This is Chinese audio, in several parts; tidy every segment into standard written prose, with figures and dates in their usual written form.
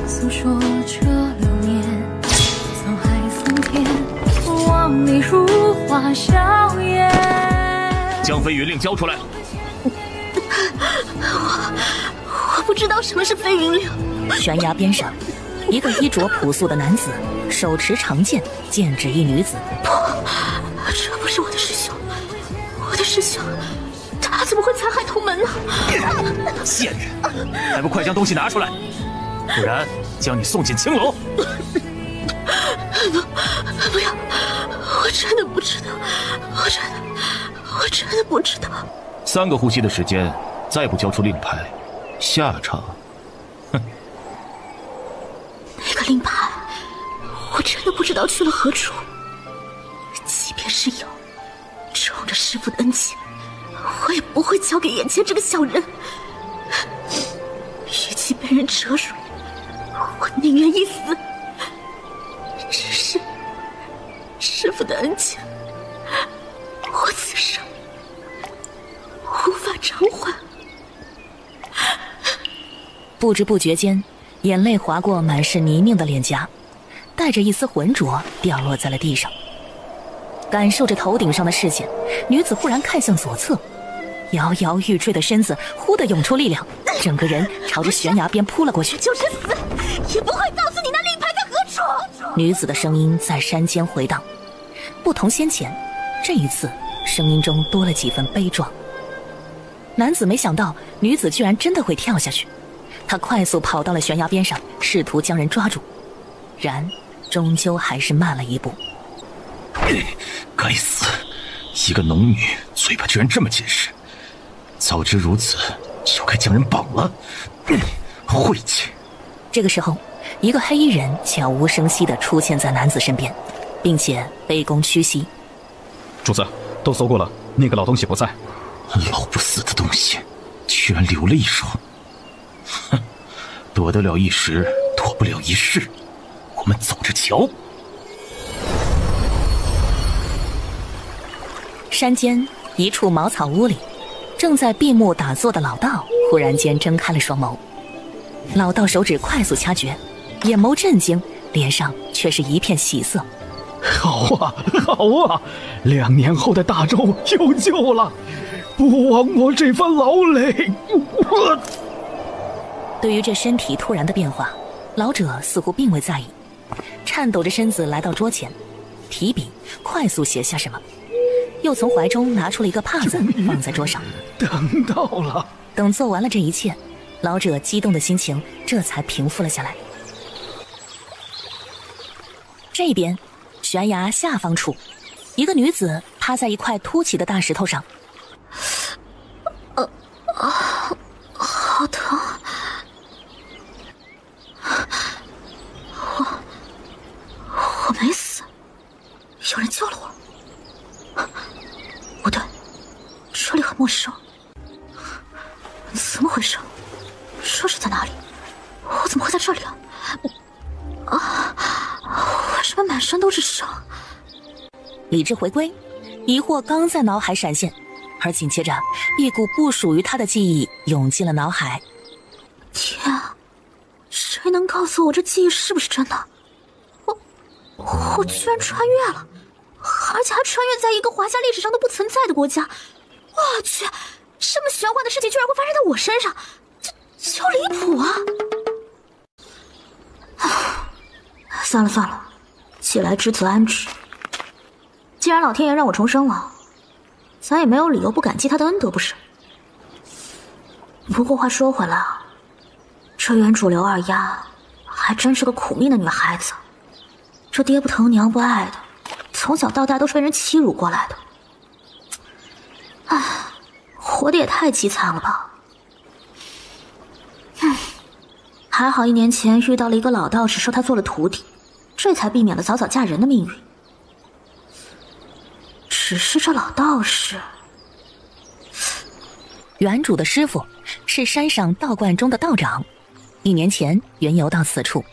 诉说这流年，沧海桑田，望你如花笑颜。将飞云令交出来。我不知道什么是飞云令。悬崖边上，一个衣着朴素的男子手持长剑，剑指一女子。不，这不是我的师兄，我的师兄，他怎么会残害同门呢？贱人，还不快将东西拿出来，不然将你送进青楼。不要，我真的不知道，我真的不知道。3个呼吸的时间，再不交出令牌，下场，哼。那个令牌，我真的不知道去了何处。即便是有，冲着师父的恩情，我也不会交给眼前这个小人。与其被人折辱，我宁愿一死。只是师父的恩情，我此生无法偿还。不知不觉间，眼泪划过满是泥泞的脸颊，带着一丝浑浊掉落在了地上。感受着头顶上的视线，女子忽然看向左侧，摇摇欲坠的身子忽地涌出力量，整个人朝着悬崖边扑了过去。就是死，也不会告诉你那令牌在何处。女子的声音在山间回荡，不同先前，这一次声音中多了几分悲壮。男子没想到女子居然真的会跳下去，他快速跑到了悬崖边上，试图将人抓住，然终究还是慢了一步。该死，一个农女嘴巴居然这么结实，早知如此就该将人绑了。晦气。这个时候，一个黑衣人悄无声息地出现在男子身边，并且卑躬屈膝。主子，都搜过了，那个老东西不在。老不死的东西，居然留了一手。哼，躲得了一时，躲不了一世。我们走着瞧。山间一处茅草屋里，正在闭目打坐的老道忽然间睁开了双眸。老道手指快速掐诀，眼眸震惊，脸上却是一片喜色。好啊，好啊，2年后的大周有救了，不枉我这番劳累。对于这身体突然的变化，老者似乎并未在意，颤抖着身子来到桌前，提笔快速写下什么，又从怀中拿出了一个帕子放在桌上。等到了。等做完了这一切，老者激动的心情这才平复了下来。这边悬崖下方处，一个女子趴在一块凸起的大石头上。好疼！我没死，有人救了我。不对，这里很陌生，怎么回事？这是在哪里？我怎么会在这里啊？为什么满身都是伤？理智回归，疑惑刚在脑海闪现，而紧接着一股不属于他的记忆涌进了脑海。天啊，谁能告诉我这记忆是不是真的？我居然穿越了，而且还穿越在一个华夏历史上都不存在的国家。我去，这么玄幻的事情居然会发生在我身上，就离谱啊！算了算了，既来之则安之。既然老天爷让我重生了，咱也没有理由不感激他的恩德，不是？不过话说回来啊，这原主刘二丫还真是个苦命的女孩子，这爹不疼娘不爱的，从小到大都是被人欺辱过来的。唉，活得也太凄惨了吧。还好1年前遇到了一个老道士，收她做了徒弟，这才避免了早早嫁人的命运。只是这老道士，原主的师傅是山上道观中的道长，1年前云游到此处，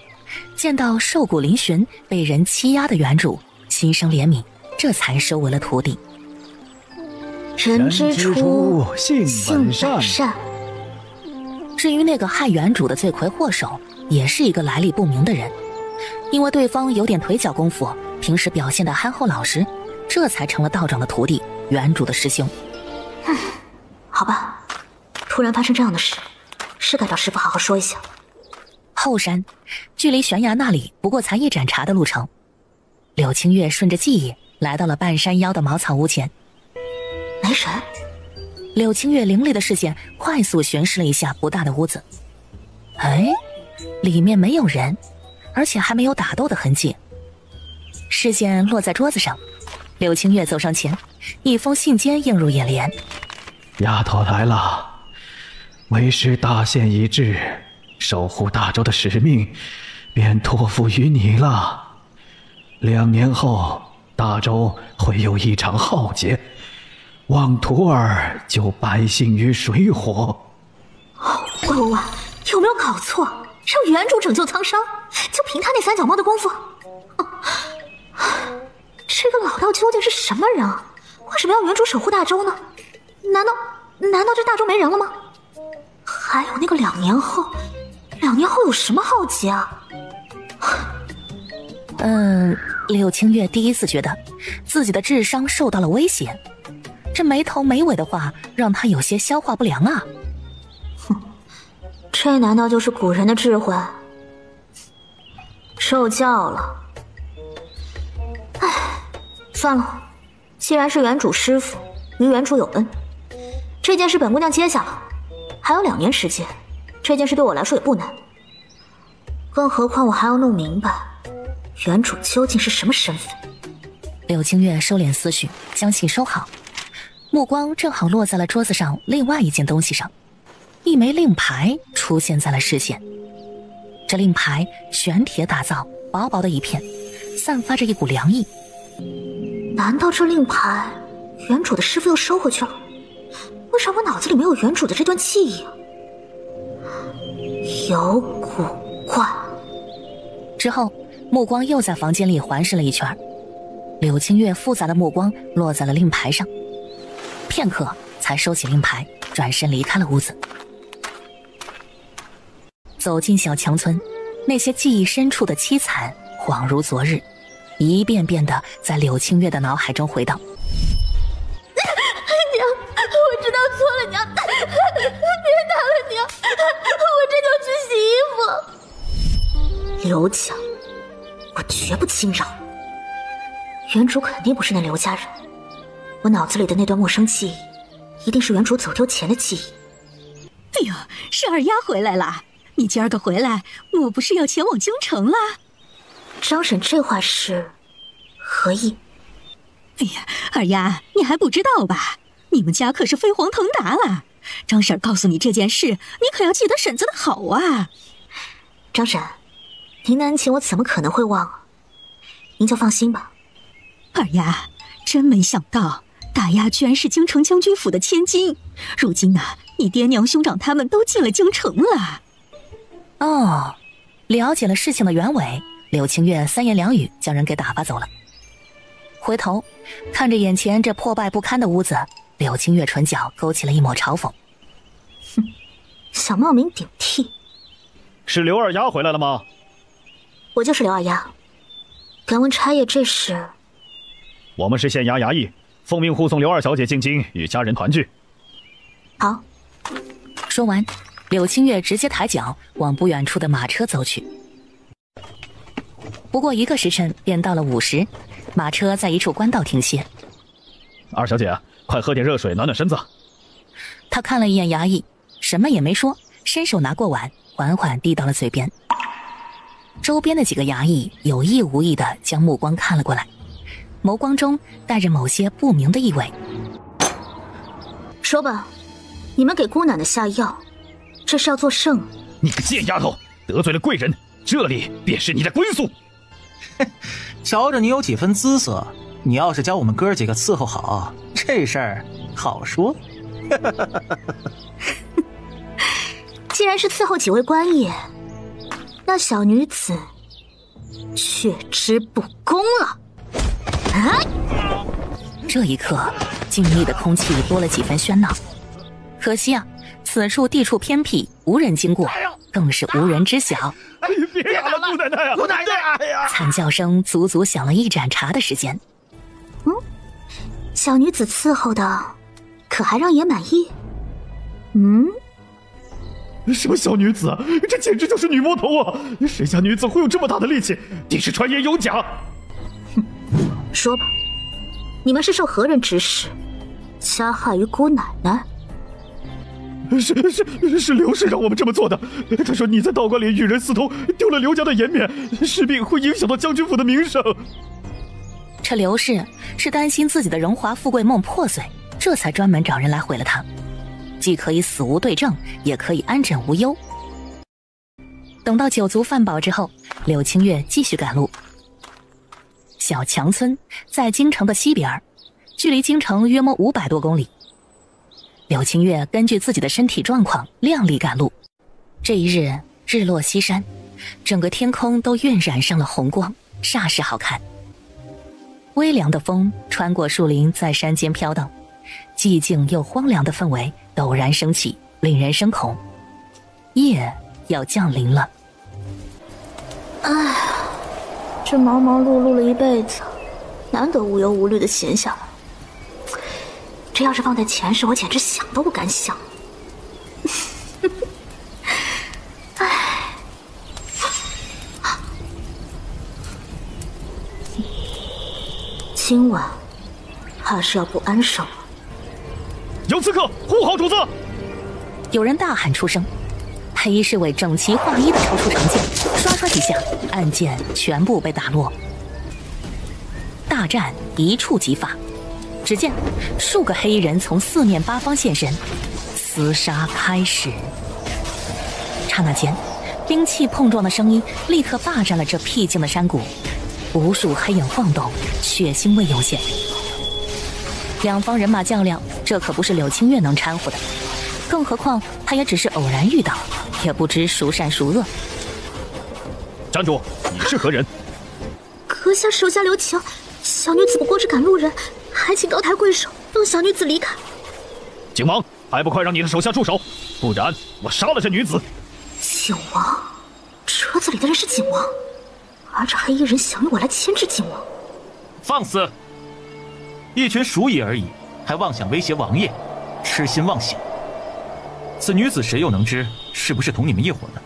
见到瘦骨嶙峋被人欺压的原主，心生怜悯，这才收为了徒弟。人之初，性本善。至于那个害原主的罪魁祸首，也是一个来历不明的人，因为对方有点腿脚功夫，平时表现得憨厚老实，这才成了道长的徒弟，原主的师兄。好吧，突然发生这样的事，是该找师傅好好说一下。后山，距离悬崖那里不过才一盏茶的路程。柳青月顺着记忆来到了半山腰的茅草屋前。没人。柳青月凌厉的视线快速巡视了一下不大的屋子，哎，里面没有人，而且还没有打斗的痕迹。视线落在桌子上，柳青月走上前，一封信笺映入眼帘。丫头来了，为师大限已至，守护大周的使命便托付于你了。2年后，大周会有一场浩劫，望徒儿救百姓于水火。喂，有没有搞错？让原主拯救苍生，就凭他那三脚猫的功夫？这个老道究竟是什么人啊？为什么要原主守护大周呢？难道这大周没人了吗？还有那个2年后有什么浩劫啊？柳青月第一次觉得自己的智商受到了威胁，这没头没尾的话让他有些消化不良啊。这难道就是古人的智慧？受教了。唉，算了，既然是原主师傅，与原主有恩，这件事本姑娘接下了。还有2年时间，这件事对我来说也不难。更何况我还要弄明白原主究竟是什么身份。柳青月收敛思绪，将信收好，目光正好落在了桌子上另外一件东西上，一枚令牌出现在了视线。这令牌玄铁打造，薄薄的一片，散发着一股凉意。难道这令牌原主的师傅又收回去了？为啥我脑子里没有原主的这段记忆啊？有古怪。之后目光又在房间里环视了一圈，柳青月复杂的目光落在了令牌上，片刻才收起令牌，转身离开了屋子。走进小强村，那些记忆深处的凄惨恍如昨日，一遍遍的在柳青月的脑海中回荡。娘，我知道错了，娘，别打了，娘，我这就去洗衣服。刘家，我绝不轻饶。原主肯定不是那刘家人，我脑子里的那段陌生记忆，一定是原主走丢前的记忆。哎呦，是二丫回来了！你今儿个回来，莫不是要前往京城了？张婶这话是何意？哎呀，二丫，你还不知道吧？你们家可是飞黄腾达了。张婶告诉你这件事，你可要记得婶子的好啊。张婶，您的恩情我怎么可能会忘啊？您就放心吧。二丫，真没想到大丫居然是京城将军府的千金，如今呢，你爹娘兄长他们都进了京城了。哦，了解了事情的原委，柳青月3言2语将人给打发走了。回头看着眼前这破败不堪的屋子，柳青月唇角勾起了一抹嘲讽。哼，想冒名顶替。是刘二丫回来了吗？我就是刘二丫。敢问差爷这是？我们是县衙衙役，奉命护送刘二小姐进京与家人团聚。好。说完，柳青月直接抬脚往不远处的马车走去。不过1个时辰便到了午时，马车在一处官道停歇。二小姐，快喝点热水暖暖身子。他看了一眼衙役，什么也没说，伸手拿过碗，缓缓递到了嘴边。周边的几个衙役有意无意地将目光看了过来，眸光中带着某些不明的意味。说吧，你们给姑奶奶下药，这是要做甚？你个贱丫头，得罪了贵人，这里便是你的归宿。瞧着你有几分姿色，你要是教我们哥几个伺候好，这事儿好说。既然是伺候几位官爷，那小女子却之不恭了。啊！这一刻，静谧的空气多了几分喧闹。可惜啊，此处地处偏僻，无人经过，更是无人知晓。别打了，姑奶奶呀！姑奶奶呀！惨叫声足足响了一盏茶的时间。小女子伺候的，可还让爷满意？什么小女子啊？这简直就是女魔头啊！谁家女子会有这么大的力气？定是传言有假。说吧，你们是受何人指使，加害于姑奶奶？是刘氏让我们这么做的。他说你在道观里与人私通，丢了刘家的颜面，势必会影响到将军府的名声。这刘氏是担心自己的荣华富贵梦破碎，这才专门找人来毁了他，既可以死无对证，也可以安枕无忧。等到酒足饭饱之后，柳清月继续赶路。小强村在京城的西边，距离京城约莫500多公里。柳清月根据自己的身体状况量力赶路。这一日日落西山，整个天空都晕染上了红光，煞是好看。微凉的风穿过树林，在山间飘荡，寂静又荒凉的氛围陡然升起，令人生恐。夜要降临了。这忙忙碌碌了一辈子，难得无忧无虑的闲下来。这要是放在前世，我简直想都不敢想。今晚怕是要不安生了。有刺客，护好主子！有人大喊出声，黑侍卫整齐划一地抽出长剑，刷刷几下，暗箭全部被打落。大战一触即发，只见数个黑衣人从四面八方现身，厮杀开始。刹那间，兵器碰撞的声音立刻霸占了这僻静的山谷，无数黑影晃动，血腥味涌现。两方人马较量，这可不是柳清月能掺和的，更何况他也只是偶然遇到，也不知孰善孰恶。站住！你是何人？阁下手下留情，小女子不过是赶路人，还请高抬贵手，让小女子离开。景王，还不快让你的手下住手，不然我杀了这女子！景王，车子里的人是景王，而这黑衣人想用我来牵制景王。放肆！一群鼠蚁而已，还妄想威胁王爷，痴心妄想。此女子谁又能知是不是同你们一伙的？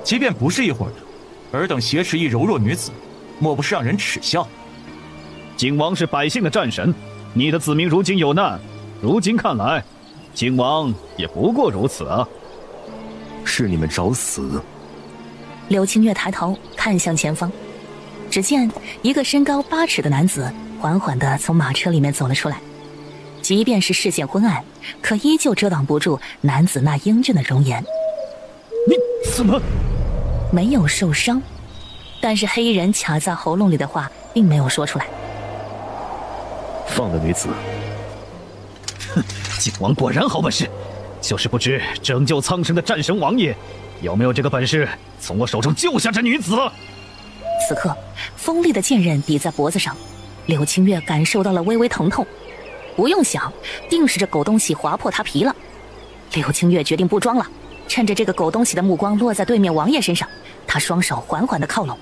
即便不是一伙的，尔等挟持一柔弱女子，莫不是让人耻笑？景王是百姓的战神，你的子民如今有难，如今看来，景王也不过如此啊。是你们找死！柳清月抬头看向前方，只见一个身高8尺的男子缓缓地从马车里面走了出来。即便是视线昏暗，可依旧遮挡不住男子那英俊的容颜。你怎么没有受伤？但是黑衣人卡在喉咙里的话并没有说出来。放了女子。哼，景王果然好本事，就是不知拯救苍生的战神王爷有没有这个本事从我手中救下这女子。此刻锋利的剑刃抵在脖子上，柳清月感受到了微微疼痛，不用想，定是这狗东西划破他皮了。柳清月决定不装了，趁着这个狗东西的目光落在对面王爷身上，他双手缓缓地靠拢。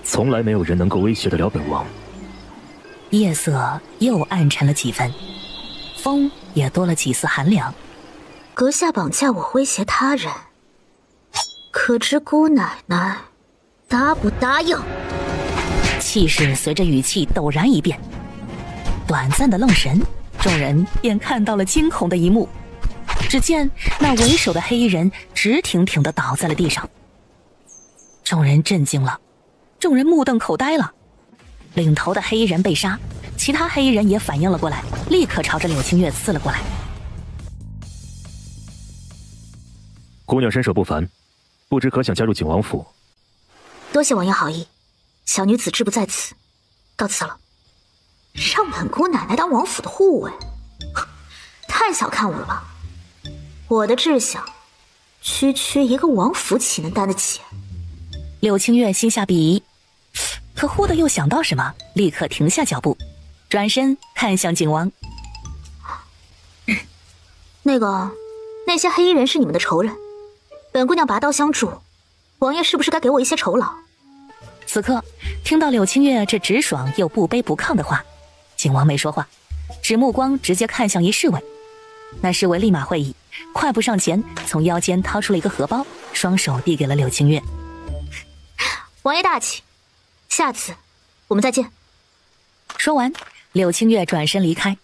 从来没有人能够威胁得了本王。夜色又暗沉了几分，风也多了几丝寒凉。阁下绑架我，威胁他人，可知姑奶奶答不答应？气势随着语气陡然一变，短暂的愣神，众人便看到了惊恐的一幕。只见那为首的黑衣人直挺挺地倒在了地上，众人震惊了，众人目瞪口呆了。领头的黑衣人被杀，其他黑衣人也反应了过来，立刻朝着柳清月刺了过来。姑娘身手不凡，不知可想加入景王府？多谢王爷好意，小女子志不在此，告辞了。让本姑奶奶当王府的护卫，太小看我了吧？我的志向，区区一个王府岂能担得起？柳清月心下鄙夷，可忽地又想到什么，立刻停下脚步，转身看向景王。那些黑衣人是你们的仇人，本姑娘拔刀相助，王爷是不是该给我一些酬劳？此刻听到柳青月这直爽又不卑不亢的话，景王没说话，只目光直接看向一侍卫。那侍卫立马会意，快步上前，从腰间掏出了一个荷包，双手递给了柳青月。王爷大气，下次我们再见。说完，柳青月转身离开。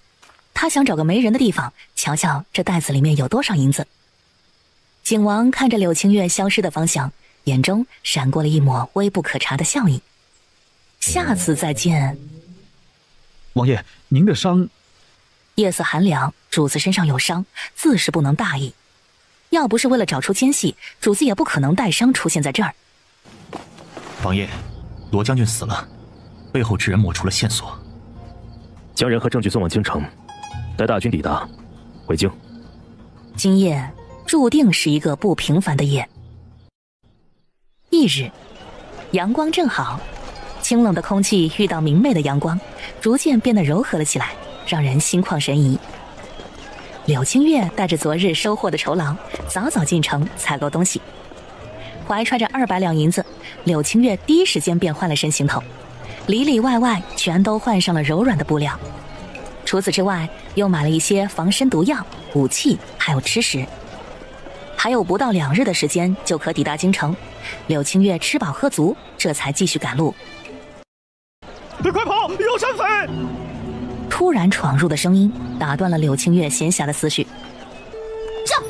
他想找个没人的地方，瞧瞧这袋子里面有多少银子。景王看着柳青月消失的方向，眼中闪过了一抹微不可察的笑意。下次再见。王爷，您的伤……夜色寒凉，主子身上有伤，自是不能大意。要不是为了找出奸细，主子也不可能带伤出现在这儿。王爷，罗将军死了，背后之人抹出了线索，将人和证据送往京城，待大军抵达，回京。今夜注定是一个不平凡的夜。翌日，阳光正好，清冷的空气遇到明媚的阳光，逐渐变得柔和了起来，让人心旷神怡。柳青月带着昨日收获的酬劳，早早进城采购东西。怀揣着200两银子，柳青月第一时间便换了身行头，里里外外全都换上了柔软的布料。除此之外，又买了一些防身毒药、武器，还有吃食。还有不到2日的时间就可抵达京城，柳青月吃饱喝足，这才继续赶路。快跑！有山匪！突然闯入的声音打断了柳青月闲暇的思绪。上！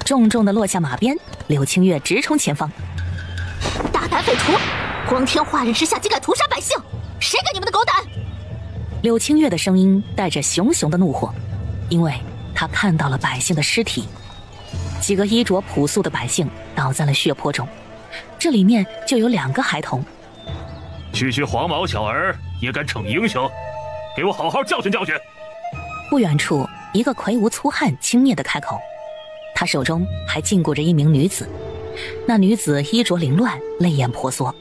重重的落下马鞭，柳青月直冲前方。大胆匪徒，光天化日之下竟敢屠杀百姓，谁给你们的狗胆？柳青月的声音带着熊熊的怒火，因为他看到了百姓的尸体，几个衣着朴素的百姓倒在了血泊中，这里面就有2个孩童。区区黄毛小儿也敢逞英雄，给我好好教训教训！不远处，一个魁梧粗汉轻蔑地开口，他手中还禁锢着一名女子，那女子衣着凌乱，泪眼婆娑。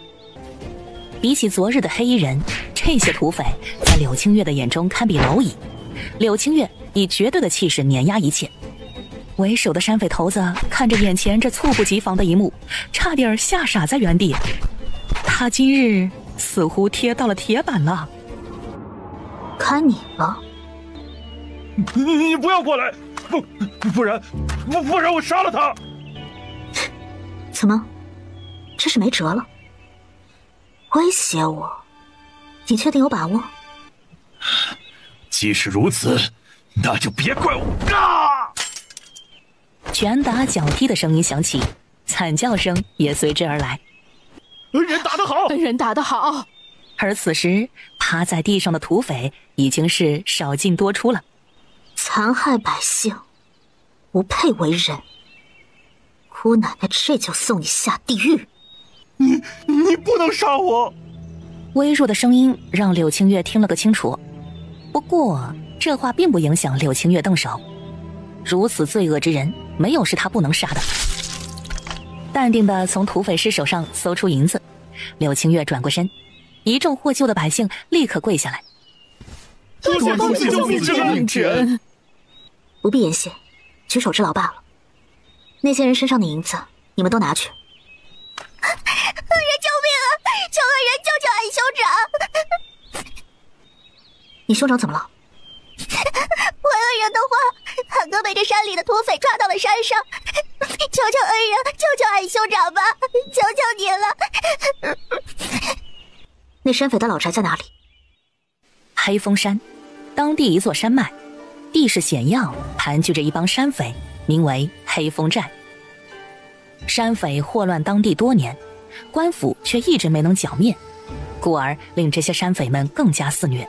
比起昨日的黑衣人，这些土匪在柳青月的眼中堪比蝼蚁。柳青月以绝对的气势碾压一切。为首的山匪头子看着眼前这猝不及防的一幕，差点吓傻在原地。他今日似乎贴到了铁板了。看你了！你不要过来，不然我杀了他！怎么，这是没辙了？威胁我？你确定有把握？既是如此，那就别怪我啊！拳打脚踢的声音响起，惨叫声也随之而来。恩人打得好，恩人打得好。而此时趴在地上的土匪已经是少进多出了。残害百姓，不配为人。姑奶奶这就送你下地狱！你不能杀我！微弱的声音让柳青月听了个清楚，不过这话并不影响柳青月动手。如此罪恶之人，没有是他不能杀的。淡定地从土匪尸手上搜出银子，柳青月转过身，一众获救的百姓立刻跪下来。多谢救命之恩！不必言谢，举手之劳罢了。那些人身上的银子，你们都拿去。恩人救命啊！求恩人救救俺兄长！你兄长怎么了？为恩人的话，俺哥被这山里的土匪抓到了山上，求求恩人救救俺兄长吧！求求你了！那山匪的老宅在哪里？黑风山，当地一座山脉，地势险要，盘踞着一帮山匪，名为黑风寨。山匪祸乱当地多年，官府却一直没能剿灭，故而令这些山匪们更加肆虐。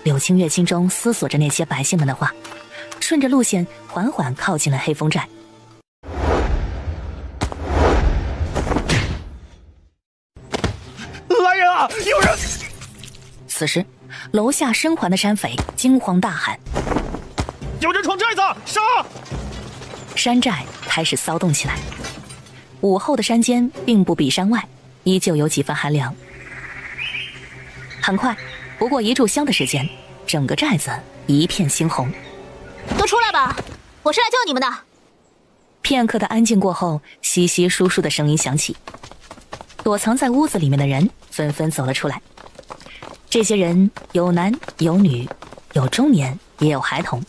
柳青月心中思索着那些百姓们的话，顺着路线缓缓靠近了黑风寨。来人啊！有人！此时，楼下生还的山匪惊慌大喊：“有人闯寨子，杀！”山寨开始骚动起来。午后的山间并不比山外，依旧有几分寒凉。很快，不过1炷香的时间，整个寨子一片猩红。都出来吧，我是来救你们的。片刻的安静过后，稀稀疏疏的声音响起，躲藏在屋子里面的人纷纷走了出来。这些人有男有女，有中年也有孩童，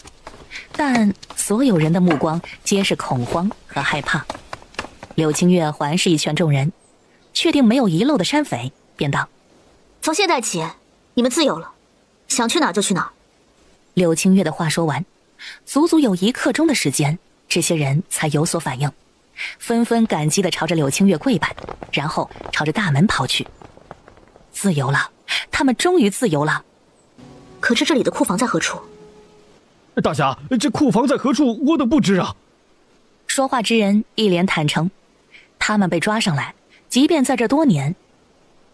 但所有人的目光皆是恐慌和害怕。柳青月环视一圈众人，确定没有遗漏的山匪，便道：从现在起，你们自由了，想去哪儿就去哪儿。柳青月的话说完，足足有1刻钟的时间，这些人才有所反应，纷纷感激地朝着柳青月跪拜，然后朝着大门跑去。自由了，他们终于自由了。可知这里的库房在何处？大侠，这库房在何处，我等不知啊。说话之人一脸坦诚，他们被抓上来，即便在这多年，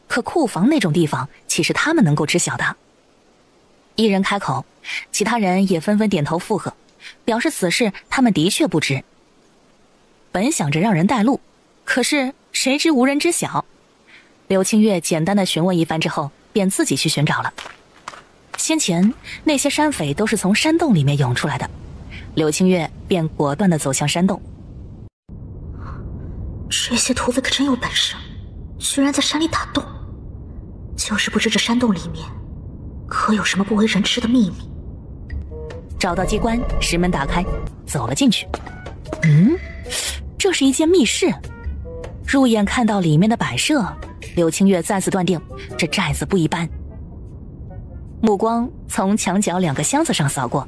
可库房那种地方岂是他们能够知晓的？一人开口，其他人也纷纷点头附和，表示此事他们的确不知。本想着让人带路，可是谁知无人知晓。柳青月简单的询问一番之后，便自己去寻找了。先前那些山匪都是从山洞里面涌出来的，柳青月便果断地走向山洞。这些土匪可真有本事，居然在山里打洞，就是不知这山洞里面可有什么不为人知的秘密。找到机关，石门打开，走了进去。这是一间密室。入眼看到里面的摆设，柳青月再次断定这寨子不一般。目光从墙角2个箱子上扫过，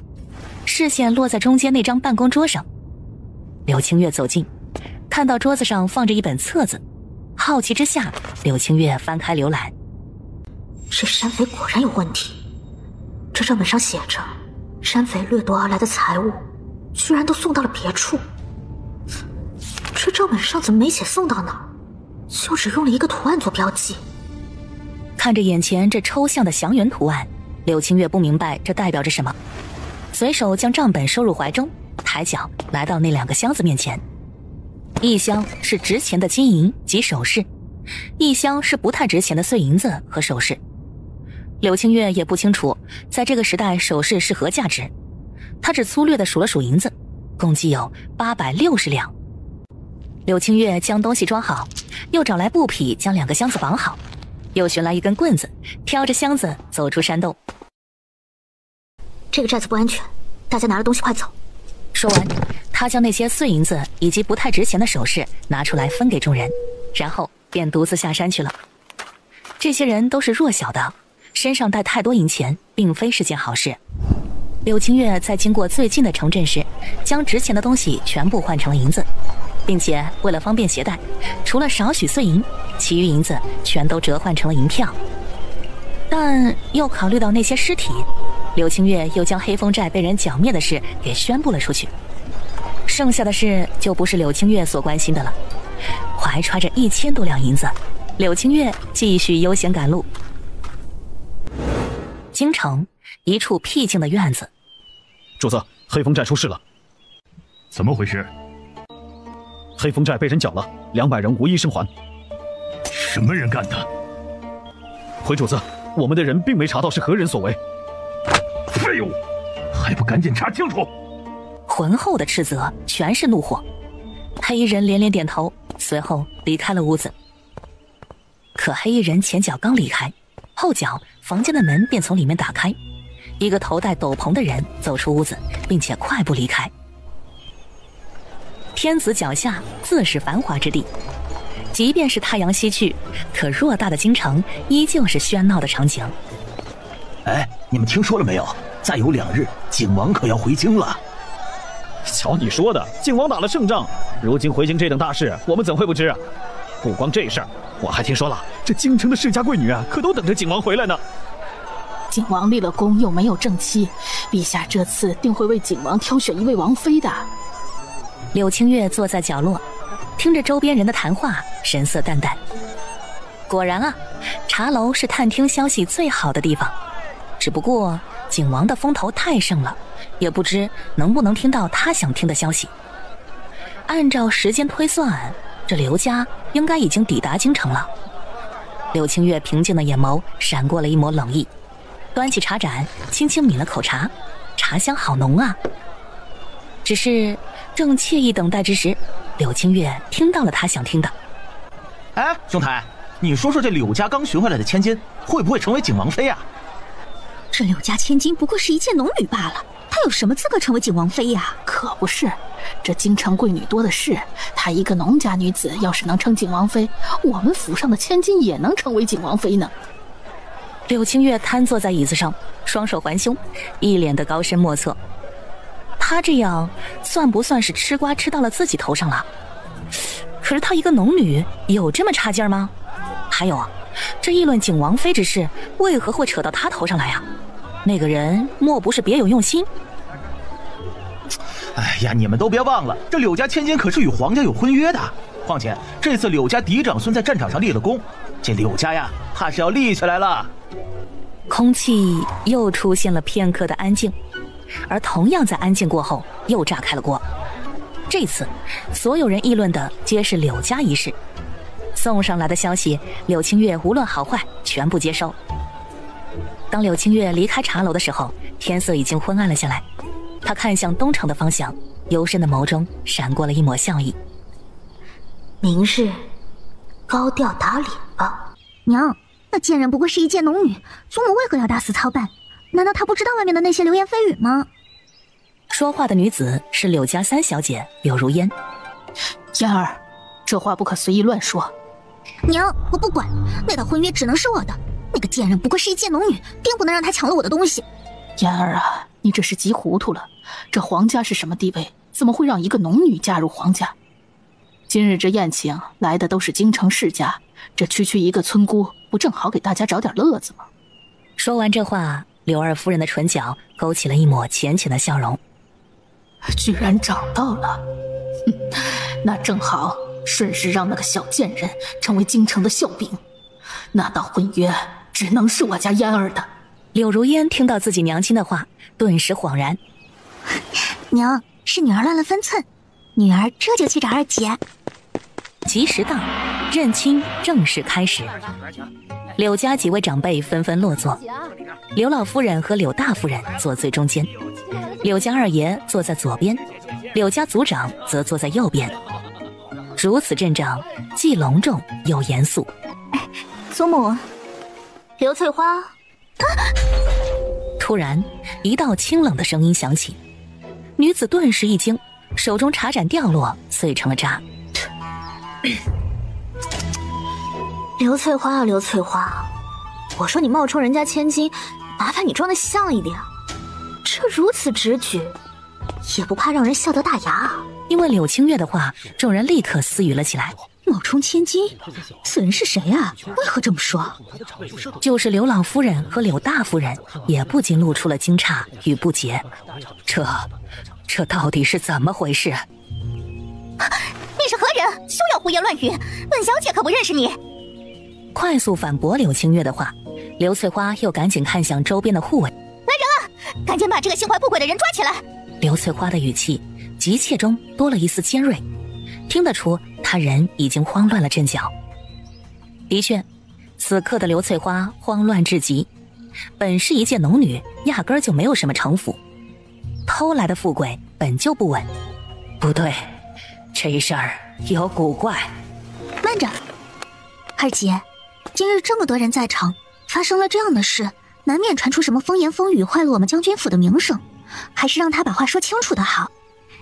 视线落在中间那张办公桌上。柳青月走近，看到桌子上放着一本册子，好奇之下，柳青月翻开浏览。这山匪果然有问题，这账本上写着，山匪掠夺而来的财物，居然都送到了别处。这账本上怎么没写送到哪儿，就只用了一个图案做标记。看着眼前这抽象的祥云图案，柳青月不明白这代表着什么，随手将账本收入怀中，抬脚来到那2个箱子面前。一箱是值钱的金银及首饰，一箱是不太值钱的碎银子和首饰。柳青月也不清楚在这个时代首饰是何价值，他只粗略地数了数银子，共计有860两。柳青月将东西装好，又找来布匹将2个箱子绑好，又寻来一根棍子，挑着箱子走出山洞。这个寨子不安全，大家拿着东西快走。说完，他将那些碎银子以及不太值钱的首饰拿出来分给众人，然后便独自下山去了。这些人都是弱小的，身上带太多银钱并非是件好事。柳青月在经过最近的城镇时，将值钱的东西全部换成了银子，并且为了方便携带，除了少许碎银，其余银子全都折换成了银票。但又考虑到那些尸体，柳青月又将黑风寨被人剿灭的事给宣布了出去。剩下的事就不是柳青月所关心的了。怀揣着1000多两银子，柳青月继续悠闲赶路。京城一处僻静的院子。主子，黑风寨出事了。怎么回事？黑风寨被人剿了，200人无一生还。什么人干的？回主子，我们的人并没查到是何人所为。废物，还不赶紧查清楚！浑厚的斥责全是怒火。黑衣人连连点头，随后离开了屋子。可黑衣人前脚刚离开，后脚房间的门便从里面打开，一个头戴斗篷的人走出屋子，并且快步离开。天子脚下自是繁华之地，即便是太阳西去，可偌大的京城依旧是喧闹的场景。哎，你们听说了没有？再有2日，景王可要回京了。瞧你说的，景王打了胜仗，如今回京这等大事，我们怎会不知啊？不光这事儿，我还听说了，这京城的世家贵女啊，可都等着景王回来呢。景王立了功，又没有正妻，陛下这次定会为景王挑选一位王妃的。柳青月坐在角落，听着周边人的谈话，神色淡淡。果然啊，茶楼是探听消息最好的地方，只不过景王的风头太盛了，也不知能不能听到他想听的消息。按照时间推算，这刘家应该已经抵达京城了。柳青月平静的眼眸闪过了一抹冷意，端起茶盏，轻轻抿了口茶，茶香好浓啊。只是正惬意等待之时，柳清月听到了他想听的。哎，兄台，你说说这柳家刚寻回来的千金会不会成为景王妃啊？这柳家千金不过是一介农女罢了，她有什么资格成为景王妃呀？可不是，这京城贵女多的是，她一个农家女子要是能成景王妃，我们府上的千金也能成为景王妃呢。柳清月瘫坐在椅子上，双手环胸，一脸的高深莫测。她这样算不算是吃瓜吃到了自己头上了？可是她一个农女有这么差劲吗？还有啊，这议论景王妃之事为何会扯到她头上来啊？那个人莫不是别有用心？哎呀，你们都别忘了，这柳家千金可是与皇家有婚约的。况且这次柳家嫡长孙在战场上立了功，这柳家呀，怕是要立起来了。空气又出现了片刻的安静，而同样在安静过后，又炸开了锅。这次，所有人议论的皆是柳家一事。送上来的消息，柳清月无论好坏，全部接收。当柳清月离开茶楼的时候，天色已经昏暗了下来。她看向东城的方向，幽深的眸中闪过了一抹笑意。明日高调打脸吧。娘，那贱人不过是一介农女，祖母为何要大肆操办？难道她不知道外面的那些流言蜚语吗？说话的女子是柳家三小姐柳如烟。嫣儿，这话不可随意乱说。娘，我不管，那道婚约只能是我的。那个贱人不过是一介农女，定不能让她抢了我的东西。嫣儿啊，你这是急糊涂了。这皇家是什么地位？怎么会让一个农女嫁入皇家？今日这宴请来的都是京城世家，这区一个村姑，不正好给大家找点乐子吗？说完这话，柳二夫人的唇角勾起了一抹浅浅的笑容。居然找到了，那正好，顺势让那个小贱人成为京城的笑柄。那道婚约只能是我家嫣儿的。柳如烟听到自己娘亲的话，顿时恍然。娘，是女儿乱了分寸，女儿这就去找二姐。吉时到，认亲正式开始。柳家几位长辈纷纷落座，柳老夫人和柳大夫人坐最中间，柳家二爷坐在左边，柳家族长则坐在右边。如此阵仗，既隆重又严肃。祖母，刘翠花。突然，一道清冷的声音响起，女子顿时一惊，手中茶盏掉落，碎成了渣。刘翠花啊，刘翠花，我说你冒充人家千金，麻烦你装得像一点。这如此直举，也不怕让人笑掉大牙。因为柳清月的话，众人立刻私语了起来。冒充千金？此人是谁啊？为何这么说？就是柳老夫人和柳大夫人也不禁露出了惊诧与不解。这到底是怎么回事？你是何人？休要胡言乱语！本小姐可不认识你。快速反驳柳清月的话，刘翠花又赶紧看向周边的护卫。来人啊！赶紧把这个心怀不轨的人抓起来！刘翠花的语气急切中多了一丝尖锐，听得出她人已经慌乱了阵脚。的确，此刻的刘翠花慌乱至极，本是一介农女，压根儿就没有什么城府，偷来的富贵本就不稳。不对，这事儿有古怪。慢着，二姐，今日这么多人在场，发生了这样的事，难免传出什么风言风语，坏了我们将军府的名声，还是让他把话说清楚的好。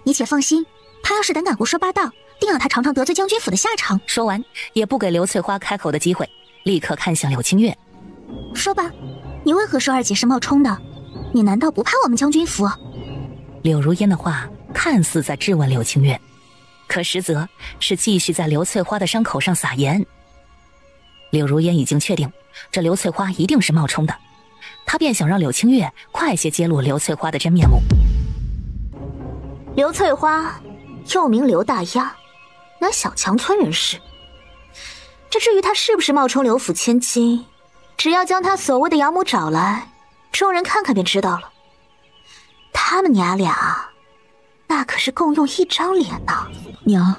你且放心，他要是胆敢胡说八道，定要他尝尝得罪将军府的下场。说完，也不给刘翠花开口的机会，立刻看向柳清月。说吧，你为何说二姐是冒充的？你难道不怕我们将军府？柳如烟的话看似在质问柳清月，可实则是继续在刘翠花的伤口上撒盐。柳如烟已经确定这刘翠花一定是冒充的，她便想让柳清月快些揭露刘翠花的真面目。刘翠花又名刘大丫，乃小强村人士。这至于她是不是冒充刘府千金，只要将她所谓的养母找来，众人看看便知道了。他们娘俩那可是共用一张脸呐。娘，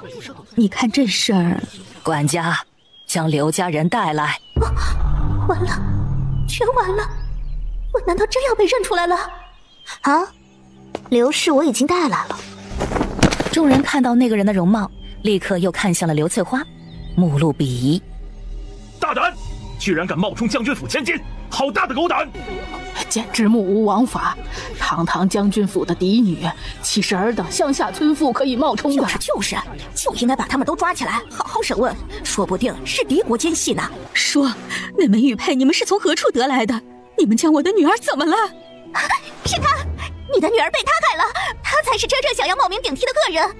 你看这事儿。管家，将刘家人带来。完了，全完了！我难道真要被认出来了？啊，刘氏我已经带来了。众人看到那个人的容貌，立刻又看向了刘翠花，目露鄙夷。大胆，居然敢冒充将军府千金，好大的狗胆！简直目无王法！堂堂将军府的嫡女，岂是尔等乡下村妇可以冒充的？就应该把他们都抓起来，好好审问，说不定是敌国奸细呢。说，那枚玉佩你们是从何处得来的？你们将我的女儿怎么了？是他，你的女儿被他害了，他才是真正想要冒名顶替的恶人。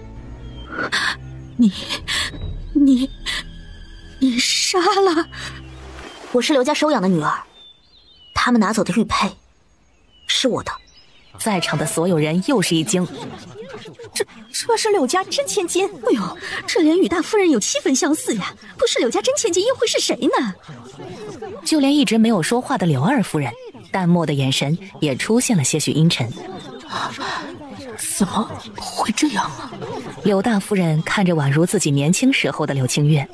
你杀了？我是刘家收养的女儿，他们拿走的玉佩是我的。在场的所有人又是一惊，这是柳家真千金？哎呦，这连与大夫人有7分相似呀！不是柳家真千金又会是谁呢？就连一直没有说话的柳二夫人，淡漠的眼神也出现了些许阴沉。怎么会这样啊？柳大夫人看着宛如自己年轻时候的柳清月，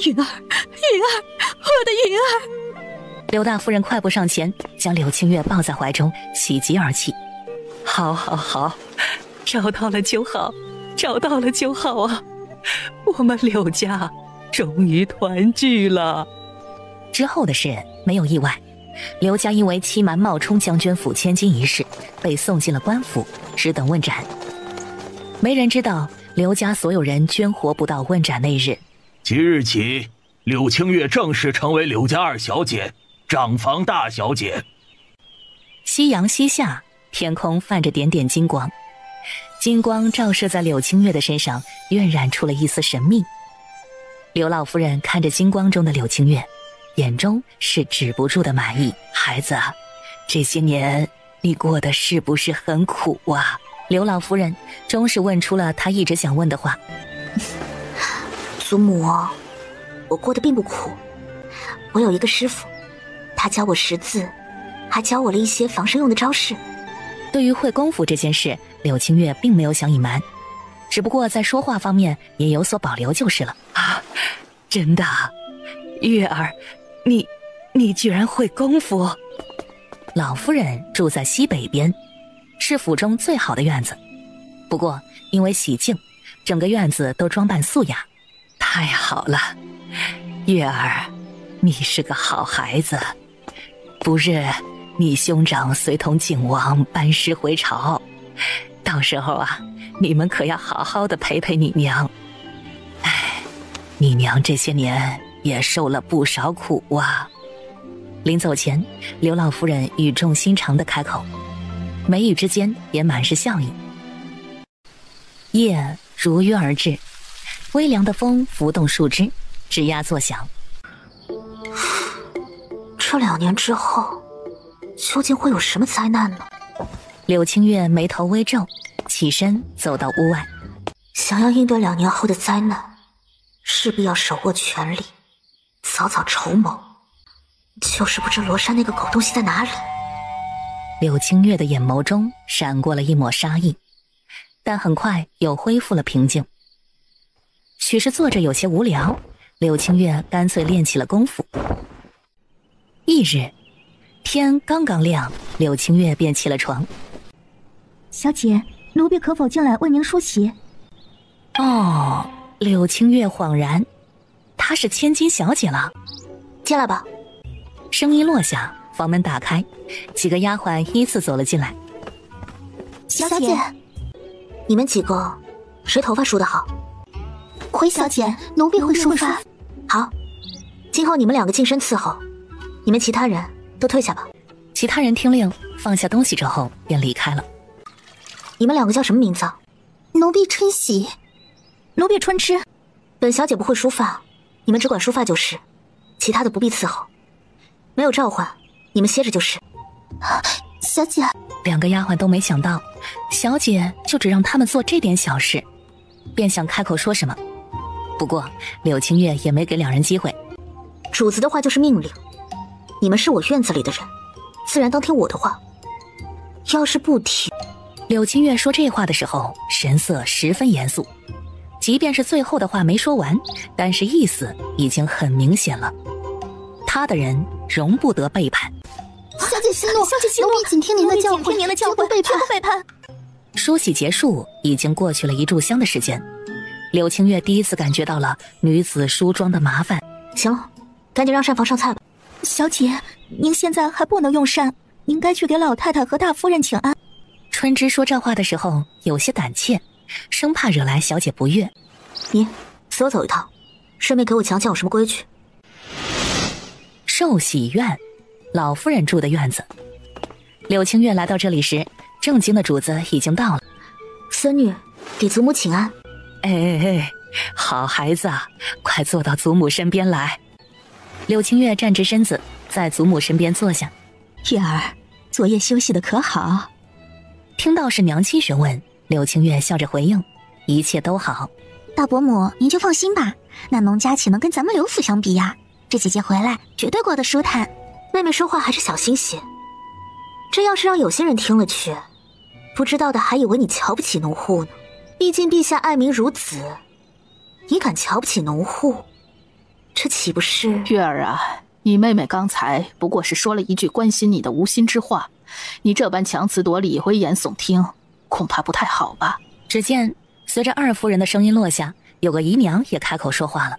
云儿，我的云儿！柳大夫人快步上前，将柳清月抱在怀中，喜极而泣。好，找到了就好啊！我们柳家终于团聚了。之后的事没有意外，刘家因为欺瞒冒充将军府千金一事，被送进了官府，只等问斩。没人知道刘家所有人捐活不到问斩那日。即日起，柳清月正式成为柳家2小姐，长房大小姐。夕阳西下，天空泛着点点金光，金光照射在柳清月的身上，晕染出了一丝神秘。刘老夫人看着金光中的柳清月，眼中是止不住的满意。孩子，这些年你过得是不是很苦啊？刘老夫人终是问出了她一直想问的话。祖母，我过得并不苦，我有一个师傅，他教我识字，还教我了一些防身用的招式。对于会功夫这件事，柳清月并没有想隐瞒，只不过在说话方面也有所保留就是了。啊，真的，月儿，你居然会功夫？老夫人住在西北边，是府中最好的院子，不过因为喜庆，整个院子都装扮素雅。太好了，月儿，你是个好孩子。不日你兄长随同景王班师回朝，到时候啊，你们可要好好的陪陪你娘。哎，你娘这些年也受了不少苦啊。临走前，刘老夫人语重心长地开口，眉宇之间也满是笑意。夜如约而至，微凉的风拂动树枝，吱呀作响。这2年之后，究竟会有什么灾难呢？柳清月眉头微皱，起身走到屋外。想要应对2年后的灾难，势必要手握权力，早早筹谋。就是不知罗珊那个狗东西在哪里。柳清月的眼眸中闪过了一抹杀意，但很快又恢复了平静。许是坐着有些无聊，柳清月干脆练起了功夫。翌日，天刚刚亮，柳清月便起了床。小姐，奴婢可否进来为您梳洗？哦，柳清月恍然，她是千金小姐了。进来吧。声音落下，房门打开，几个丫鬟依次走了进来。小姐，你们几个谁头发梳得好？回小姐，奴婢会梳发。好，今后你们2个净身伺候，你们其他人都退下吧。其他人听令，放下东西之后便离开了。你们2个叫什么名字？奴婢春喜，奴婢春枝。本小姐不会梳发，你们只管梳发就是，其他的不必伺候。没有召唤，你们歇着就是。小姐，2个丫鬟都没想到，小姐就只让他们做这点小事，便想开口说什么。不过柳清月也没给2人机会。主子的话就是命令，你们是我院子里的人，自然当听我的话。要是不听……柳清月说这话的时候，神色十分严肃，即便是最后的话没说完，但是意思已经很明显了。他的人容不得背叛。小姐息怒，奴婢谨听您的教诲，绝不背叛。梳洗结束，已经过去了1炷香的时间。柳青月第一次感觉到了女子梳妆的麻烦。行了，赶紧让膳房上菜吧。小姐，您现在还不能用膳，您该去给老太太和大夫人请安。春枝说这话的时候有些胆怯，生怕惹来小姐不悦。你随我走一趟，顺便给我讲讲有什么规矩。寿喜院，老夫人住的院子。柳青月来到这里时，正经的主子已经到了。孙女给祖母请安。哎，好孩子啊，快坐到祖母身边来。柳青月站直身子，在祖母身边坐下。月儿，昨夜休息的可好？听到是娘亲询问，柳青月笑着回应，一切都好。大伯母，您就放心吧，那农家岂能跟咱们刘府相比呀？这姐姐回来绝对过得舒坦。妹妹说话还是小心些，这要是让有心人听了去，不知道的还以为你瞧不起农户呢。毕竟陛下爱民如子，你敢瞧不起农户，这岂不是……月儿啊，你妹妹刚才不过是说了一句关心你的无心之话，你这般强词夺理、危言耸听，恐怕不太好吧？只见随着二夫人的声音落下，有个姨娘也开口说话了。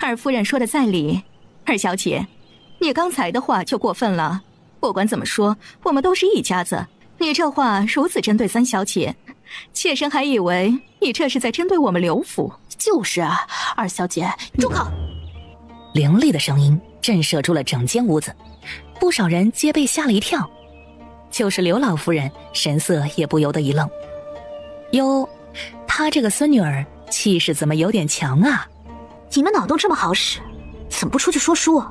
二夫人说的在理，二小姐，你刚才的话就过分了。不管怎么说，我们都是一家子，你这话如此针对三小姐，妾身还以为你这是在针对我们刘府。就是啊，二小姐，住口！凌厉的声音震慑住了整间屋子，不少人皆被吓了一跳，就是刘老夫人神色也不由得一愣。哟，她这个孙女儿气势怎么有点强啊？你们脑洞这么好使，怎么不出去说书啊？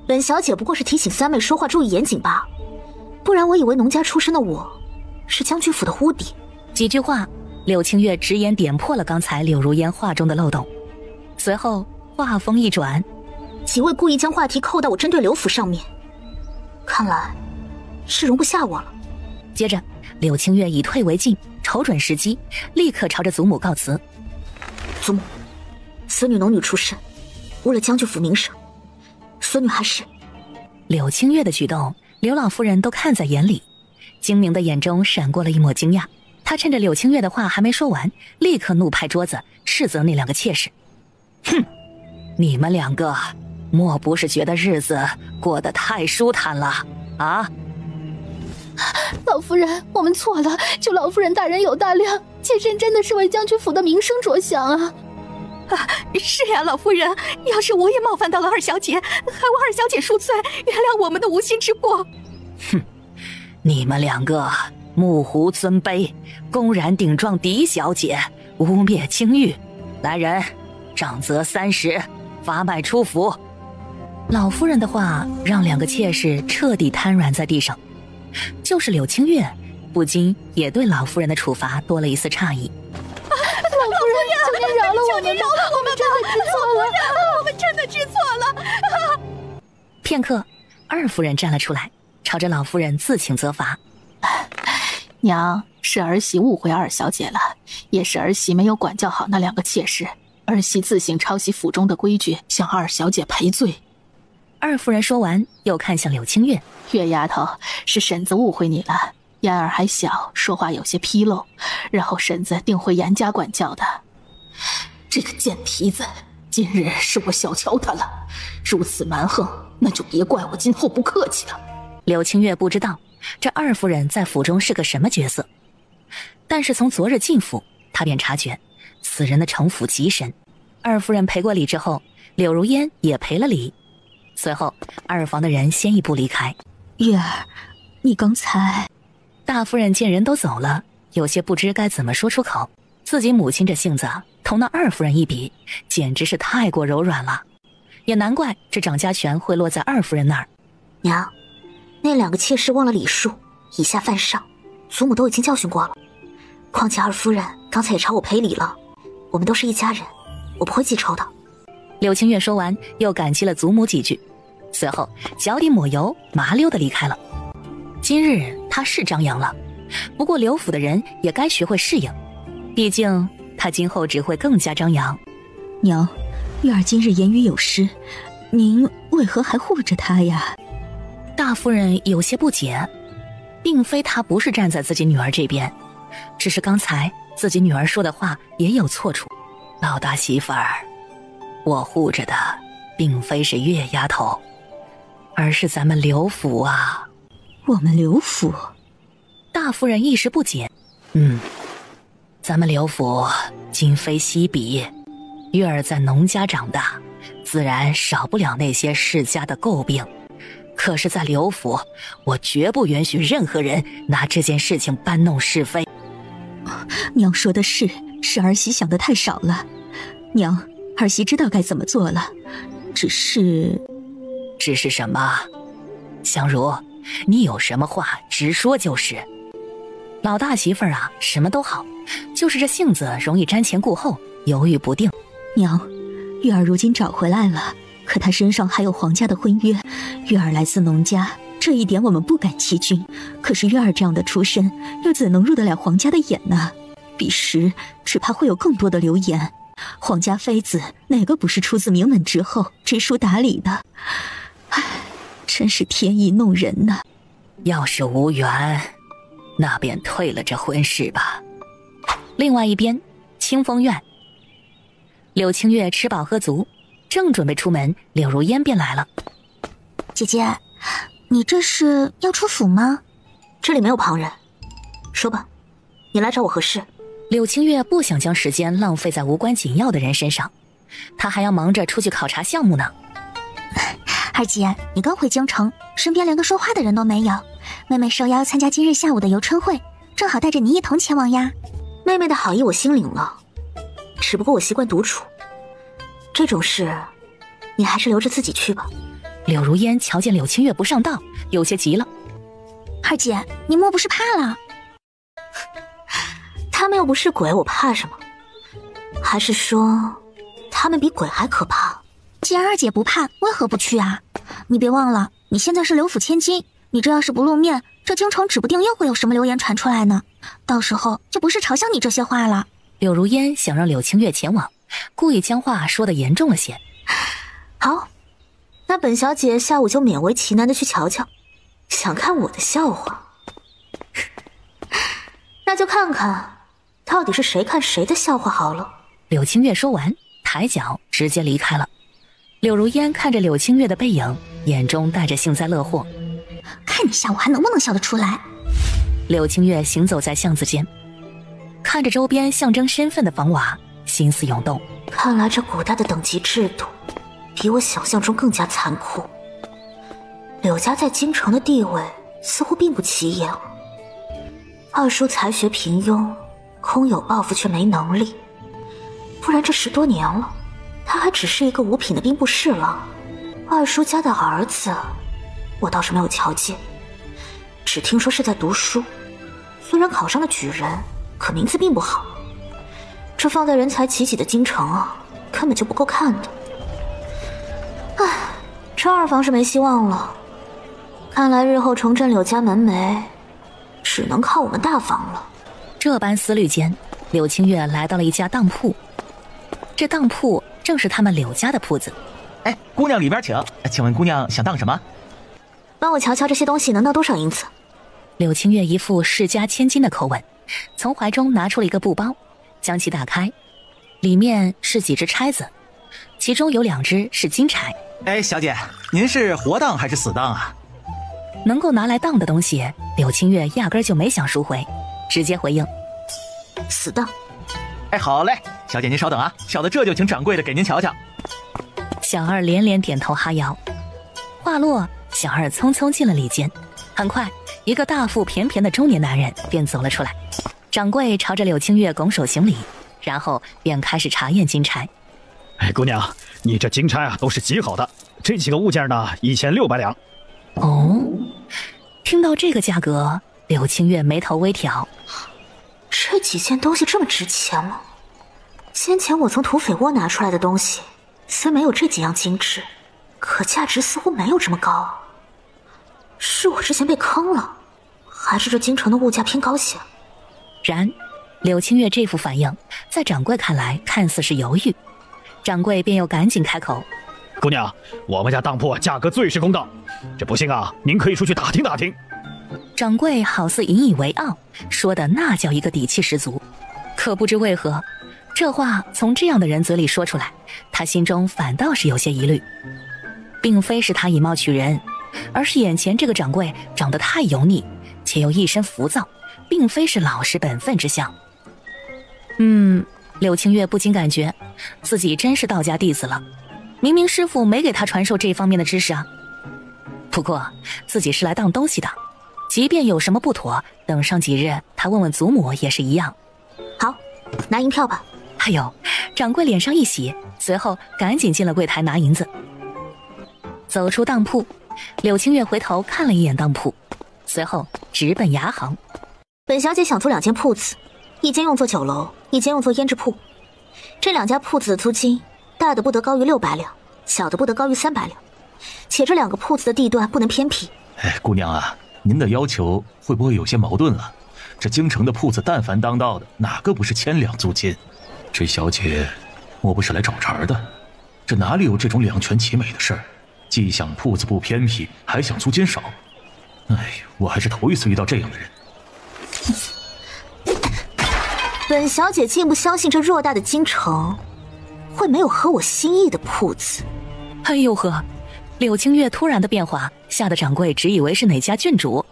本小姐不过是提醒三妹说话注意严谨罢了，不然我以为农家出身的我是将军府的屋底。几句话，柳青月直言点破了刚才柳如烟话中的漏洞。随后话锋一转，几位故意将话题扣到我针对刘府上面，看来是容不下我了。接着柳青月以退为进，瞅准时机，立刻朝着祖母告辞。祖母，孙女农女出身，误了将军府名声，孙女还是……柳青月的举动，刘老夫人都看在眼里，精明的眼中闪过了一抹惊讶。她趁着柳青月的话还没说完，立刻怒拍桌子，斥责那两个妾室：“哼，你们两个莫不是觉得日子过得太舒坦了啊？”老夫人，我们错了，求老夫人大人有大量，妾身真的是为将军府的名声着想啊！是呀，老夫人，要是我也冒犯到了二小姐，还望二小姐恕罪，原谅我们的无心之过。哼，你们两个目无尊卑，公然顶撞嫡小姐，污蔑清誉，来人，杖责30，发卖出府。老夫人的话让两个妾室彻底瘫软在地上，就是柳青月不禁也对老夫人的处罚多了一丝诧异。老夫人，求您饶了我们，饶了我们吧！我们真的知错了。片刻，二夫人站了出来，朝着老夫人自请责罚。娘，是儿媳误会二小姐了，也是儿媳没有管教好那两个妾室，儿媳自行抄袭府中的规矩，向二小姐赔罪。二夫人说完，又看向柳青月：“月丫头，是婶子误会你了。嫣儿还小，说话有些纰漏，然后婶子定会严加管教的。这个贱蹄子，今日是我小瞧他了，如此蛮横，那就别怪我今后不客气了。”柳青月不知道这二夫人在府中是个什么角色，但是从昨日进府，她便察觉此人的城府极深。二夫人赔过礼之后，柳如烟也赔了礼。随后二房的人先一步离开。月儿，你刚才……大夫人见人都走了，有些不知该怎么说出口。自己母亲这性子同那二夫人一比，简直是太过柔软了，也难怪这掌家权会落在二夫人那儿。娘，那两个妾室忘了礼数，以下犯上，祖母都已经教训过了。况且二夫人刚才也朝我赔礼了，我们都是一家人，我不会记仇的。柳青月说完，又感激了祖母几句，随后脚底抹油，麻溜地离开了。今日他是张扬了，不过刘府的人也该学会适应，毕竟他今后只会更加张扬。娘，月儿今日言语有失，您为何还护着她呀？大夫人有些不解。并非他不是站在自己女儿这边，只是刚才自己女儿说的话也有错处。老大媳妇儿，我护着的并非是月丫头，而是咱们刘府啊。我们刘府？大夫人一时不解。咱们刘府今非昔比，月儿在农家长大，自然少不了那些世家的诟病。可是在刘府，我绝不允许任何人拿这件事情搬弄是非。娘说的是儿媳想的太少了。娘，儿媳知道该怎么做了，只是什么？香如，你有什么话直说就是。老大媳妇儿啊，什么都好，就是这性子容易瞻前顾后，犹豫不定。娘，月儿如今找回来了，可她身上还有皇家的婚约。月儿来自农家，这一点我们不敢欺君。可是月儿这样的出身，又怎能入得了皇家的眼呢？彼时只怕会有更多的流言。皇家妃子哪个不是出自名门之后，知书达理的？唉，真是天意弄人呢。要是无缘，那便退了这婚事吧。另外一边，清风院，柳清月吃饱喝足，正准备出门，柳如烟便来了。姐姐，你这是要出府吗？这里没有旁人，说吧，你来找我何事？柳清月不想将时间浪费在无关紧要的人身上，她还要忙着出去考察项目呢。二姐，你刚回京城，身边连个说话的人都没有。妹妹受邀参加今日下午的游春会，正好带着你一同前往呀。妹妹的好意我心领了，只不过我习惯独处，这种事你还是留着自己去吧。柳如烟瞧见柳清月不上当，有些急了。二姐，你莫不是怕了？他们又不是鬼，我怕什么？还是说他们比鬼还可怕？既然二姐不怕，为何不去啊？你别忘了，你现在是刘府千金，你这要是不露面，这京城指不定又会有什么流言传出来呢。到时候就不是嘲笑你这些话了。柳如烟想让柳清月前往，故意将话说得严重了些。好，那本小姐下午就勉为其难的去瞧瞧，想看我的笑话，那就看看到底是谁看谁的笑话好了。柳清月说完，抬脚直接离开了。柳如烟看着柳清月的背影，眼中带着幸灾乐祸。看你下午还能不能笑得出来。柳清月行走在巷子间，看着周边象征身份的房瓦，心思涌动。看来这古代的等级制度比我想象中更加残酷。柳家在京城的地位似乎并不起眼。二叔才学平庸，空有抱负却没能力，不然这10多年了，他还只是一个五品的兵部侍郎。二叔家的儿子我倒是没有瞧见，只听说是在读书，虽然考上了举人，可名字并不好。这放在人才济济的京城啊，根本就不够看的。唉，这二房是没希望了，看来日后重振柳家门楣只能靠我们大房了。这般思虑间，柳清月来到了一家当铺。这当铺正是他们柳家的铺子。哎，姑娘里边请。请问姑娘想当什么？帮我瞧瞧这些东西能当多少银子？柳清月一副世家千金的口吻，从怀中拿出了一个布包，将其打开，里面是几只钗子，其中有2只是金钗。哎，小姐，您是活当还是死当啊？能够拿来当的东西，柳清月压根就没想赎回，直接回应：死当。哎，好嘞，小姐您稍等啊，小的这就请掌柜的给您瞧瞧。小二连连点头哈腰。话落，小二匆匆进了里间，很快一个大腹便便的中年男人便走了出来。掌柜朝着柳清月拱手行礼，然后便开始查验金钗。哎，姑娘，你这金钗啊都是极好的，这几个物件呢1600两。哦，听到这个价格，柳清月眉头微挑。这几件东西这么值钱吗？先前我从土匪窝拿出来的东西，虽没有这几样精致，可价值似乎没有这么高。是我之前被坑了，还是这京城的物价偏高些？然，柳清月这副反应，在掌柜看来看似是犹豫，掌柜便又赶紧开口：姑娘，我们家当铺价格最是公道，这不信啊，您可以出去打听打听。掌柜好似引以为傲，说的那叫一个底气十足。可不知为何，这话从这样的人嘴里说出来，他心中反倒是有些疑虑。并非是他以貌取人，而是眼前这个掌柜长得太油腻，且又一身浮躁，并非是老实本分之相。柳清月不禁感觉自己真是道家弟子了，明明师父没给他传授这方面的知识啊。不过自己是来当东西的，即便有什么不妥，等上几日他问问祖母也是一样。好，拿银票吧。哎呦，掌柜脸上一喜，随后赶紧进了柜台拿银子。走出当铺，柳清月回头看了一眼当铺，随后直奔牙行。本小姐想租2间铺子，一间用作酒楼，一间用作胭脂铺。这2家铺子的租金，大的不得高于600两，小的不得高于300两，且这2个铺子的地段不能偏僻。姑娘啊，您的要求会不会有些矛盾了？这京城的铺子但凡当道的，哪个不是1000两租金？这小姐莫不是来找茬的？这哪里有这种两全其美的事儿？既想铺子不偏僻，还想租金少。我还是头一次遇到这样的人。本小姐竟不相信这偌大的京城会没有合我心意的铺子。哎呦呵，柳清月突然的变化吓得掌柜只以为是哪家郡主，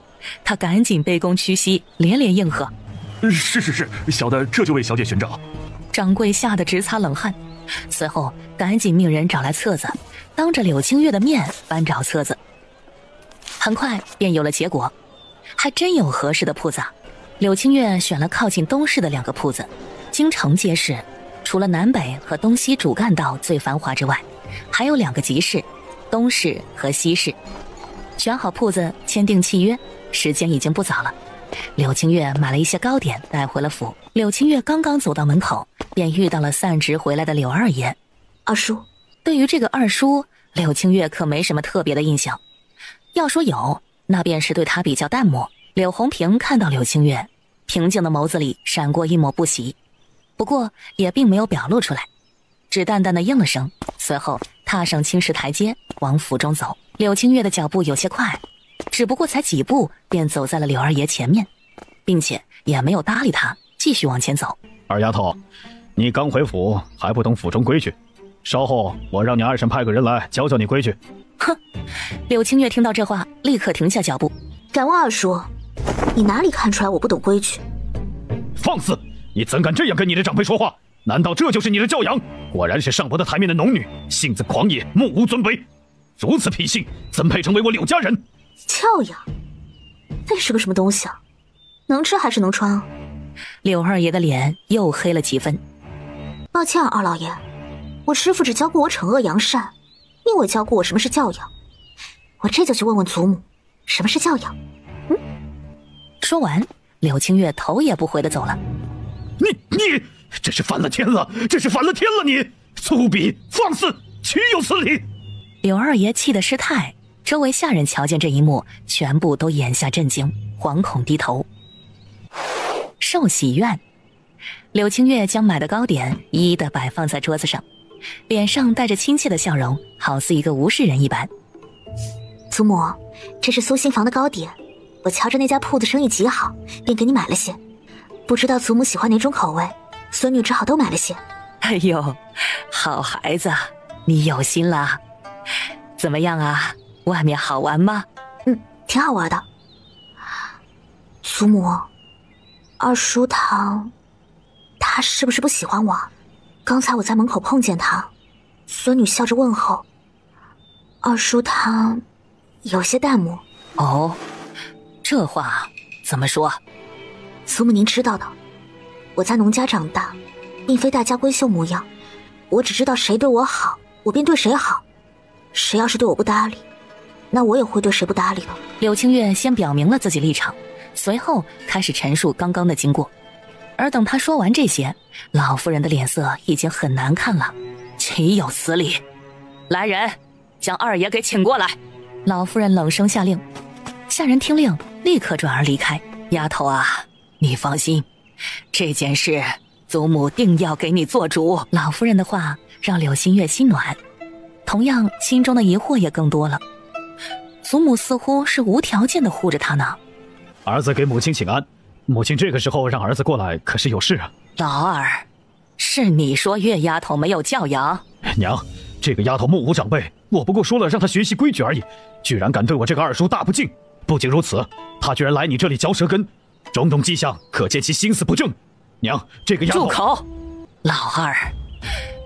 他赶紧卑躬屈膝，连连应和。是，小的这就为小姐寻找。掌柜吓得直擦冷汗，随后赶紧命人找来册子，当着柳清月的面翻找册子。很快便有了结果，还真有合适的铺子。柳清月选了靠近东市的2个铺子，京城街市除了南北和东西主干道最繁华之外，还有2个集市，东市和西市。选好铺子，签订契约，时间已经不早了。柳清月买了一些糕点带回了府。柳清月刚刚走到门口，便遇到了散职回来的柳二爷。二叔，对于这个二叔，柳清月可没什么特别的印象，要说有，那便是对他比较淡漠。柳红萍看到柳清月，平静的眸子里闪过一抹不喜，不过也并没有表露出来，只淡淡的应了声，随后踏上青石台阶往府中走。柳清月的脚步有些快，只不过才几步便走在了柳二爷前面，并且也没有搭理他，继续往前走。二丫头，你刚回府还不懂府中规矩，稍后我让你二婶派个人来教教你规矩。哼！柳清月听到这话，立刻停下脚步。敢问二叔，你哪里看出来我不懂规矩？放肆！你怎敢这样跟你的长辈说话？难道这就是你的教养？果然是上不得台面的农女，性子狂野，目无尊卑，如此脾性，怎配成为我柳家人？教养？那是个什么东西啊？能吃还是能穿啊？柳二爷的脸又黑了几分。抱歉啊，二老爷，我师父只教过我惩恶扬善，并未教过我什么是教养。我这就去问问祖母，什么是教养。说完，柳清月头也不回的走了。你这是反了天了，这是反了天了！你粗鄙放肆，岂有此理！柳二爷气得失态，周围下人瞧见这一幕，全部都眼下震惊，惶恐低头。寿喜院，柳清月将买的糕点一一的摆放在桌子上，脸上带着亲切的笑容，好似一个无事人一般。祖母，这是苏新房的糕点，我瞧着那家铺子生意极好，便给你买了些。不知道祖母喜欢哪种口味，孙女只好都买了些。哎呦，好孩子，你有心了。怎么样啊？外面好玩吗？挺好玩的。祖母，二叔他是不是不喜欢我？刚才我在门口碰见他，孙女笑着问候。二叔他有些淡漠。哦，这话怎么说？祖母您知道的，我在农家长大，并非大家闺秀模样，我只知道谁对我好，我便对谁好，谁要是对我不搭理，那我也会对谁不搭理的。柳清月先表明了自己立场，随后开始陈述刚刚的经过。而等他说完这些，老夫人的脸色已经很难看了。岂有此理！来人，将二爷给请过来。老夫人冷声下令，下人听令，立刻转而离开。丫头啊，你放心，这件事祖母定要给你做主。老夫人的话让柳新月心暖，同样心中的疑惑也更多了。祖母似乎是无条件的护着她呢。儿子给母亲请安。母亲这个时候让儿子过来，可是有事啊。老二，是你说月丫头没有教养？娘，这个丫头目无长辈，我不过说了让她学习规矩而已，居然敢对我这个二叔大不敬。不仅如此，她居然来你这里嚼舌根，种种迹象可见其心思不正。娘，这个丫头……住口！老二，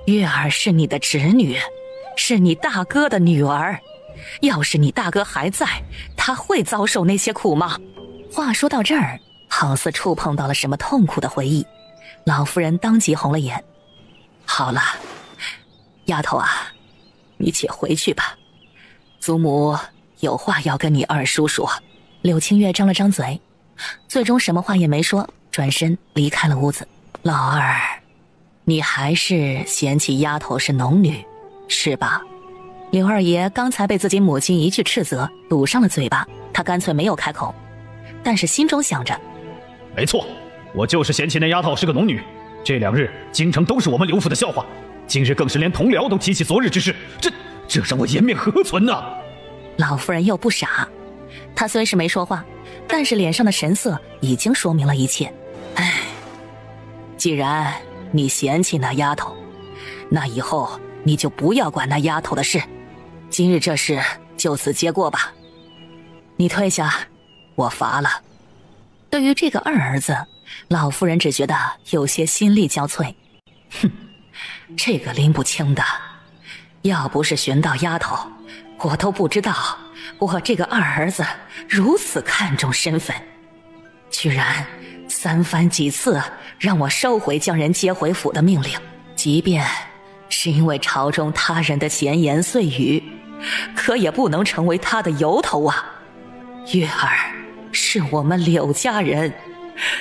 月儿是你的侄女，是你大哥的女儿。要是你大哥还在，他会遭受那些苦吗？话说到这儿，好似触碰到了什么痛苦的回忆，老夫人当即红了眼。好了，丫头啊，你且回去吧，祖母有话要跟你二叔说。柳清月张了张嘴，最终什么话也没说，转身离开了屋子。老二，你还是嫌弃丫头是农女，是吧？柳二爷刚才被自己母亲一句斥责堵上了嘴巴，他干脆没有开口，但是心中想着，没错，我就是嫌弃那丫头是个农女。这2日京城都是我们刘府的笑话，今日更是连同僚都提起昨日之事，这让我颜面何存呢？老夫人又不傻，她虽是没说话，但是脸上的神色已经说明了一切。唉，既然你嫌弃那丫头，那以后你就不要管那丫头的事，今日这事就此结过吧。你退下，我罚了。对于这个二儿子，老夫人只觉得有些心力交瘁。哼，这个拎不清的，要不是寻到丫头，我都不知道我这个二儿子如此看重身份，居然3番几次让我收回将人接回府的命令，即便是因为朝中他人的闲言碎语，可也不能成为他的由头啊。月儿是我们柳家人，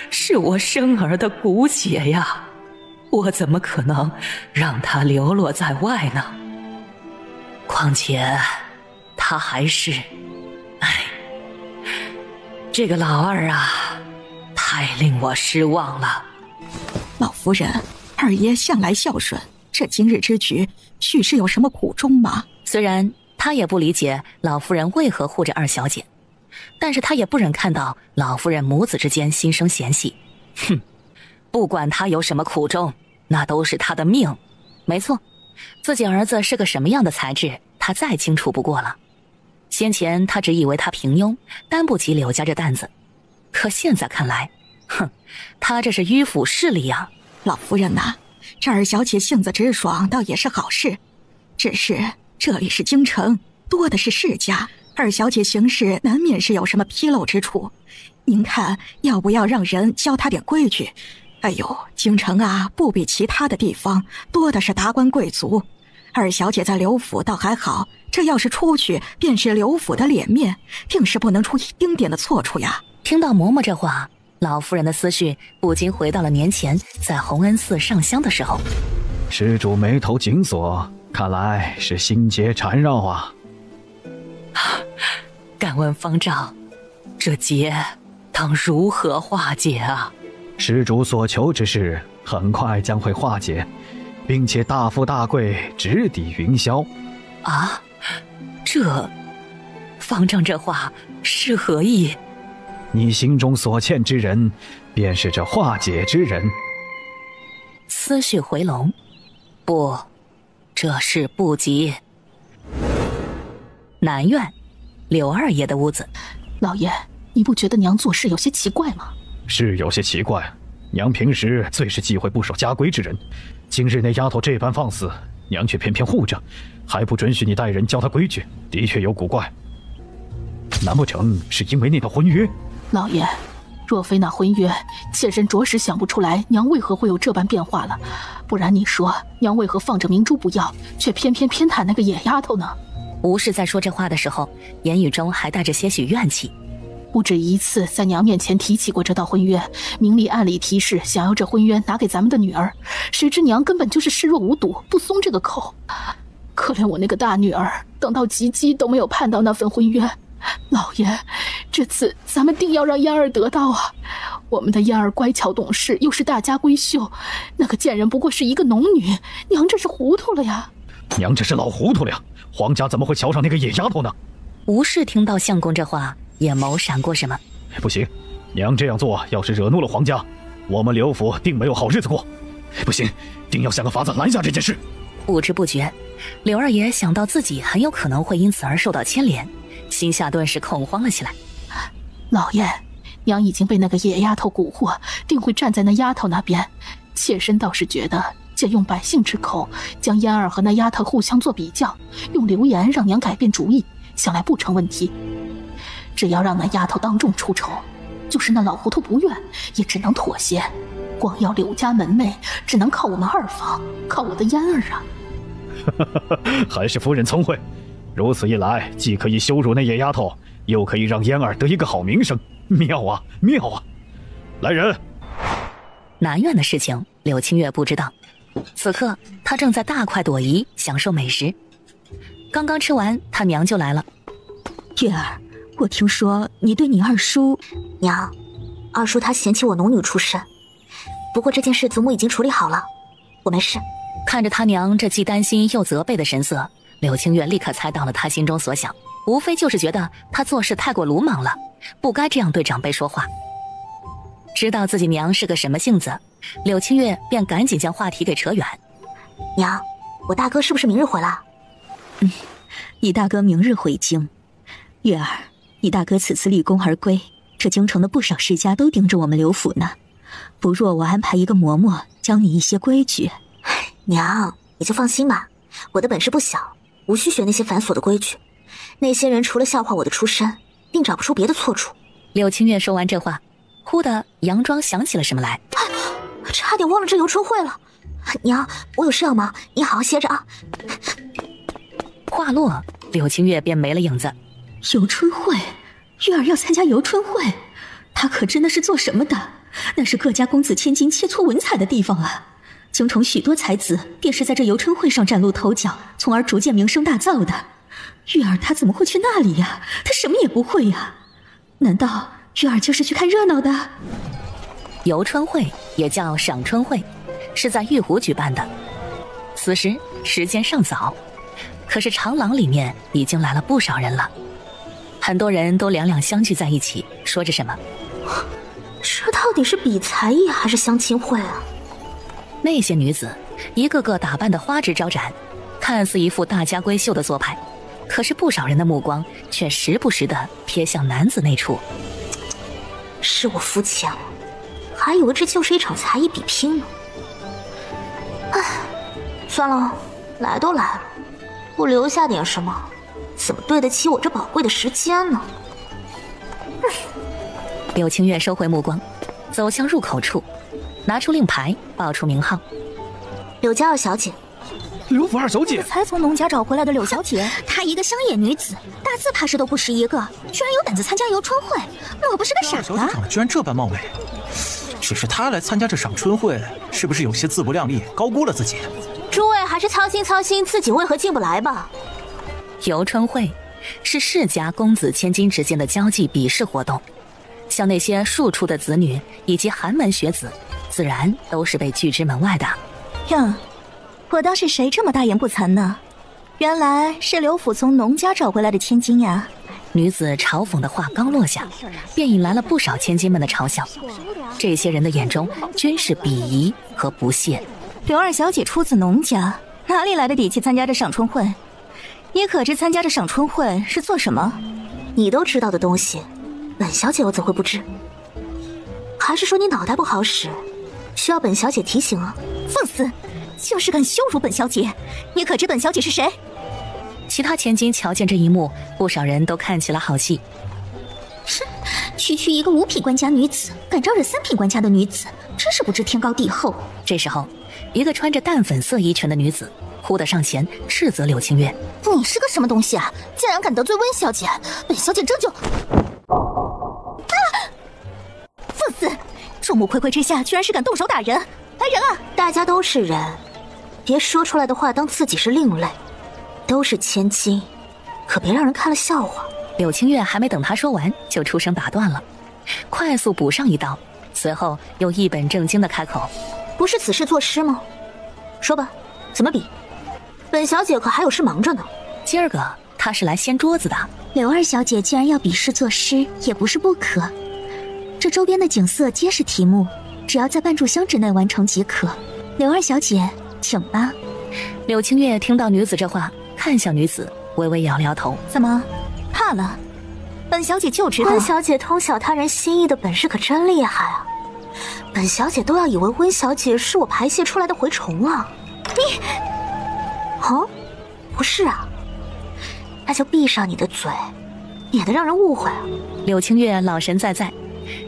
是我生儿的骨血呀，我怎么可能让他流落在外呢？况且他还是……这个老二啊，太令我失望了。老夫人，二爷向来孝顺，这今日之举，许是有什么苦衷吗？虽然他也不理解老夫人为何护着二小姐，但是他也不忍看到老夫人母子之间心生嫌隙。哼，不管他有什么苦衷，那都是他的命。没错，自己儿子是个什么样的才智，他再清楚不过了。先前他只以为他平庸，担不起柳家这担子，可现在看来，哼，他这是迂腐势力呀。老夫人呐，这二小姐性子直爽，倒也是好事。只是这里是京城，多的是世家，二小姐行事难免是有什么纰漏之处。您看，要不要让人教她点规矩？哎呦，京城啊，不比其他的地方，多的是达官贵族。二小姐在刘府倒还好，这要是出去，便是刘府的脸面，定是不能出一丁点的错处呀。听到嬷嬷这话，老夫人的思绪不禁回到了年前在弘恩寺上香的时候。施主眉头紧锁，看来是心结缠绕啊。敢问方丈，这结当如何化解啊？施主所求之事很快将会化解，并且大富大贵，直抵云霄。啊，这方丈这话是何意？你心中所欠之人，便是这化解之人。思绪回笼，不，这事不急。南院，柳二爷的屋子。老爷，你不觉得娘做事有些奇怪吗？是有些奇怪，娘平时最是忌讳不守家规之人，今日那丫头这般放肆，娘却偏偏护着，还不准许你带人教她规矩，的确有古怪。难不成是因为那道婚约？老爷，若非那婚约，妾身着实想不出来娘为何会有这般变化了。不然你说娘为何放着明珠不要，却偏偏偏袒那个野丫头呢？吴氏在说这话的时候，言语中还带着些许怨气。不止一次在娘面前提起过这道婚约，明里暗里提示想要这婚约拿给咱们的女儿，谁知娘根本就是视若无睹，不松这个口。可怜我那个大女儿，等到及笄都没有盼到那份婚约。老爷，这次咱们定要让嫣儿得到啊！我们的嫣儿乖巧懂事，又是大家闺秀，那个贱人不过是一个农女，娘这是糊涂了呀！娘这是老糊涂了呀！皇家怎么会瞧上那个野丫头呢？吴氏听到相公这话，眼眸闪过什么？不行，娘这样做要是惹怒了皇家，我们刘府定没有好日子过。不行，定要想个法子拦下这件事。不知不觉，柳二爷想到自己很有可能会因此而受到牵连，心下顿时恐慌了起来。老爷，娘已经被那个野丫头蛊惑，定会站在那丫头那边。妾身倒是觉得，借用百姓之口，将嫣儿和那丫头互相做比较，用流言让娘改变主意，想来不成问题。只要让那丫头当众出丑，就是那老糊涂不愿，也只能妥协。光要柳家门楣，只能靠我们二房，靠我的嫣儿啊！还是夫人聪慧，如此一来，既可以羞辱那野丫头，又可以让嫣儿得一个好名声，妙啊妙啊！来人！南院的事情，柳清月不知道。此刻，她正在大快朵颐，享受美食。刚刚吃完，她娘就来了。月儿，我听说你对你二叔……娘，二叔他嫌弃我农女出身，不过这件事祖母已经处理好了，我没事。看着他娘这既担心又责备的神色，柳清月立刻猜到了他心中所想，无非就是觉得他做事太过鲁莽了，不该这样对长辈说话。知道自己娘是个什么性子，柳清月便赶紧将话题给扯远。娘，我大哥是不是明日回来？你大哥明日回京。月儿，你大哥此次立功而归，这京城的不少世家都盯着我们刘府呢。不若我安排一个嬷嬷教你一些规矩。娘，你就放心吧，我的本事不小，无需学那些繁琐的规矩。那些人除了笑话我的出身，并找不出别的错处。柳清月说完这话，忽地佯装想起了什么来，差点忘了这游春会了。娘，我有事要忙，你好好歇着啊。话落，柳清月便没了影子。游春会，月儿要参加游春会，她可真的是做什么的？那是各家公子千金切磋文采的地方啊！京城许多才子便是在这游春会上崭露头角，从而逐渐名声大噪的。月儿她怎么会去那里呀？她什么也不会呀？难道月儿就是去看热闹的？游春会也叫赏春会，是在玉湖举办的。此时时间尚早，可是长廊里面已经来了不少人了，很多人都两两相聚在一起，说着什么。这到底是比才艺还是相亲会啊？那些女子一个个打扮得花枝招展，看似一副大家闺秀的做派，可是不少人的目光却时不时地瞥向男子那处。是我肤浅了，还以为这就是一场才艺比拼呢。唉，算了，来都来了，不留下点什么，怎么对得起我这宝贵的时间呢？柳清月收回目光，走向入口处，拿出令牌，报出名号。柳家二小姐。刘府二小姐才从农家找回来的柳小姐，她一个乡野女子，大字怕是都不识一个，居然有胆子参加游春会，莫不是个傻子？二小姐长得居然这般貌美，只是她来参加这赏春会，是不是有些自不量力，高估了自己？诸位还是操心操心自己为何进不来吧。游春会是世家公子千金之间的交际比试活动，像那些庶出的子女以及寒门学子，自然都是被拒之门外的。哟，我当是谁这么大言不惭呢？原来是刘府从农家找回来的千金呀！女子嘲讽的话刚落下，便引来了不少千金们的嘲笑。这些人的眼中均是鄙夷和不屑。刘二小姐出自农家，哪里来的底气参加这赏春会？也可知参加这赏春会是做什么？你都知道的东西，本小姐我怎会不知？还是说你脑袋不好使，需要本小姐提醒啊？放肆！就是敢羞辱本小姐，你可知本小姐是谁？其他千金瞧见这一幕，不少人都看起了好戏。哼，区一个5品官家女子，敢招惹3品官家的女子，真是不知天高地厚。这时候，一个穿着淡粉色衣裙的女子忽地上前斥责柳清月：“你是个什么东西啊？竟然敢得罪温小姐！本小姐这就……放肆！众目睽睽之下，居然是敢动手打人！来人啊！大家都是人，别说出来的话当自己是另类。都是千金，可别让人看了笑话。”柳清月还没等他说完，就出声打断了，快速补上一刀，随后又一本正经地开口：“不是此事作诗吗？说吧，怎么比？本小姐可还有事忙着呢。今儿个她是来掀桌子的。柳二小姐既然要比试作诗，也不是不可。这这周边的景色皆是题目，只要在半炷香之内完成即可。柳二小姐，请吧。柳青月听到女子这话，看向女子，微微摇了摇头。怎么，怕了？本小姐就知道。温小姐通晓他人心意的本事可真厉害啊！本小姐都要以为温小姐是我排泄出来的蛔虫了。你，哦，不是啊，那就闭上你的嘴，免得让人误会啊。柳青月老神在在，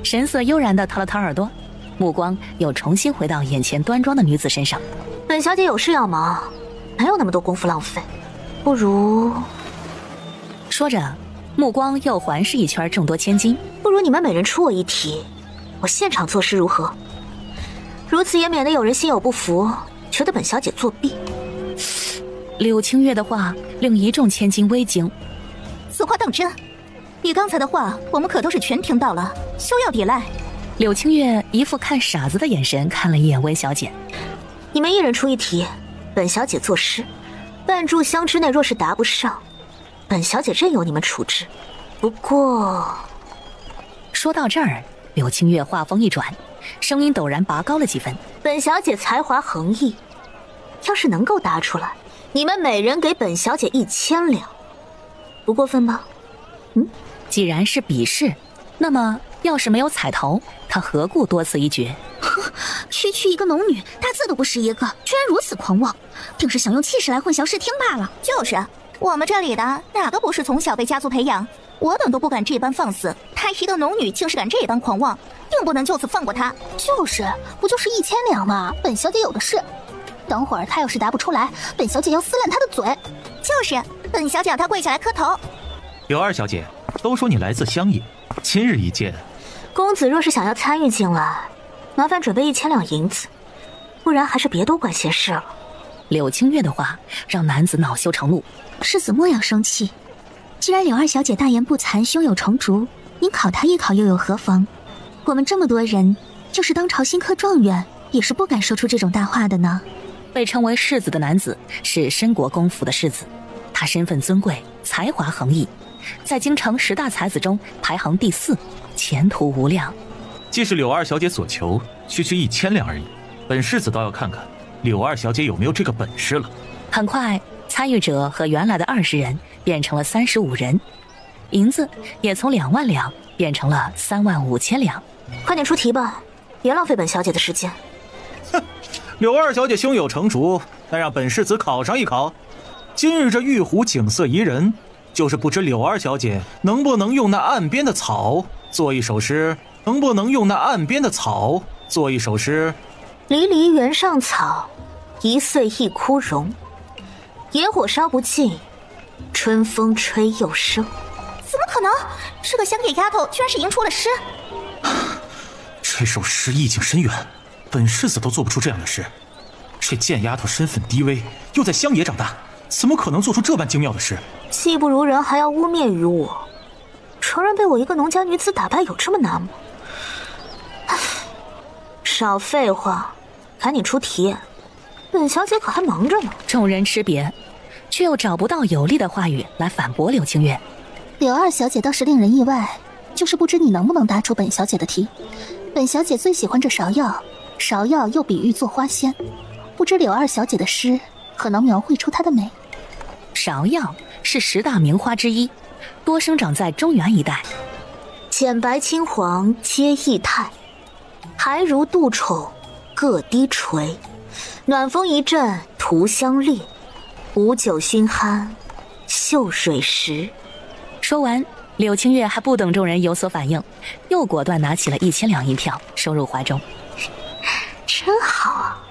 神色悠然地掏了掏耳朵，目光又重新回到眼前端庄的女子身上。本小姐有事要忙，没有那么多功夫浪费，不如……说着，目光又环视一圈众多千金。不如你们每人出我一题，我现场作诗如何？如此也免得有人心有不服，觉得本小姐作弊。柳青月的话令一众千金微惊。此话当真？你刚才的话，我们可都是全听到了，休要抵赖。柳青月一副看傻子的眼神看了一眼温小姐。你们一人出一题，本小姐作诗，半炷香之内若是答不上，本小姐任由你们处置。不过，说到这儿，柳青月话锋一转，声音陡然拔高了几分。本小姐才华横溢，要是能够答出来，你们每人给本小姐1000两，不过分吧？既然是比试，那么要是没有彩头，他何故多此一举？区区一个农女，大字都不识一个，居然如此狂妄，定是想用气势来混淆视听罢了。就是，我们这里的哪个不是从小被家族培养？我等都不敢这般放肆，她一个农女竟是敢这般狂妄，定不能就此放过她。就是，不就是1000两吗？本小姐有的是。等会儿她要是答不出来，本小姐要撕烂她的嘴。就是，本小姐要她跪下来磕头。柳二小姐，都说你来自乡野，今日一见，公子若是想要参与进来，麻烦准备1000两银子，不然还是别多管闲事了。柳青月的话让男子恼羞成怒。世子莫要生气，既然柳二小姐大言不惭，胸有成竹，您考她一考又有何妨？我们这么多人，就是当朝新科状元，也是不敢说出这种大话的呢。被称为世子的男子是申国公府的世子，他身份尊贵，才华横溢，在京城10大才子中排行第4，前途无量。既是柳二小姐所求，区区1000两而已，本世子倒要看看柳二小姐有没有这个本事了。很快，参与者和原来的20人变成了35人，银子也从2万两变成了3万5千两。快点出题吧，别浪费本小姐的时间。哼，柳二小姐胸有成竹，那让本世子考上一考。今日这玉湖景色宜人，就是不知柳二小姐能不能用那岸边的草做一首诗，能不能用那岸边的草做一首诗。离离原上草，一岁一枯荣。野火烧不尽，春风吹又生。怎么可能？这个乡野丫头居然是吟出了诗。这首诗意境深远，本世子都做不出这样的诗。这贱丫头身份低微，又在乡野长大，怎么可能做出这般精妙的诗？技不如人，还要污蔑于我，承认被我一个农家女子打败有这么难吗？少废话，赶紧出题，本小姐可还忙着呢。众人吃瘪，却又找不到有力的话语来反驳柳青月。柳二小姐倒是令人意外，就是不知你能不能答出本小姐的题。本小姐最喜欢这芍药，芍药又比喻作花仙，不知柳二小姐的诗可能描绘出她的美。芍药是10大名花之一，多生长在中原一带。浅白青黄皆异态，还如杜宠各低垂。暖风一阵图香烈，无酒熏酣秀水时。说完，柳青月还不等众人有所反应，又果断拿起了1000两银票收入怀中。真好啊，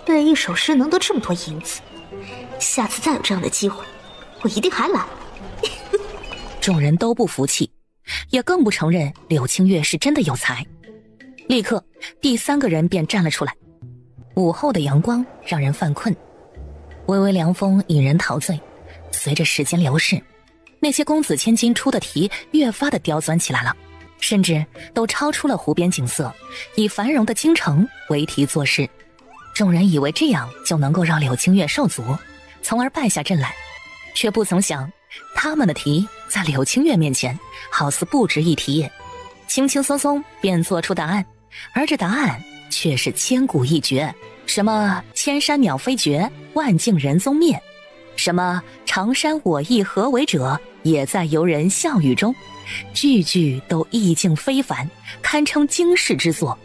背一首诗能得这么多银子，下次再有这样的机会，我一定还来。众人都不服气，也更不承认柳青月是真的有才。立刻，第3个人便站了出来。午后的阳光让人犯困，微微凉风引人陶醉。随着时间流逝，那些公子千金出的题越发的刁钻起来了，甚至都超出了湖边景色，以繁荣的京城为题作诗。众人以为这样就能够让柳青月受阻，从而败下阵来，却不曾想他们的题在柳青月面前好似不值一提。轻轻松松便做出答案，而这答案却是千古一绝，什么千山鸟飞绝，万径人踪灭，什么长山我亦何为者，也在游人笑语中，句句都意境非凡，堪称经世之作。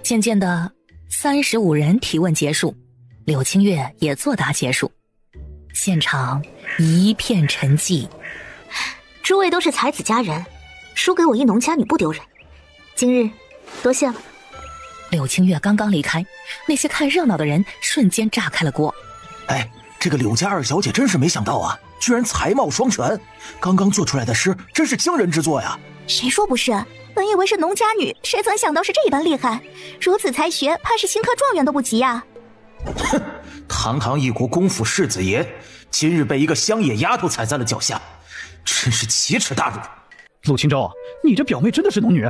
渐渐的，35人提问结束，柳青月也作答结束，现场一片沉寂。诸位都是才子佳人，输给我一农家女不丢人，今日多谢了。柳青月刚刚离开，那些看热闹的人瞬间炸开了锅。哎，这个柳家二小姐真是没想到啊，居然才貌双全，刚刚做出来的诗真是惊人之作呀。谁说不是？本以为是农家女，谁曾想到是这般厉害，如此才学，怕是新科状元都不及呀。哼，堂堂一国公府世子爷，今日被一个乡野丫头踩在了脚下，真是奇耻大辱。陆清舟，你这表妹真的是农女？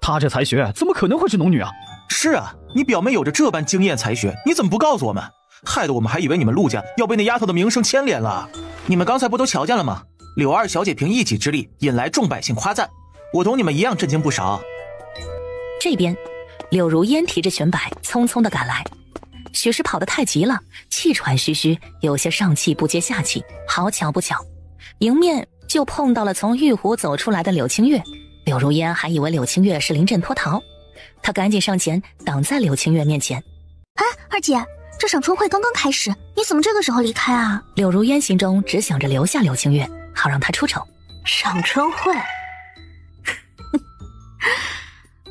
她这才学怎么可能会是农女啊？是啊，你表妹有着这般惊艳才学，你怎么不告诉我们？害得我们还以为你们陆家要被那丫头的名声牵连了。你们刚才不都瞧见了吗？柳二小姐凭一己之力引来众百姓夸赞，我同你们一样震惊不少。这边，柳如烟提着裙摆匆匆地赶来，许是跑得太急了，气喘吁吁，有些上气不接下气。好巧不巧，迎面就碰到了从玉湖走出来的柳青月。柳如烟还以为柳青月是临阵脱逃，她赶紧上前挡在柳青月面前。哎，二姐，这赏春会刚刚开始，你怎么这个时候离开啊？柳如烟心中只想着留下柳青月，好让她出丑。赏春会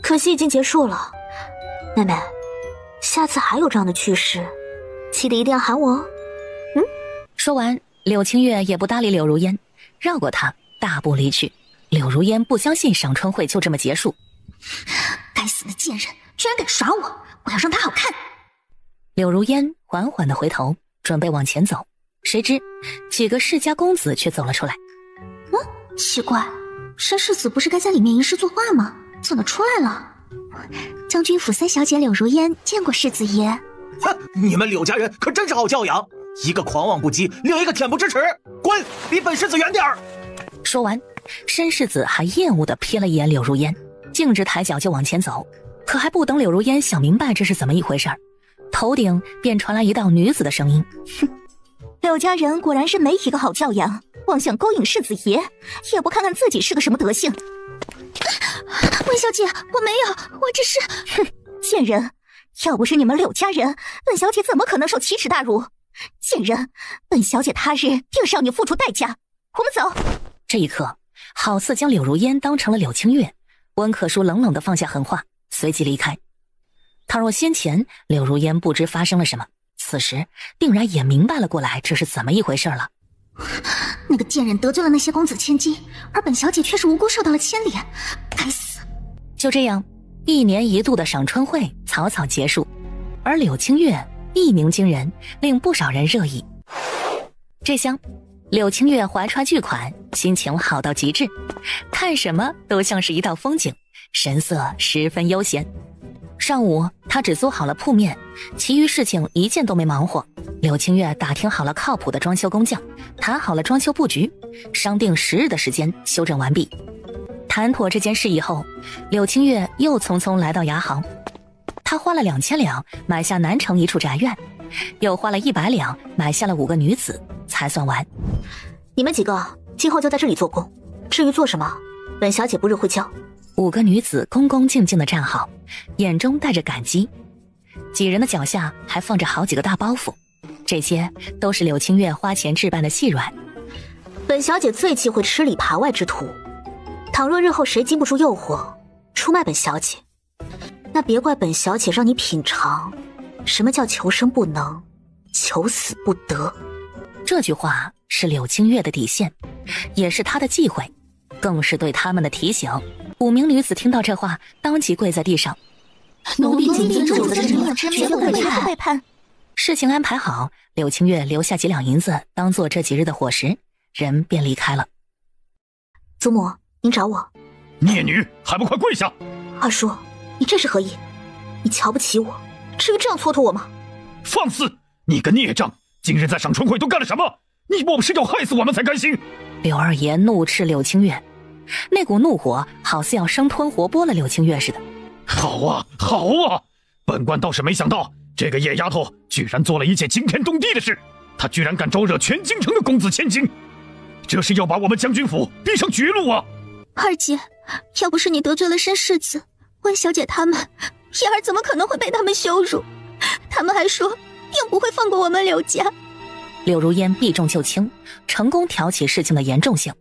可惜已经结束了。妹妹，下次还有这样的趣事，记得一定要喊我哦。说完，柳青月也不搭理柳如烟，绕过她大步离去。柳如烟不相信赏春会就这么结束。该死的贱人，居然敢耍我，我要让他好看。柳如烟缓缓地回头，准备往前走，谁知几个世家公子却走了出来。奇怪，申世子不是该在里面吟诗作画吗？怎么出来了？将军府三小姐柳如烟见过世子爷。哼，你们柳家人可真是好教养，一个狂妄不羁，另一个恬不知耻，滚，离本世子远点儿。说完，申世子还厌恶地瞥了一眼柳如烟，径直抬脚就往前走。可还不等柳如烟想明白这是怎么一回事，头顶便传来一道女子的声音：哼，柳家人果然是没一个好教养，妄想勾引世子爷，也不看看自己是个什么德性。温小姐，我没有，我只是……哼，贱人！要不是你们柳家人，本小姐怎么可能受奇耻大辱？贱人，本小姐他日定是要你付出代价。我们走。这一刻，好似将柳如烟当成了柳青月。温可舒冷冷地放下狠话，随即离开。倘若先前柳如烟不知发生了什么，此时定然也明白了过来，这是怎么一回事了。那个贱人得罪了那些公子千金，而本小姐却是无辜受到了牵连，该死！就这样，1年1度的赏春会草草结束，而柳青月一鸣惊人，令不少人热议。这厢，柳青月怀揣巨款，心情好到极致，看什么都像是一道风景，神色十分悠闲。上午，他只租好了铺面，其余事情一件都没忙活。柳青月打听好了靠谱的装修工匠，谈好了装修布局，商定10日的时间修整完毕。谈妥这件事以后，柳青月又匆匆来到牙行。他花了2000两买下南城一处宅院，又花了100两买下了5个女子，才算完。你们几个今后就在这里做工，至于做什么，本小姐不日会教。5个女子恭恭敬敬地站好，眼中带着感激。几人的脚下还放着好几个大包袱，这些都是柳青月花钱置办的细软。本小姐最忌讳吃里扒外之徒，倘若日后谁经不住诱惑出卖本小姐，那别怪本小姐让你品尝什么叫求生不能，求死不得。这句话是柳青月的底线，也是她的忌讳，更是对他们的提醒。5名女子听到这话，当即跪在地上。奴婢谨遵主子之命，绝不背叛。事情安排好，柳青月留下几两银子当做这几日的伙食，人便离开了。祖母，您找我。孽女，还不快跪下！二叔，你这是何意？你瞧不起我，至于这样蹉跎我吗？放肆！你个孽障，今日在赏春会都干了什么？你莫不是要害死我们才甘心？柳二爷怒斥柳青月，那股怒火好似要生吞活剥了柳青月似的。好啊，好啊！本官倒是没想到，这个野丫头居然做了一件惊天动地的事。她居然敢招惹全京城的公子千金，这是要把我们将军府逼上绝路啊！二姐，要不是你得罪了申世子、温小姐他们，燕儿怎么可能会被他们羞辱？他们还说定不会放过我们柳家。柳如烟避重就轻，成功挑起事情的严重性。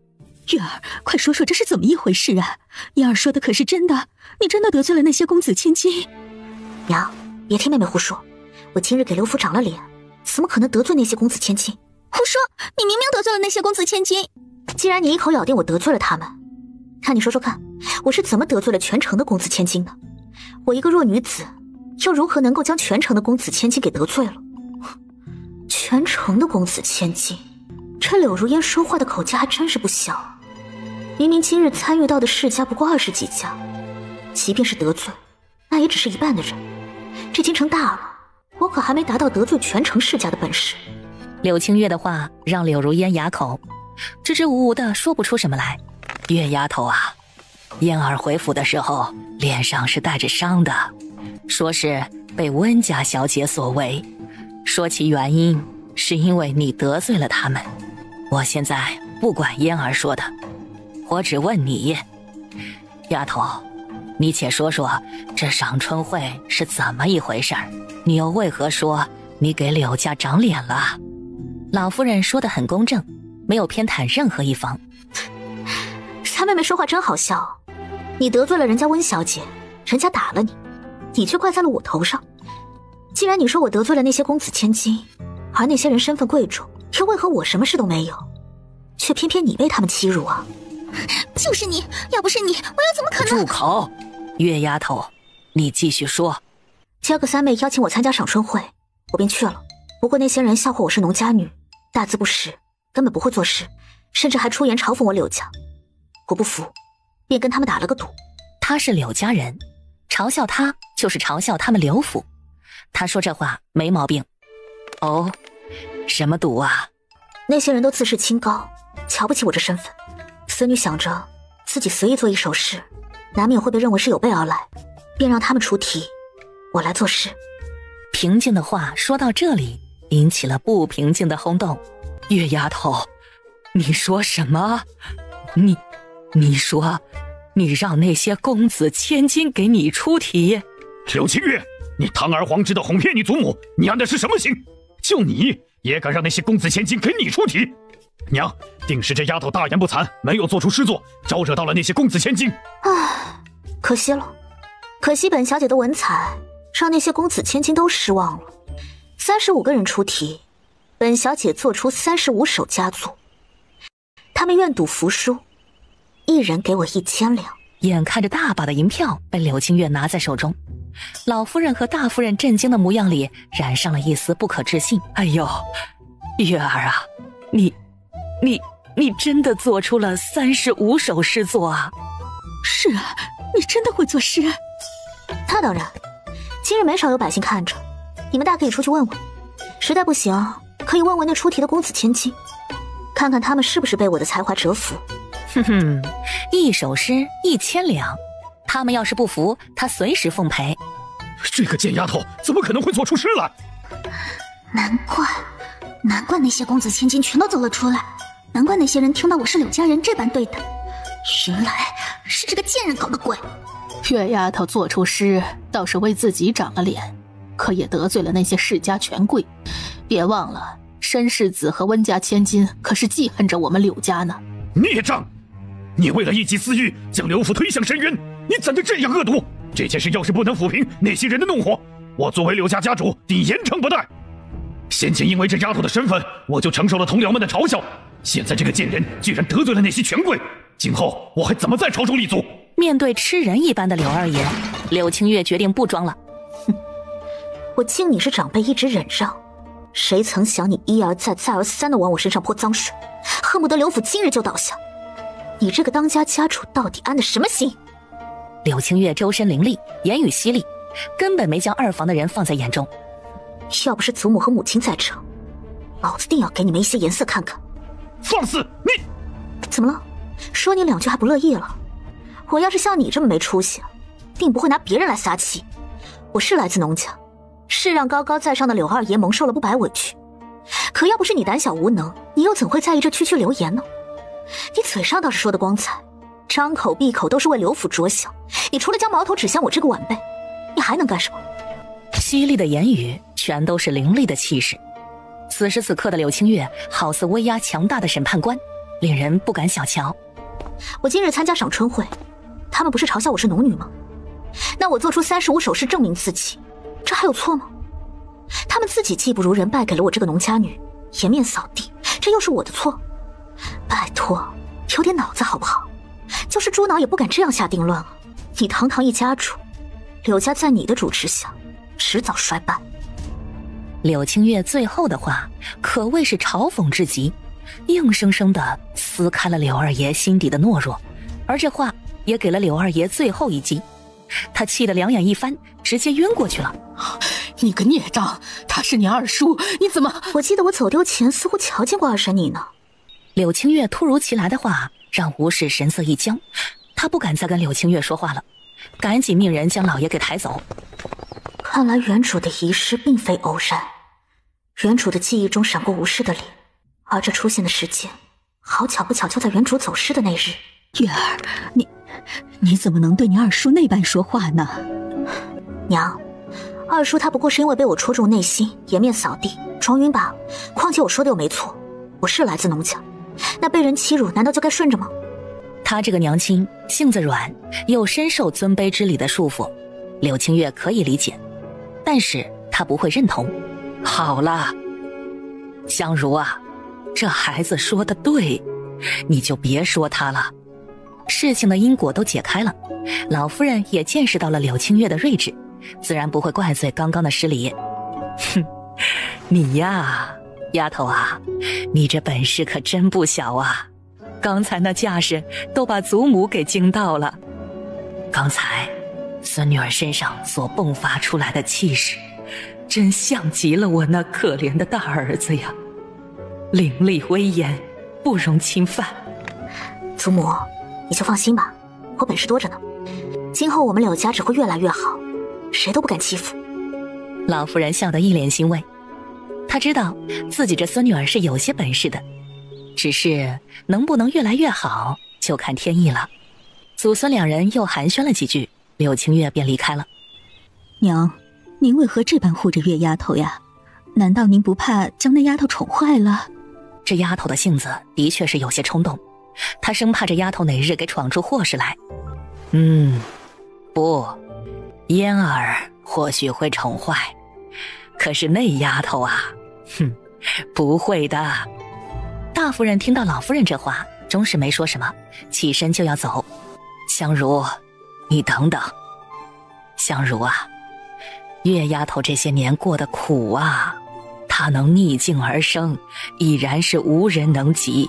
月儿，快说说这是怎么一回事啊？燕儿说的可是真的？你真的得罪了那些公子千金？娘，别听妹妹胡说，我今日给刘府长了脸，怎么可能得罪那些公子千金？胡说！你明明得罪了那些公子千金。既然你一口咬定我得罪了他们，那你说说看，我是怎么得罪了全城的公子千金的？我一个弱女子，又如何能够将全城的公子千金给得罪了？全城的公子千金，这柳如烟说话的口气还真是不小。明明今日参与到的世家不过20几家，即便是得罪，那也只是一半的人。这京城大了，我可还没达到得罪全城世家的本事。柳青月的话让柳如烟哑口，支支吾吾的说不出什么来。月丫头啊，嫣儿回府的时候脸上是带着伤的，说是被温家小姐所为，说起原因是因为你得罪了他们。我现在不管嫣儿说的，我只问你，丫头，你且说说这赏春会是怎么一回事儿？你又为何说你给柳家长脸了？老夫人说得很公正，没有偏袒任何一方。三妹妹说话真好笑，你得罪了人家温小姐，人家打了你，你却怪在了我头上。既然你说我得罪了那些公子千金，而那些人身份贵重，又为何我什么事都没有，却偏偏你被他们欺辱啊？就是你，要不是你，我又怎么可能……住口！月丫头，你继续说。今个三妹邀请我参加赏春会，我便去了。不过那些人笑话我是农家女，大字不识，根本不会做事，甚至还出言嘲讽我柳家。我不服，便跟他们打了个赌。他是柳家人，嘲笑他就是嘲笑他们柳府。他说这话没毛病。哦，什么赌啊？那些人都自视清高，瞧不起我这身份。孙女想着自己随意做一手势，难免会被认为是有备而来，便让他们出题，我来做事。平静的话说到这里，引起了不平静的轰动。月丫头，你说什么？你说你让那些公子千金给你出题？柳青月，你堂而皇之的哄骗你祖母，你安的是什么心？就你也敢让那些公子千金给你出题？娘，定是这丫头大言不惭，没有做出诗作，招惹到了那些公子千金。唉，可惜了，可惜本小姐的文采让那些公子千金都失望了。35个人出题，本小姐做出35首佳作，他们愿赌服输，一人给我1000两。眼看着大把的银票被柳青月拿在手中，老夫人和大夫人震惊的模样里染上了一丝不可置信。哎呦，月儿啊，你真的做出了35首诗作啊？是啊，你真的会作诗？那当然，今日没少有百姓看着，你们大可以出去问问，实在不行可以问问那出题的公子千金，看看他们是不是被我的才华折服。哼哼，一首诗1000两，他们要是不服，他随时奉陪。这个贱丫头怎么可能会做出诗来？难怪那些公子千金全都走了出来，难怪那些人听到我是柳家人这般对待，原来是这个贱人搞的鬼。月丫头做出诗倒是为自己长了脸，可也得罪了那些世家权贵。别忘了，申世子和温家千金可是记恨着我们柳家呢。孽障！你为了一己私欲，将刘府推向深渊，你怎能这样恶毒？这件事要是不能抚平那些人的怒火，我作为柳家家主，定严惩不贷。先前因为这丫头的身份，我就承受了同僚们的嘲笑，现在这个贱人居然得罪了那些权贵，今后我还怎么再抄手立足？面对吃人一般的柳二爷，柳青月决定不装了。我敬你是长辈，一直忍让，谁曾想你一而再再而三的往我身上泼脏水，恨不得刘府今日就倒下。你这个当家家主到底安的什么心？柳青月周身凌厉，言语犀利，根本没将二房的人放在眼中。要不是祖母和母亲在这，老子定要给你们一些颜色看看。放肆！你怎么了？说你2句还不乐意了。我要是像你这么没出息，定不会拿别人来撒气。我是来自农家，是让高高在上的柳二爷蒙受了不白委屈。可要不是你胆小无能，你又怎会在意这区区流言呢？你嘴上倒是说的光彩，张口闭口都是为刘府着想。你除了将矛头指向我这个晚辈，你还能干什么？犀利的言语全都是凌厉的气势。此时此刻的柳清月好似威压强大的审判官，令人不敢小瞧。我今日参加赏春会，他们不是嘲笑我是农女吗？那我做出35手势证明自己，这还有错吗？他们自己技不如人，败给了我这个农家女，颜面扫地，这又是我的错？拜托，有点脑子好不好？就是猪脑也不敢这样下定论啊！你堂堂一家主，柳家在你的主持下，迟早衰败。柳清月最后的话可谓是嘲讽至极，硬生生地撕开了柳二爷心底的懦弱，而这话也给了柳二爷最后一击。他气得两眼一翻，直接晕过去了。你个孽障，他是你二叔，你怎么……我记得我走丢前似乎瞧见过二婶你呢。柳清月突如其来的话让吴氏神色一僵，他不敢再跟柳清月说话了，赶紧命人将老爷给抬走。看来原主的遗失并非偶然，原主的记忆中闪过吴氏的脸，而这出现的时间好巧不巧就在原主走失的那日。月儿，你怎么能对你二叔那般说话呢？娘，二叔他不过是因为被我戳中内心，颜面扫地，装晕罢了。况且我说的又没错，我是来自农家，那被人欺辱难道就该顺着吗？他这个娘亲性子软，又深受尊卑之礼的束缚，柳清月可以理解，但是他不会认同。好了，香如啊，这孩子说的对，你就别说他了。事情的因果都解开了，老夫人也见识到了柳清月的睿智，自然不会怪罪刚刚的失礼。哼，你呀，丫头啊，你这本事可真不小啊，刚才那架势都把祖母给惊到了。刚才孙女儿身上所迸发出来的气势，真像极了我那可怜的大儿子呀，凌厉威严，不容侵犯。祖母，你就放心吧，我本事多着呢，今后我们柳家只会越来越好，谁都不敢欺负。老夫人笑得一脸欣慰，她知道自己这孙女儿是有些本事的，只是能不能越来越好就看天意了。祖孙两人又寒暄了几句，柳清月便离开了。娘，您为何这般护着月丫头呀？难道您不怕将那丫头宠坏了？这丫头的性子的确是有些冲动，她生怕这丫头哪日给闯出祸事来。不，嫣儿或许会宠坏，可是那丫头啊，不会的。大夫人听到老夫人这话，终是没说什么，起身就要走。香如，你等等。香如啊，月丫头这些年过得苦啊，她能逆境而生，已然是无人能及。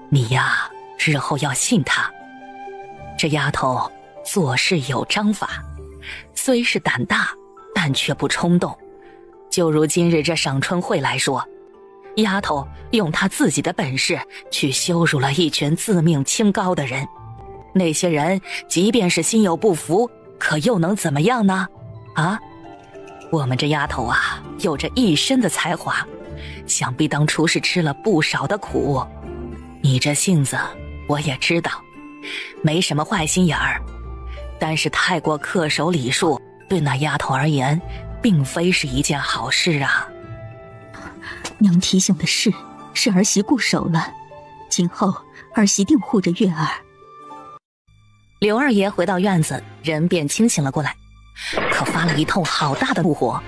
你呀，日后要信她。这丫头做事有章法，虽是胆大，但却不冲动。就如今日这赏春会来说，丫头用她自己的本事去羞辱了一群自命清高的人，那些人即便是心有不服，可又能怎么样呢？啊，我们这丫头啊，有着一身的才华，想必当初是吃了不少的苦。你这性子我也知道，没什么坏心眼儿，但是太过恪守礼数，对那丫头而言并非是一件好事啊。娘提醒的是儿媳固守了，今后儿媳定护着月儿。柳二爷回到院子，人便清醒了过来，可发了一通好大的怒火。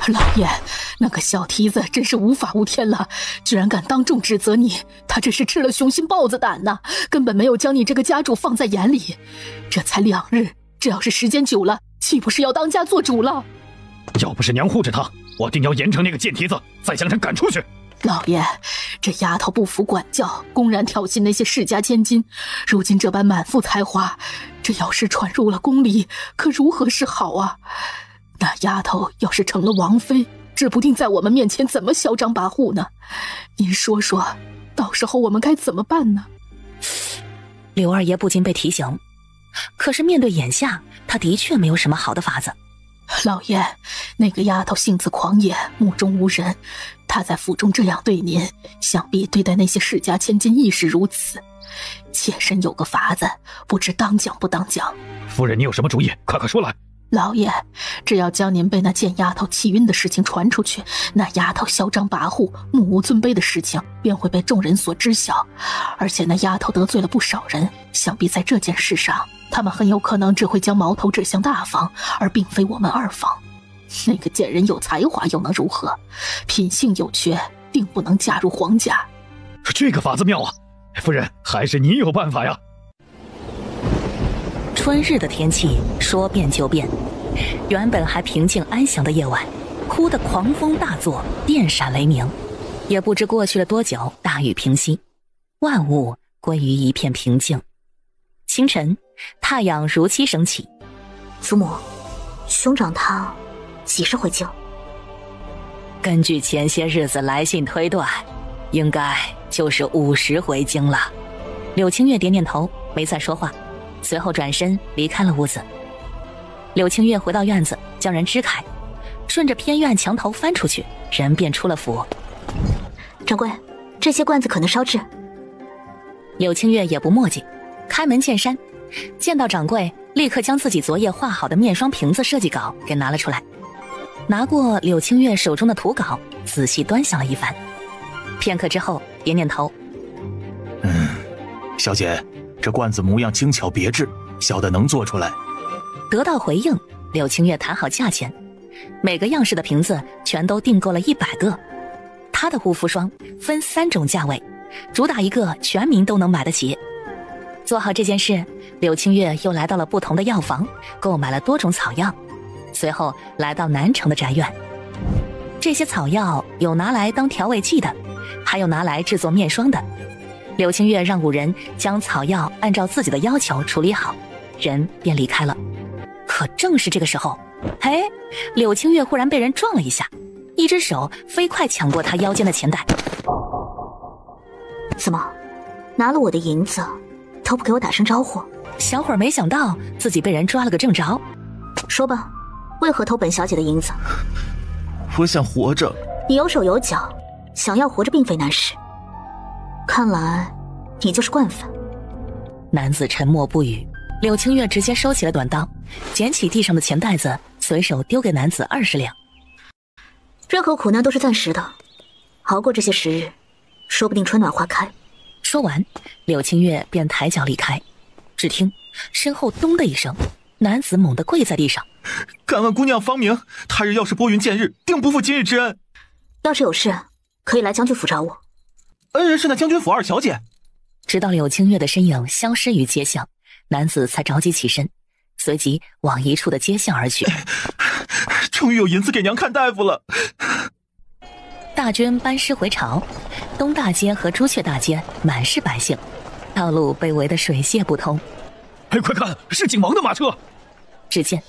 老爷，那个小蹄子真是无法无天了，居然敢当众指责你，他这是吃了雄心豹子胆呐，根本没有将你这个家主放在眼里。这才2日，这要是时间久了，岂不是要当家做主了？要不是娘护着他，我定要严惩那个贱蹄子，再将他赶出去。老爷，这丫头不服管教，公然挑衅那些世家千金，如今这般满腹才华，这要是传入了宫里，可如何是好啊？那丫头要是成了王妃，指不定在我们面前怎么嚣张跋扈呢？您说说，到时候我们该怎么办呢？柳二爷不禁被提醒，可是面对眼下，他的确没有什么好的法子。老爷，那个丫头性子狂野，目中无人，她在府中这样对您，想必对待那些世家千金亦是如此。妾身有个法子，不知当讲不当讲。夫人，你有什么主意？快快说来。老爷，只要将您被那贱丫头气晕的事情传出去，那丫头嚣张跋扈、目无尊卑的事情便会被众人所知晓。而且那丫头得罪了不少人，想必在这件事上，他们很有可能只会将矛头指向大房，而并非我们二房。那个贱人有才华又能如何？品性有缺，定不能嫁入皇家。这个法子妙啊！夫人，还是你有办法呀。春日的天气说变就变，原本还平静安详的夜晚，忽的狂风大作，电闪雷鸣。也不知过去了多久，大雨平息，万物归于一片平静。清晨，太阳如期升起。祖母，兄长他几时回京？根据前些日子来信推断，应该就是午时回京了。柳青月点点头，没再说话，随后转身离开了屋子。柳青月回到院子，将人支开，顺着偏院墙头翻出去，人便出了府。掌柜，这些罐子可能烧制。柳青月也不墨迹，开门见山，见到掌柜，立刻将自己昨夜画好的面霜瓶子设计稿给拿了出来，拿过柳青月手中的图稿，仔细端详了一番。片刻之后，点点头。小姐，这罐子模样精巧别致，小的能做出来。得到回应，柳青月谈好价钱，每个样式的瓶子全都订购了100个。她的护肤霜分3种价位，主打一个全民都能买得起。做好这件事，柳青月又来到了不同的药房，购买了多种草药，随后来到南城的宅院。这些草药有拿来当调味剂的，还有拿来制作面霜的。柳青月让5人将草药按照自己的要求处理好，人便离开了。可正是这个时候，柳青月忽然被人撞了一下，一只手飞快抢过她腰间的钱袋。怎么，拿了我的银子都不给我打声招呼？小伙没想到自己被人抓了个正着。说吧，为何偷本小姐的银子？我想活着。你有手有脚，想要活着并非难事。看来你就是惯犯。男子沉默不语，柳青月直接收起了短刀，捡起地上的钱袋子，随手丢给男子20两。任何苦难都是暂时的，熬过这些时日，说不定春暖花开。说完，柳青月便抬脚离开。只听身后咚的一声，男子猛地跪在地上。敢问姑娘芳名？他日要是拨云见日，定不负今日之恩。要是有事，可以来将军府找我。恩人是那将军府2小姐。直到柳青月的身影消失于街巷，男子才着急起身，随即往一处的街巷而去。终于有银子给娘看大夫了。大军班师回朝，东大街和朱雀大街满是百姓，道路被围得水泄不通。快看，是景王的马车！只见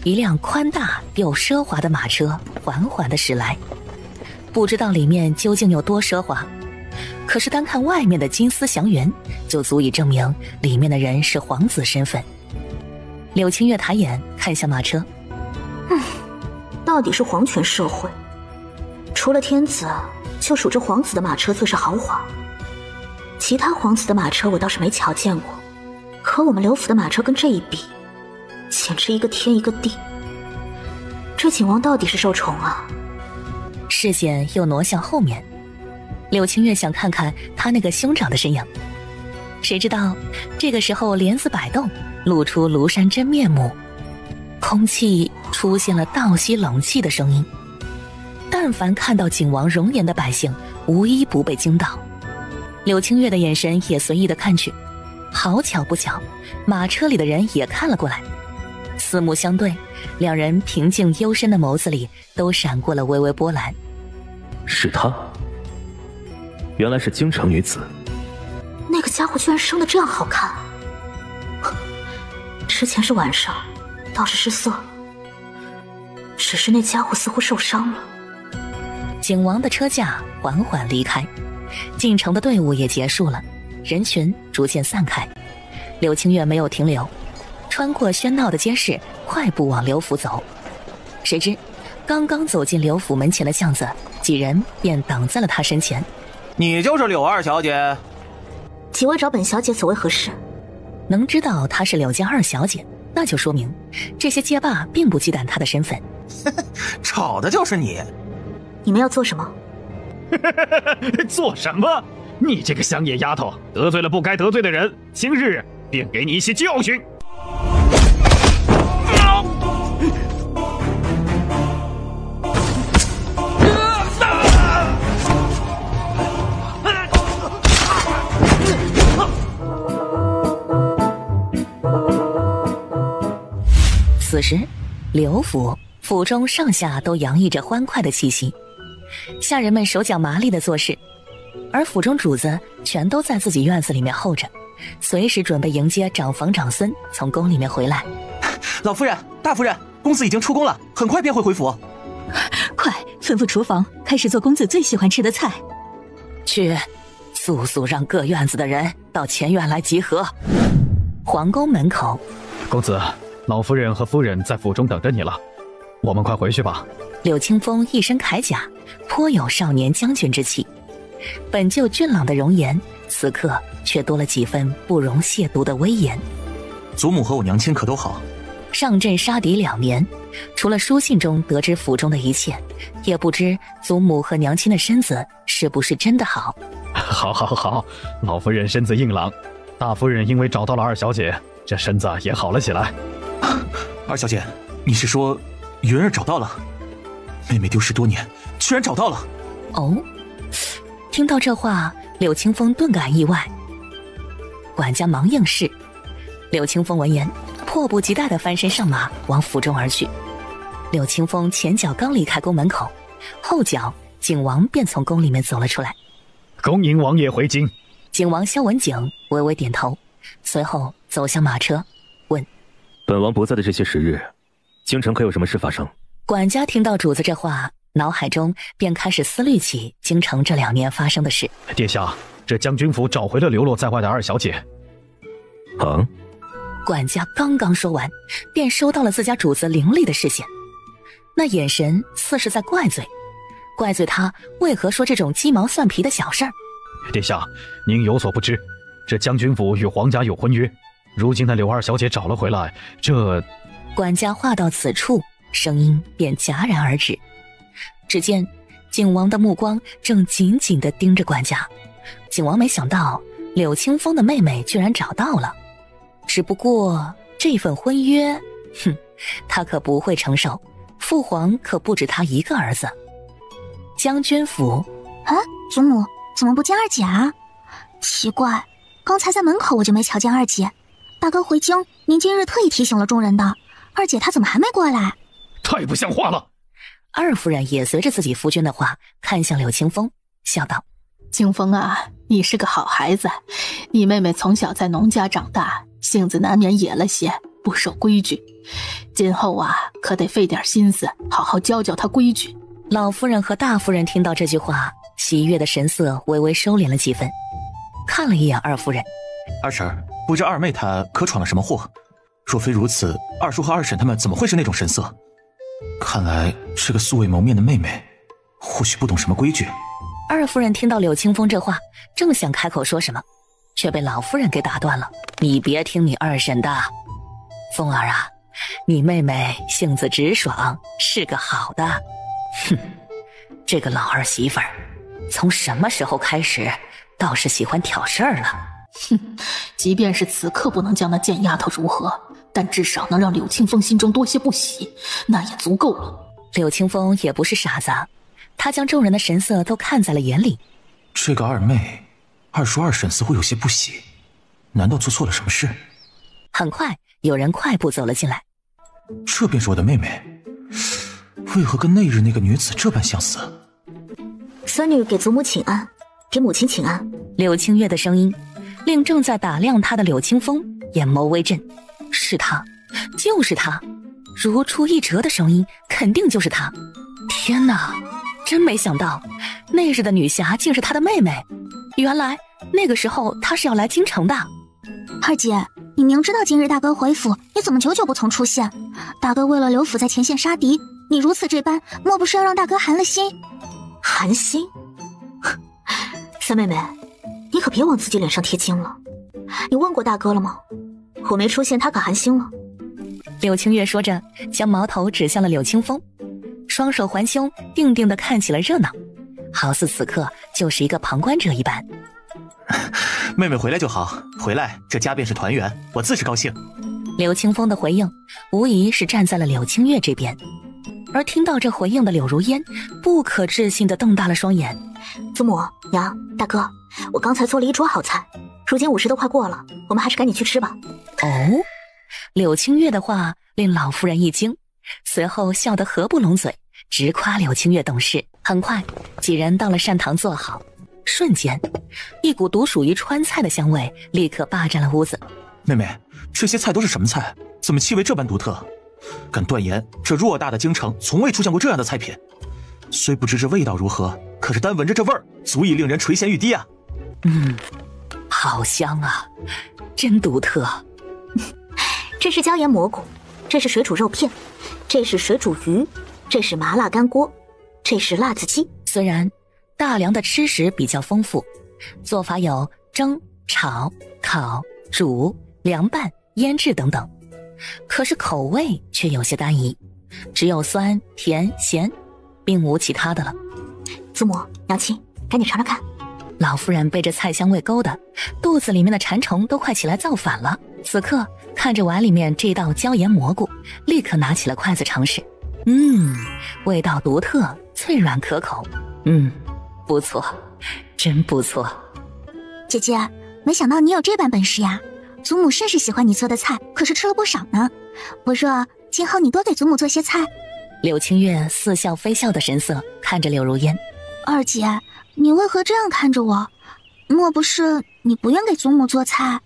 一辆宽大又奢华的马车缓缓地驶来，不知道里面究竟有多奢华，可是单看外面的金丝祥云，就足以证明里面的人是皇子身份。柳青月抬眼看向马车，到底是皇权社会，除了天子，就数这皇子的马车最是豪华。其他皇子的马车我倒是没瞧见过，可我们刘府的马车跟这一比，简直一个天一个地。这景王到底是受宠啊？视线又挪向后面，柳青月想看看他那个兄长的身影，谁知道这个时候帘子摆动，露出庐山真面目，空气出现了倒吸冷气的声音。但凡看到景王容颜的百姓，无一不被惊到。柳青月的眼神也随意地看去，好巧不巧，马车里的人也看了过来，四目相对，两人平静幽深的眸子里都闪过了微微波澜。是她，原来是京城女子。那个家伙居然生得这样好看，之前是晚上，倒是失色，只是那家伙似乎受伤了。景王的车驾缓缓离开，进城的队伍也结束了，人群逐渐散开。柳清月没有停留，穿过喧闹的街市，快步往刘府走。谁知刚刚走进刘府门前的巷子，几人便挡在了他身前。你就是柳二小姐？几位找本小姐所为何事？能知道她是柳家二小姐，那就说明这些街霸并不忌惮她的身份。找的就是你。你们要做什么？做什么？你这个乡野丫头，得罪了不该得罪的人，今日便给你一些教训。此时刘府中上下都洋溢着欢快的气息，下人们手脚麻利地做事，而府中主子全都在自己院子里面候着，随时准备迎接长房长孙从宫里面回来。老夫人、大夫人，公子已经出宫了，很快便会回府。快吩咐厨房开始做公子最喜欢吃的菜。去，速速让各院子的人到前院来集合。皇宫门口，公子，老夫人和夫人在府中等着你了，我们快回去吧。柳清风一身铠甲，颇有少年将军之气，本就俊朗的容颜，此刻却多了几分不容亵渎的威严。祖母和我娘亲可都好？上阵杀敌2年，除了书信中得知府中的一切，也不知祖母和娘亲的身子是不是真的好。好，老夫人身子硬朗，大夫人因为找到了二小姐，这身子也好了起来。二小姐，你是说云儿找到了？妹妹丢失多年，居然找到了。哦，听到这话，柳清风顿感意外。管家忙应是。柳清风闻言，迫不及待地翻身上马，往府中而去。柳清风前脚刚离开宫门口，后脚景王便从宫里面走了出来。恭迎王爷回京。景王萧文景微微点头，随后走向马车，问：本王不在的这些时日，京城可有什么事发生？管家听到主子这话，脑海中便开始思虑起京城这2年发生的事。殿下，这将军府找回了流落在外的二小姐。啊？管家刚刚说完，便收到了自家主子凌厉的视线，那眼神似是在怪罪他为何说这种鸡毛蒜皮的小事儿。殿下，您有所不知，这将军府与皇家有婚约，如今的柳二小姐找了回来，这……管家话到此处，声音便戛然而止。只见景王的目光正紧紧地盯着管家。景王没想到柳清风的妹妹居然找到了，只不过这份婚约，他可不会承受，父皇可不止他一个儿子。将军府啊，祖母怎么不见二姐啊？奇怪，刚才在门口我就没瞧见二姐。大哥回京，您今日特意提醒了众人的，二姐她怎么还没过来？太不像话了！二夫人也随着自己夫君的话看向柳清风，笑道：清风啊，你是个好孩子，你妹妹从小在农家长大，性子难免野了些，不守规矩。今后啊，可得费点心思，好好教教她规矩。老夫人和大夫人听到这句话，喜悦的神色微微收敛了几分，看了一眼二夫人。二婶，不知二妹她可闯了什么祸？若非如此，二叔和二婶他们怎么会是那种神色？看来这个素未谋面的妹妹，或许不懂什么规矩。二夫人听到柳清风这话，正想开口说什么，却被老夫人给打断了。你别听你二婶的，风儿啊，你妹妹性子直爽，是个好的。这个老儿媳妇儿，从什么时候开始，倒是喜欢挑事儿了？即便是此刻不能将那贱丫头如何，但至少能让柳清风心中多些不喜，那也足够了。柳清风也不是傻子，他将众人的神色都看在了眼里。这个二妹，二叔二婶似乎有些不喜，难道做错了什么事？很快有人快步走了进来。这便是我的妹妹，为何跟那日那个女子这般相似？孙女给祖母请安，给母亲请安。柳清月的声音令正在打量他的柳清风眼眸微震。是他，就是他，如出一辙的声音肯定就是他。天哪，真没想到那日的女侠竟是他的妹妹，原来那个时候他是要来京城的。二姐，你明知道今日大哥回府，你怎么久久不曾出现？大哥为了刘府在前线杀敌，你如此这般，莫不是要让大哥寒了心？寒心？三妹妹，你可别往自己脸上贴金了。你问过大哥了吗？我没出现，他可寒心了。柳青月说着，将矛头指向了柳青风，双手环胸，定定地看起了热闹，好似此刻就是一个旁观者一般。妹妹回来就好，回来这家便是团圆，我自是高兴。柳青风的回应无疑是站在了柳青月这边，而听到这回应的柳如烟不可置信地瞪大了双眼。祖母娘，大哥，我刚才做了一桌好菜，如今午时都快过了，我们还是赶紧去吃吧。哦，柳青月的话令老夫人一惊，随后笑得合不拢嘴，直夸柳青月懂事。很快几人到了膳堂坐好，瞬间一股独属于川菜的香味立刻霸占了屋子。妹妹，这些菜都是什么菜？怎么气味这般独特？敢断言这偌大的京城从未出现过这样的菜品。虽不知这味道如何，可是单闻着这味儿，足以令人垂涎欲滴啊！好香啊，真独特。这是椒盐蘑菇，这是水煮肉片，这是水煮鱼，这是麻辣干锅，这是辣子鸡。虽然大梁的吃食比较丰富，做法有蒸、炒、烤、煮、凉拌、腌制等等，可是口味却有些单一，只有酸、甜、咸，并无其他的了。祖母娘亲，赶紧尝尝看。老夫人被这菜香味勾的，肚子里面的馋虫都快起来造反了。此刻看着碗里面这道椒盐蘑菇，立刻拿起了筷子尝试。味道独特，脆软可口。不错，真不错。姐姐，没想到你有这般本事呀！祖母甚是喜欢你做的菜，可是吃了不少呢。我说今后你多给祖母做些菜。柳青月似笑非笑的神色看着柳如烟。二姐，你为何这样看着我？莫不是你不愿给祖母做菜？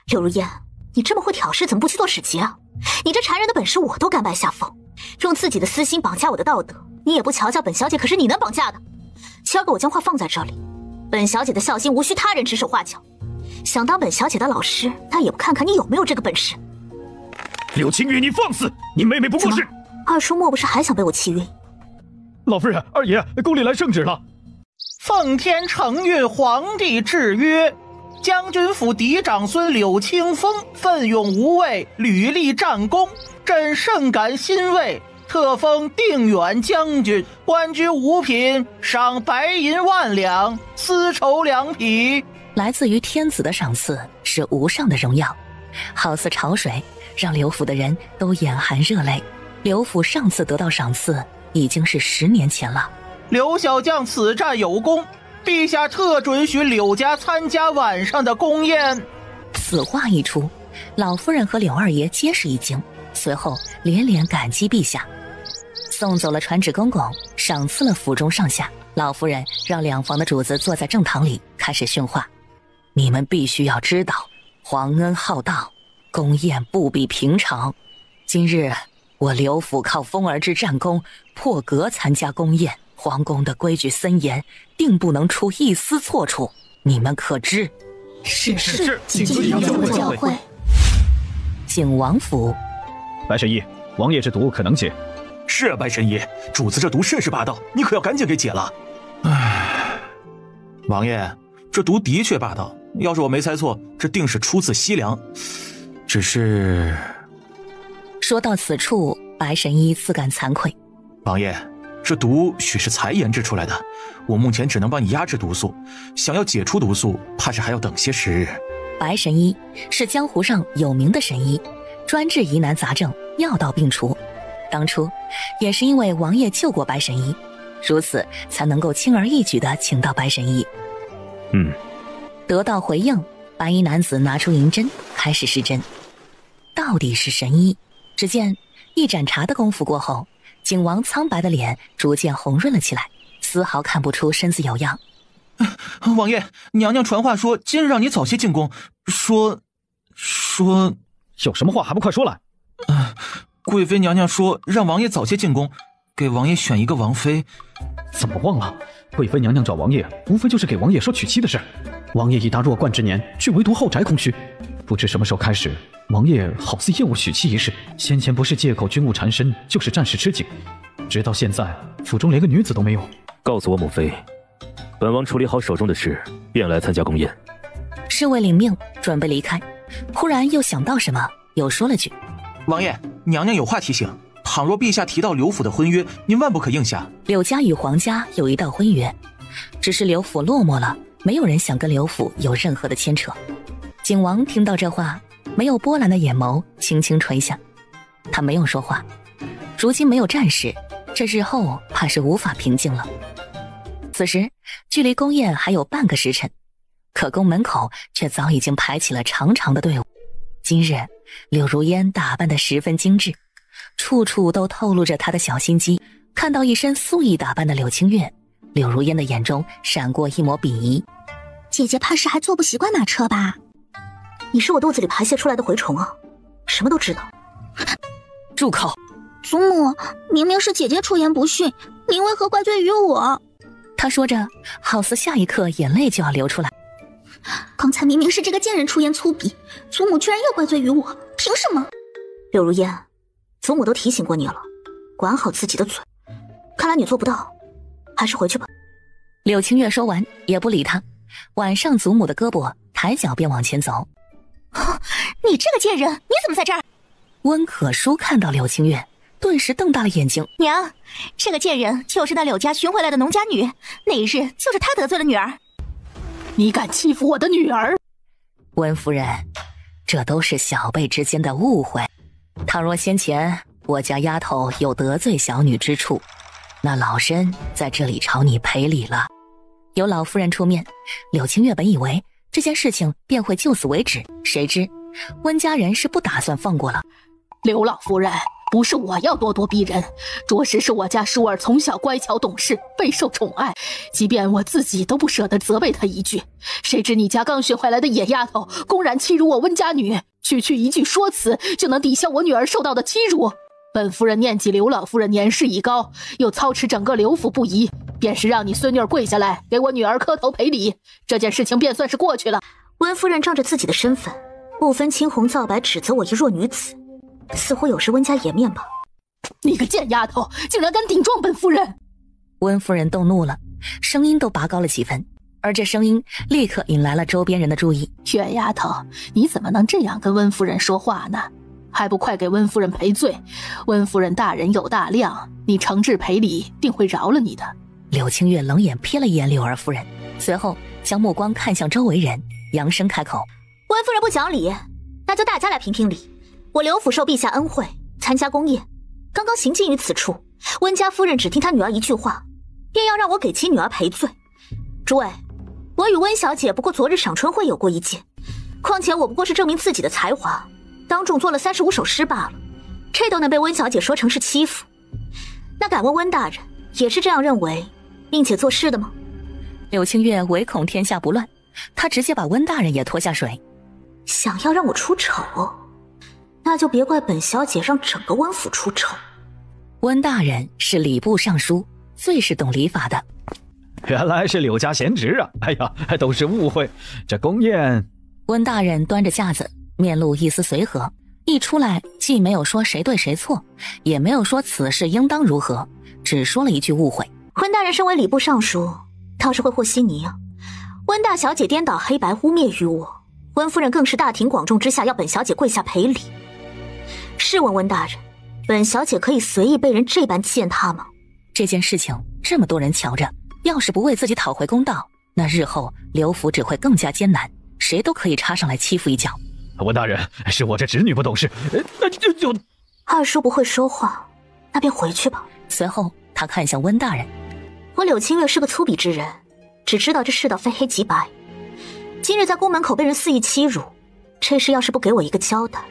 柳如烟，你这么会挑事，怎么不去做使节啊？你这缠人的本事我都甘拜下风，用自己的私心绑架我的道德，你也不瞧瞧本小姐可是你能绑架的。交给我将话放在这里，本小姐的孝心无需他人指手画脚，想当本小姐的老师，那也不看看你有没有这个本事。柳青月，你放肆！你妹妹不过是……二叔莫不是还想被我气晕？老夫人、二爷，宫里来圣旨了。奉天承运皇帝制约，将军府嫡长孙柳青风奋勇无畏，屡立战功，朕甚感欣慰，特封定远将军，官居五品，赏白银10000两，丝绸2匹。来自于天子的赏赐是无上的荣耀，好似潮水，让刘府的人都眼含热泪。刘府上次得到赏赐已经是10年前了。刘小将此战有功，陛下特准许柳家参加晚上的宫宴。此话一出，老夫人和柳二爷皆是一惊，随后连连感激陛下，送走了传旨公公，赏赐了府中上下。老夫人让两房的主子坐在正堂里开始训话：你们必须要知道，皇恩浩荡，宫宴不比平常。今日我刘府靠风儿之战功破格参加宫宴，皇宫的规矩森严，定不能出一丝错处，你们可知？是，谨遵娘教诲。景王府，白神医，王爷这毒可能解？是啊，白神医，主子这毒甚是霸道，你可要赶紧给解了。王爷，这毒的确霸道，要是我没猜错，这定是出自西凉。只是……说到此处，白神医自感惭愧。王爷，这毒许是才研制出来的，我目前只能帮你压制毒素，想要解除毒素，怕是还要等些时日。白神医是江湖上有名的神医，专治疑难杂症，药到病除。当初也是因为王爷救过白神医，如此才能够轻而易举地请到白神医。得到回应，白衣男子拿出银针开始施针。到底是神医？只见一盏茶的功夫过后，景王苍白的脸逐渐红润了起来，丝毫看不出身子有恙。王爷，娘娘传话说今日让你早些进宫，说有什么话还不快说来？贵妃娘娘说让王爷早些进宫，给王爷选一个王妃。怎么忘了？贵妃娘娘找王爷，无非就是给王爷说娶妻的事。王爷已达弱冠之年，却唯独好宅空虚，不知什么时候开始，王爷好似厌恶娶妻一事。先前不是借口军务缠身，就是暂时吃紧，直到现在，府中连个女子都没有。告诉我母妃，本王处理好手中的事，便来参加宫宴。侍卫领命，准备离开，忽然又想到什么，又说了句：“王爷，娘娘有话提醒，倘若陛下提到刘府的婚约，您万不可应下。柳家与皇家有一道婚约，只是刘府落寞了，没有人想跟刘府有任何的牵扯。”景王听到这话，没有波澜的眼眸轻轻垂下，他没有说话。如今没有战事，这日后怕是无法平静了。此时距离宫宴还有半个时辰，可宫门口却早已经排起了长长的队伍。今日柳如烟打扮得十分精致，处处都透露着她的小心机。看到一身素衣打扮的柳清月，柳如烟的眼中闪过一抹鄙夷。姐姐怕是还坐不习惯马车吧？你是我肚子里排泄出来的蛔虫啊，什么都知道。住口！祖母，明明是姐姐出言不逊，您为何怪罪于我？他说着，好似下一刻眼泪就要流出来。刚才明明是这个贱人出言粗鄙，祖母居然又怪罪于我，凭什么？柳如烟，祖母都提醒过你了，管好自己的嘴。看来你做不到，还是回去吧。柳清月说完也不理他，挽上祖母的胳膊，抬脚便往前走。你这个贱人，你怎么在这儿？温可舒看到柳清月，顿时瞪大了眼睛。娘，这个贱人就是那柳家寻回来的农家女，那一日就是她得罪了女儿。你敢欺负我的女儿？温夫人，这都是小辈之间的误会。倘若先前我家丫头有得罪小女之处，那老身在这里朝你赔礼了。有老夫人出面，柳清月本以为这件事情便会就此为止，谁知温家人是不打算放过了。刘老夫人，不是我要咄咄逼人，着实是我家舒儿从小乖巧懂事，备受宠爱，即便我自己都不舍得责备她一句。谁知你家刚寻回来的野丫头公然欺辱我温家女，区区一句说辞就能抵消我女儿受到的欺辱。本夫人念及刘老夫人年事已高，又操持整个刘府不宜，便是让你孙女儿跪下来给我女儿磕头赔礼，这件事情便算是过去了。温夫人仗着自己的身份，不分青红皂白指责我一弱女子，似乎有失温家颜面吧。你个贱丫头，竟然敢顶撞本夫人！温夫人动怒了，声音都拔高了几分，而这声音立刻引来了周边人的注意。雪丫头，你怎么能这样跟温夫人说话呢？还不快给温夫人赔罪！温夫人大人有大量，你诚挚赔礼，定会饶了你的。柳清月冷眼瞥了一眼柳儿夫人，随后将目光看向周围人，扬声开口：温夫人不讲理，那就大家来评评理。我刘府受陛下恩惠，参加宫宴，刚刚行进于此处，温家夫人只听她女儿一句话，便要让我给其女儿赔罪。诸位，我与温小姐不过昨日赏春会有过一见，况且我不过是证明自己的才华，当众做了35首诗罢了，这都能被温小姐说成是欺负。那敢问温大人也是这样认为并且做事的吗？柳清月唯恐天下不乱，她直接把温大人也拖下水。想要让我出丑，那就别怪本小姐让整个温府出丑。温大人是礼部尚书，最是懂礼法的。原来是柳家贤侄啊！哎呀，都是误会。这宫宴，温大人端着架子，面露一丝随和，一出来既没有说谁对谁错，也没有说此事应当如何，只说了一句误会。温大人身为礼部尚书，倒是会和稀泥啊。温大小姐颠倒黑白污蔑于我，温夫人更是大庭广众之下要本小姐跪下赔礼。试问温大人，本小姐可以随意被人这般践踏吗？这件事情这么多人瞧着，要是不为自己讨回公道，那日后刘府只会更加艰难，谁都可以插上来欺负一脚。温大人，是我这侄女不懂事，就二叔不会说话，那便回去吧。随后他看向温大人，我柳清月是个粗鄙之人，只知道这世道非黑即白。今日在宫门口被人肆意欺辱，这事要是不给我一个交代，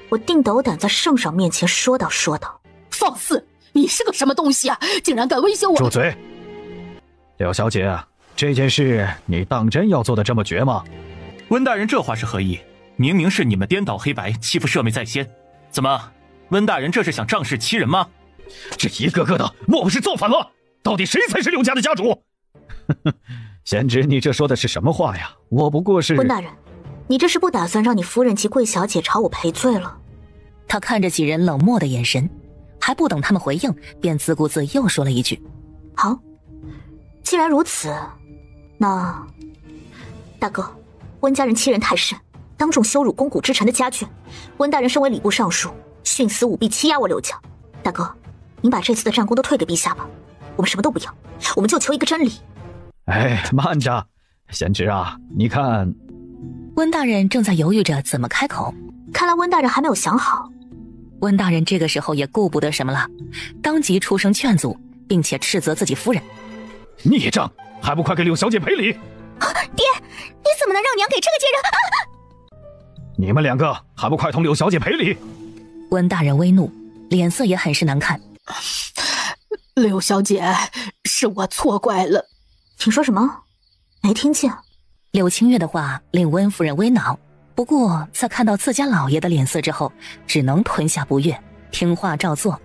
我定斗胆在圣上面前说道。放肆！你是个什么东西啊，竟然敢威胁我！住嘴！柳小姐，这件事你当真要做得这么绝吗？温大人这话是何意？明明是你们颠倒黑白，欺负舍妹在先，怎么温大人这是想仗势欺人吗？这一个个的莫不是造反了？到底谁才是柳家的家主？贤侄，你这说的是什么话呀？我不过是……温大人，你这是不打算让你夫人及贵小姐朝我赔罪了？他看着几人冷漠的眼神，还不等他们回应，便自顾自又说了一句：好，既然如此，那大哥，温家人欺人太甚，当众羞辱肱骨之臣的家眷，温大人身为礼部尚书，徇私舞弊，欺压我刘家。大哥，您把这次的战功都退给陛下吧，我们什么都不要，我们就求一个真理。哎，慢着，贤侄啊，你看。温大人正在犹豫着怎么开口，看来温大人还没有想好。温大人这个时候也顾不得什么了，当即出声劝阻，并且斥责自己夫人：孽障，还不快给柳小姐赔礼！爹，你怎么能让娘给这个贱人？你们两个还不快同柳小姐赔礼！温大人微怒，脸色也很是难看。柳小姐，是我错怪了。你说什么？没听见。柳清月的话令温夫人微恼，不过在看到自家老爷的脸色之后，只能吞下不悦，听话照做，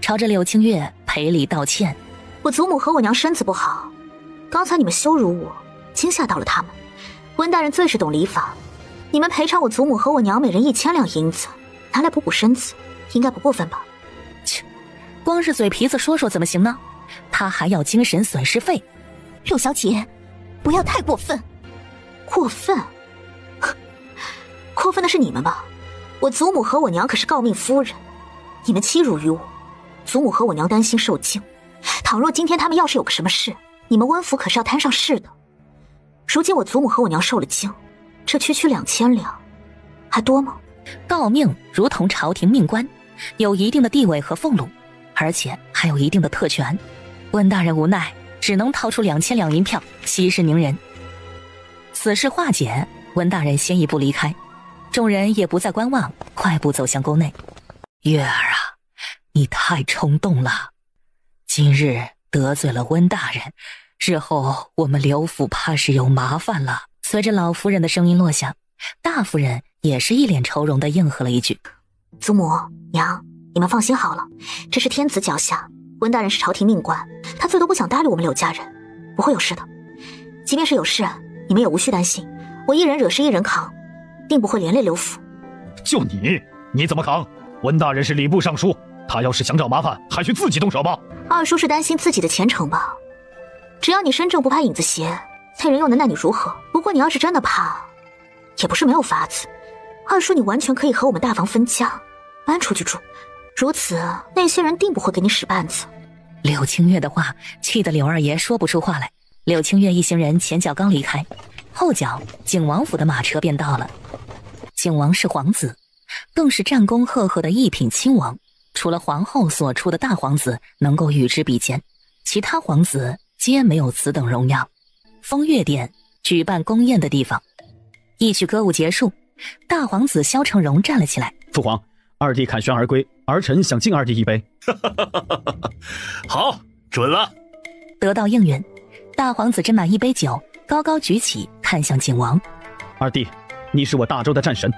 朝着柳清月赔礼道歉。我祖母和我娘身子不好，刚才你们羞辱我，惊吓到了他们。温大人最是懂礼法，你们赔偿我祖母和我娘每人1000两银子，拿来补补身子，应该不过分吧？切，光是嘴皮子说说怎么行呢？他还要精神损失费。柳小姐，不要太过分。过分？过分的是你们吧？我祖母和我娘可是诰命夫人，你们欺辱于我，祖母和我娘担心受惊。倘若今天他们要是有个什么事，你们温府可是要摊上事的。如今我祖母和我娘受了惊，这区区2000两，还多吗？诰命如同朝廷命官，有一定的地位和俸禄，而且还有一定的特权。温大人无奈，只能掏出2000两银票息事宁人。此事化解，温大人先一步离开，众人也不再观望，快步走向宫内。月儿啊，你太冲动了，今日得罪了温大人，日后我们刘府怕是有麻烦了。随着老夫人的声音落下，大夫人也是一脸愁容地应和了一句：祖母娘，你们放心好了，这是天子脚下，温大人是朝廷命官，他最多不想搭理我们柳家人，不会有事的。即便是有事，你们也无需担心，我一人惹事一人扛，定不会连累刘府。就你怎么扛？温大人是礼部尚书，他要是想找麻烦，还需自己动手吧？二叔是担心自己的前程吧？只要你身正不怕影子斜，那人又能奈你如何？不过你要是真的怕，也不是没有法子。二叔，你完全可以和我们大房分家，搬出去住，如此那些人定不会给你使绊子。柳清月的话气得柳二爷说不出话来。柳清月一行人前脚刚离开，后脚景王府的马车便到了。景王是皇子，更是战功赫赫的一品亲王，除了皇后所出的大皇子能够与之比肩，其他皇子皆没有此等荣耀。风月殿举办宫宴的地方，一曲歌舞结束，大皇子萧成荣站了起来：父皇，二弟凯旋而归，儿臣想敬二弟一杯。好，准了。得到应允，大皇子斟满一杯酒，高高举起，看向景王：二弟，你是我大周的战神，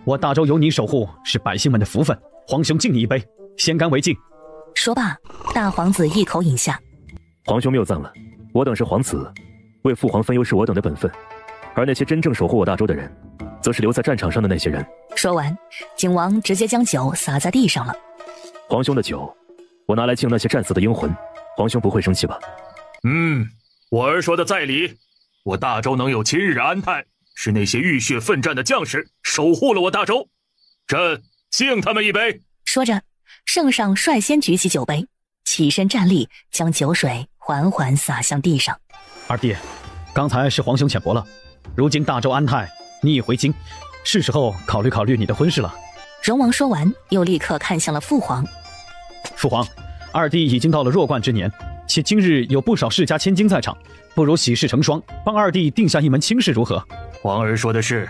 我大周有你守护，是百姓们的福分，皇兄敬你一杯，先干为敬。说罢，大皇子一口饮下。皇兄谬赞了，我等是皇子，为父皇分忧是我等的本分，而那些真正守护我大周的人，则是留在战场上的那些人。说完，景王直接将酒洒在地上了。皇兄的酒，我拿来敬那些战死的英魂，皇兄不会生气吧？我儿说的在理，我大周能有今日安泰，是那些浴血奋战的将士守护了我大周，朕敬他们一杯。说着，圣上率先举起酒杯，起身站立，将酒水缓缓洒向地上。二弟，刚才是皇兄浅薄了，如今大周安泰，你已回京，是时候考虑考虑你的婚事了。荣王说完，又立刻看向了父皇。父皇，二弟已经到了弱冠之年，且今日有不少世家千金在场，不如喜事成双，帮二弟定下一门亲事如何？皇儿说的是，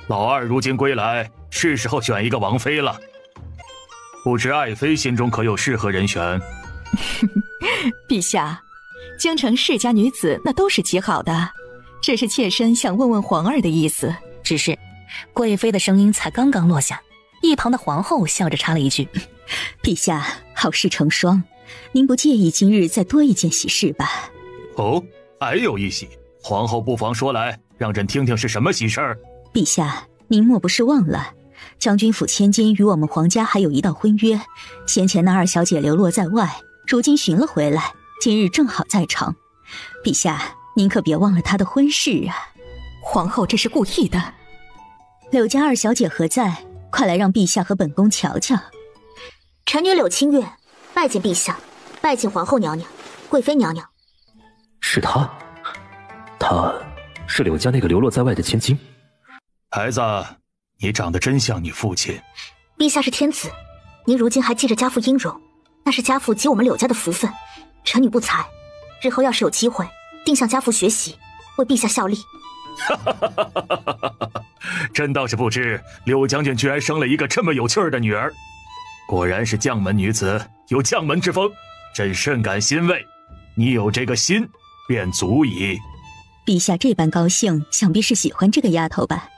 老二如今归来，是时候选一个王妃了。不知爱妃心中可有适合人选？陛下，京城世家女子那都是极好的，这是妾身想问问皇儿的意思。只是贵妃的声音才刚刚落下，一旁的皇后笑着插了一句：陛下好事成双，您不介意今日再多一件喜事吧？还有一喜，皇后不妨说来，让朕听听是什么喜事儿。陛下，您莫不是忘了，将军府千金与我们皇家还有一道婚约，先前那二小姐流落在外，如今寻了回来，今日正好在场。陛下，您可别忘了她的婚事啊！皇后这是故意的。柳家二小姐何在？快来让陛下和本宫瞧瞧。臣女柳清月拜见陛下，拜见皇后娘娘、贵妃娘娘。是她？她是柳家那个流落在外的千金？孩子，你长得真像你父亲。陛下是天子，您如今还记着家父音容，那是家父及我们柳家的福分。臣女不才，日后要是有机会，定向家父学习，为陛下效力。朕倒是不知柳将军居然生了一个这么有趣儿的女儿，果然是将门女子，有将门之风，朕甚感欣慰。你有这个心，便足矣。陛下这般高兴，想必是喜欢这个丫头吧？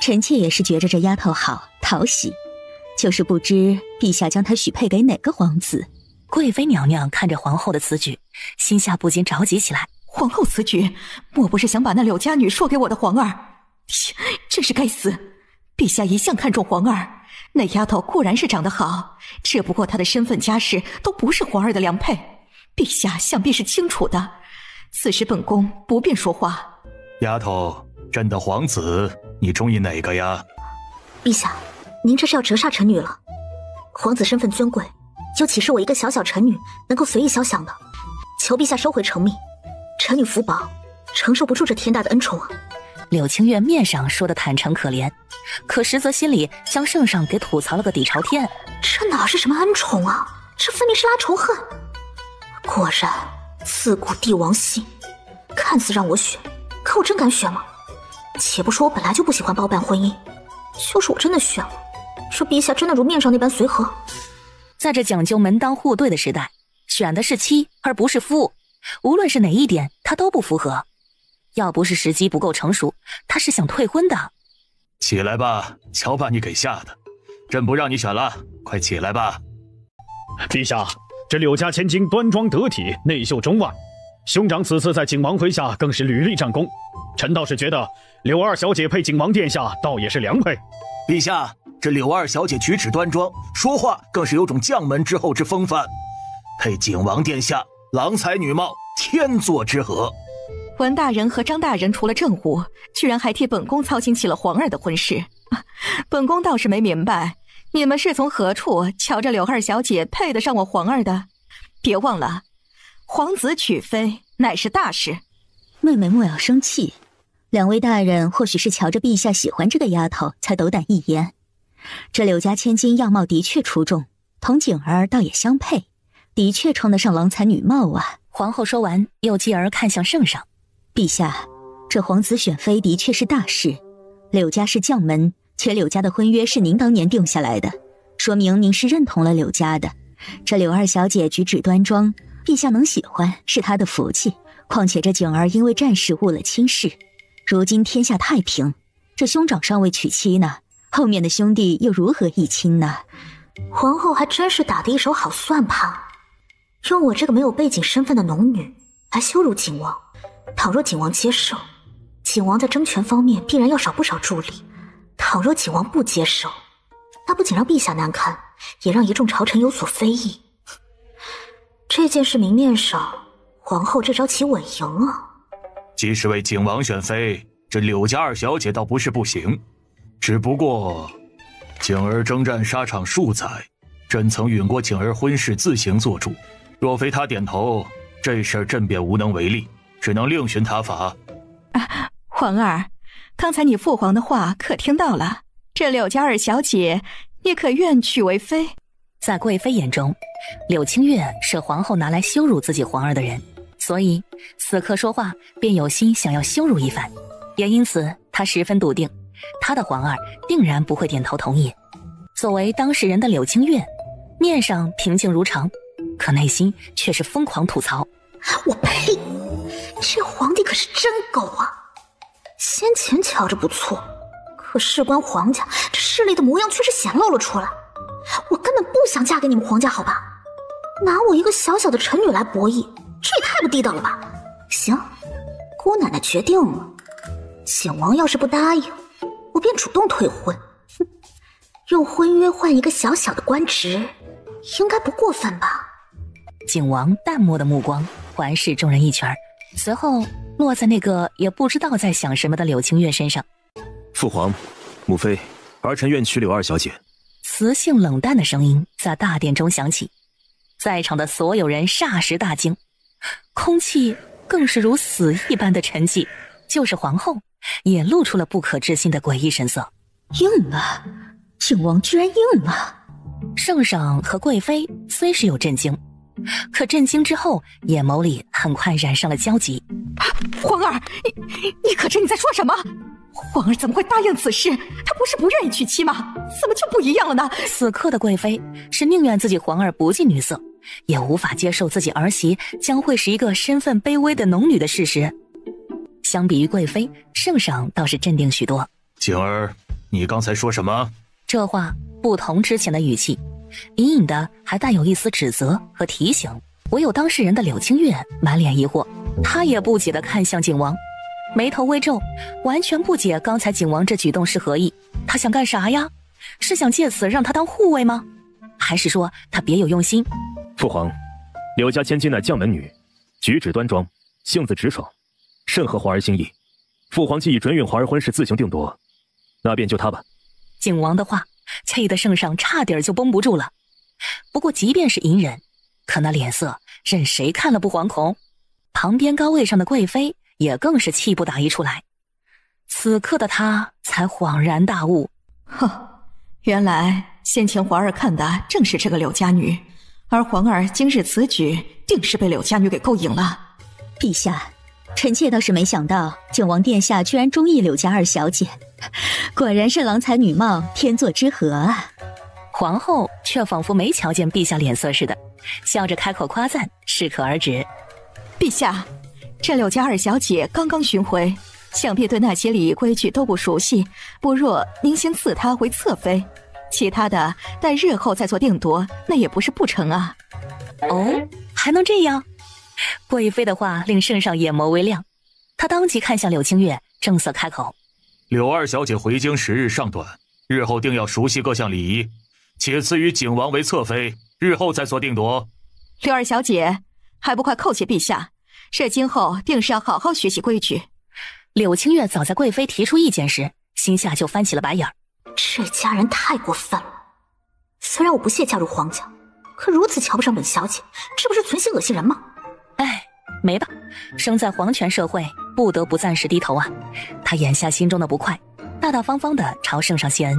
臣妾也是觉着这丫头好讨喜，就是不知陛下将她许配给哪个皇子。贵妃娘娘看着皇后的此举，心下不禁着急起来。皇后此举，莫不是想把那柳家女说给我的皇儿？真是该死！陛下一向看重皇儿，那丫头固然是长得好，只不过她的身份家世都不是皇儿的良配，陛下想必是清楚的。此时本宫不便说话。丫头，朕的皇子，你中意哪个呀？陛下，您这是要折煞臣女了。皇子身份尊贵，又岂是我一个小小臣女能够随意肖想的？求陛下收回成命，臣女福薄，承受不住这天大的恩宠啊！柳清月面上说的坦诚可怜，可实则心里将圣上给吐槽了个底朝天。这哪是什么恩宠啊，这分明是拉仇恨。果然自古帝王心，看似让我选，可我真敢选吗？且不说我本来就不喜欢包办婚姻，就是我真的选了，这陛下真的如面上那般随和？在这讲究门当户对的时代，选的是妻而不是夫，无论是哪一点他都不符合。要不是时机不够成熟，他是想退婚的。起来吧，瞧把你给吓的，朕不让你选了，快起来吧。陛下，这柳家千金端庄得体，内秀中外，兄长此次在景王麾下更是屡立战功，臣倒是觉得柳二小姐配景王殿下倒也是良配。陛下，这柳二小姐举止端庄，说话更是有种将门之后之风范，配景王殿下，郎才女貌，天作之合。文大人和张大人除了政务，居然还替本宫操心起了皇儿的婚事。本宫倒是没明白，你们是从何处瞧着柳二小姐配得上我皇儿的？别忘了，皇子娶妃乃是大事。妹妹莫要生气，两位大人或许是瞧着陛下喜欢这个丫头，才斗胆一言。这柳家千金样貌的确出众，同景儿倒也相配，的确称得上郎才女貌啊。皇后说完，又继而看向圣上。陛下，这皇子选妃的确是大事，柳家是将门，且柳家的婚约是您当年定下来的，说明您是认同了柳家的。这柳二小姐举止端庄，陛下能喜欢是她的福气，况且这景儿因为战事误了亲事，如今天下太平，这兄长尚未娶妻呢，后面的兄弟又如何议亲呢？皇后还真是打的一手好算盘，用我这个没有背景身份的农女来羞辱景王。倘若景王接受，景王在争权方面必然要少不少助力；倘若景王不接受，那不仅让陛下难堪，也让一众朝臣有所非议。这件事明面上，皇后这招棋稳赢啊。即使为景王选妃，这柳家二小姐倒不是不行，只不过景儿征战沙场数载，朕曾允过景儿婚事自行做主，若非她点头，这事儿朕便无能为力，只能另寻他法。皇儿，刚才你父皇的话可听到了？这柳家二小姐，你可愿娶为妃？在贵妃眼中，柳清月是皇后拿来羞辱自己皇儿的人，所以此刻说话便有心想要羞辱一番，也因此她十分笃定，她的皇儿定然不会点头同意。作为当事人的柳清月，面上平静如常，可内心却是疯狂吐槽。我呸！这皇帝可是真狗啊！先前瞧着不错，可事关皇家，这势力的模样却是显露了出来。我根本不想嫁给你们皇家，好吧？拿我一个小小的臣女来博弈，这也太不地道了吧！行，姑奶奶决定了，景王要是不答应，我便主动退婚。用婚约换一个小小的官职，应该不过分吧？景王淡漠的目光环视众人一圈，随后落在那个也不知道在想什么的柳清月身上。父皇、母妃，儿臣愿娶柳二小姐。磁性冷淡的声音在大殿中响起，在场的所有人霎时大惊，空气更是如死一般的沉寂。就是皇后也露出了不可置信的诡异神色。硬了，景王居然硬了。圣上和贵妃虽是有震惊，可震惊之后眼眸里很快染上了焦急。皇儿，你可知你在说什么？皇儿怎么会答应此事？他不是不愿意娶妻吗？怎么就不一样了呢？此刻的贵妃是宁愿自己皇儿不近女色，也无法接受自己儿媳将会是一个身份卑微的农女的事实。相比于贵妃，圣上倒是镇定许多。景儿，你刚才说什么？这话不同之前的语气，隐隐的还带有一丝指责和提醒。唯有当事人的柳清月满脸疑惑，她也不解地看向景王，眉头微皱，完全不解刚才景王这举动是何意。他想干啥呀？是想借此让他当护卫吗？还是说他别有用心？父皇，柳家千金乃将门女，举止端庄，性子直爽，甚合皇儿心意。父皇既已准允皇儿婚事自行定夺，那便就她吧。景王的话气得圣上差点就绷不住了。不过即便是隐忍，可那脸色任谁看了不惶恐。旁边高位上的贵妃也更是气不打一处来。此刻的她才恍然大悟，哼，原来先前皇儿看的正是这个柳家女，而皇儿今日此举定是被柳家女给勾引了。陛下，臣妾倒是没想到景王殿下居然中意柳家二小姐，果然是郎才女貌，天作之合啊。皇后却仿佛没瞧见陛下脸色似的，笑着开口夸赞，适可而止。陛下，这柳家二小姐刚刚巡回，想必对那些礼仪规矩都不熟悉，不若您先赐她为侧妃，其他的待日后再做定夺，那也不是不成啊。哦，还能这样？贵妃的话令圣上眼眸微亮，他当即看向柳清月，正色开口：柳二小姐回京时日尚短，日后定要熟悉各项礼仪，且赐予景王为侧妃，日后再做定夺。柳二小姐还不快叩谢陛下，这今后定是要好好学习规矩。柳清月早在贵妃提出意见时，心下就翻起了白眼儿。这家人太过分了。虽然我不屑嫁入皇家，可如此瞧不上本小姐，这不是存心恶心人吗？哎，没吧，生在皇权社会，不得不暂时低头啊。他眼下心中的不快，大大方方地朝圣上谢恩。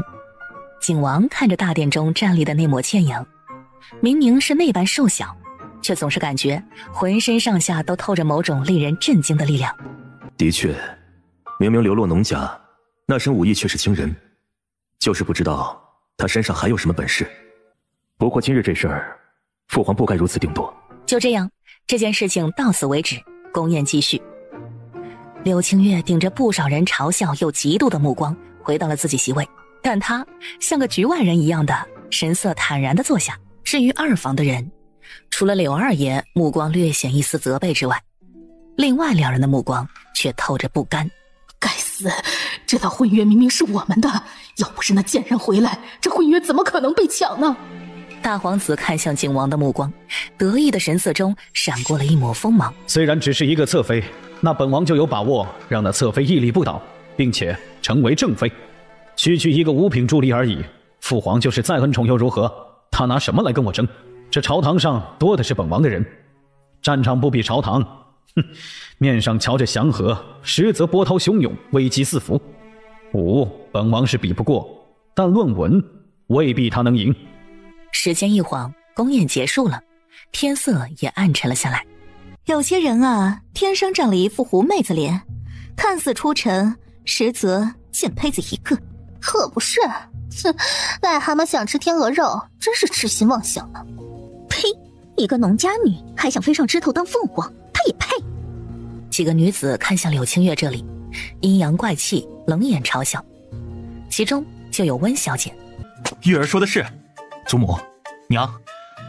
景王看着大殿中站立的那抹倩影，明明是那般瘦小，却总是感觉浑身上下都透着某种令人震惊的力量。的确，明明流落农家，那身武艺却是惊人，就是不知道他身上还有什么本事。不过今日这事儿，父皇不该如此定夺。就这样，这件事情到此为止，宫宴继续。柳清月顶着不少人嘲笑又嫉妒的目光回到了自己席位，但他像个局外人一样的神色坦然地坐下。至于二房的人，除了柳二爷目光略显一丝责备之外，另外两人的目光却透着不甘。该死，这套婚约明明是我们的，要不是那贱人回来，这婚约怎么可能被抢呢？大皇子看向景王的目光，得意的神色中闪过了一抹锋芒。虽然只是一个侧妃，那本王就有把握让那侧妃屹立不倒，并且成为正妃。区区一个五品助理而已，父皇就是再恩宠又如何？他拿什么来跟我争？这朝堂上多的是本王的人，战场不比朝堂。哼，面上瞧着祥和，实则波涛汹涌，危机四伏。武本王是比不过，但论文未必他能赢。时间一晃，宫宴结束了，天色也暗沉了下来。有些人啊，天生长了一副狐妹子脸，看似出尘，实则贱胚子一个。可不是，哼，癞蛤蟆想吃天鹅肉，真是痴心妄想啊！呸！一个农家女还想飞上枝头当凤凰，她也配？几个女子看向柳清月这里，阴阳怪气，冷眼嘲笑。其中就有温小姐。玉儿说的是，祖母娘，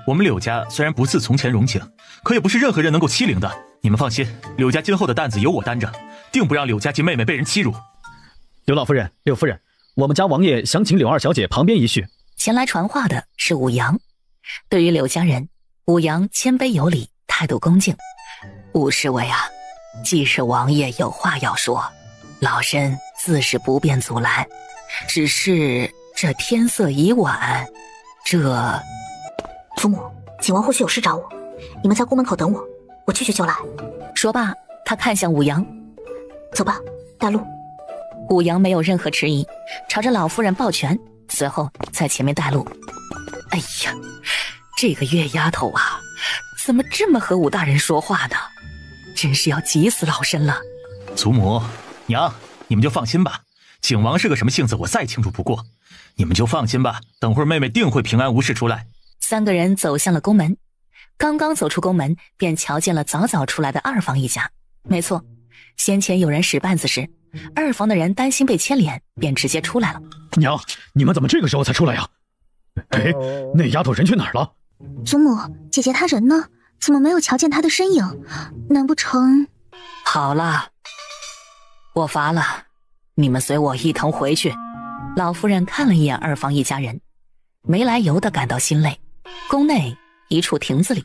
我们柳家虽然不似从前荣景，可也不是任何人能够欺凌的。你们放心，柳家今后的担子由我担着，定不让柳家及妹妹被人欺辱。刘老夫人、柳夫人，我们家王爷想请柳二小姐旁边一叙。前来传话的是武阳。对于柳家人，武阳谦卑有礼，态度恭敬。武侍卫啊，既是王爷有话要说，老身自是不便阻拦，只是这天色已晚，祖母，景王或许有事找我，你们在宫门口等我，我去就来。说罢，他看向武阳，走吧，带路。武阳没有任何迟疑，朝着老夫人抱拳，随后在前面带路。哎呀，这个月丫头啊，怎么这么和武大人说话呢？真是要急死老身了。祖母娘，你们就放心吧，景王是个什么性子我再清楚不过，你们就放心吧，等会儿妹妹定会平安无事出来。三个人走向了宫门，刚刚走出宫门，便瞧见了早早出来的二房一家。没错，先前有人使绊子时，二房的人担心被牵连，便直接出来了。娘，你们怎么这个时候才出来呀？哎，那丫头人去哪儿了？祖母，姐姐她人呢？怎么没有瞧见她的身影？难不成……好了，我乏了，你们随我一同回去。老夫人看了一眼二房一家人，没来由的感到心累。宫内一处亭子里，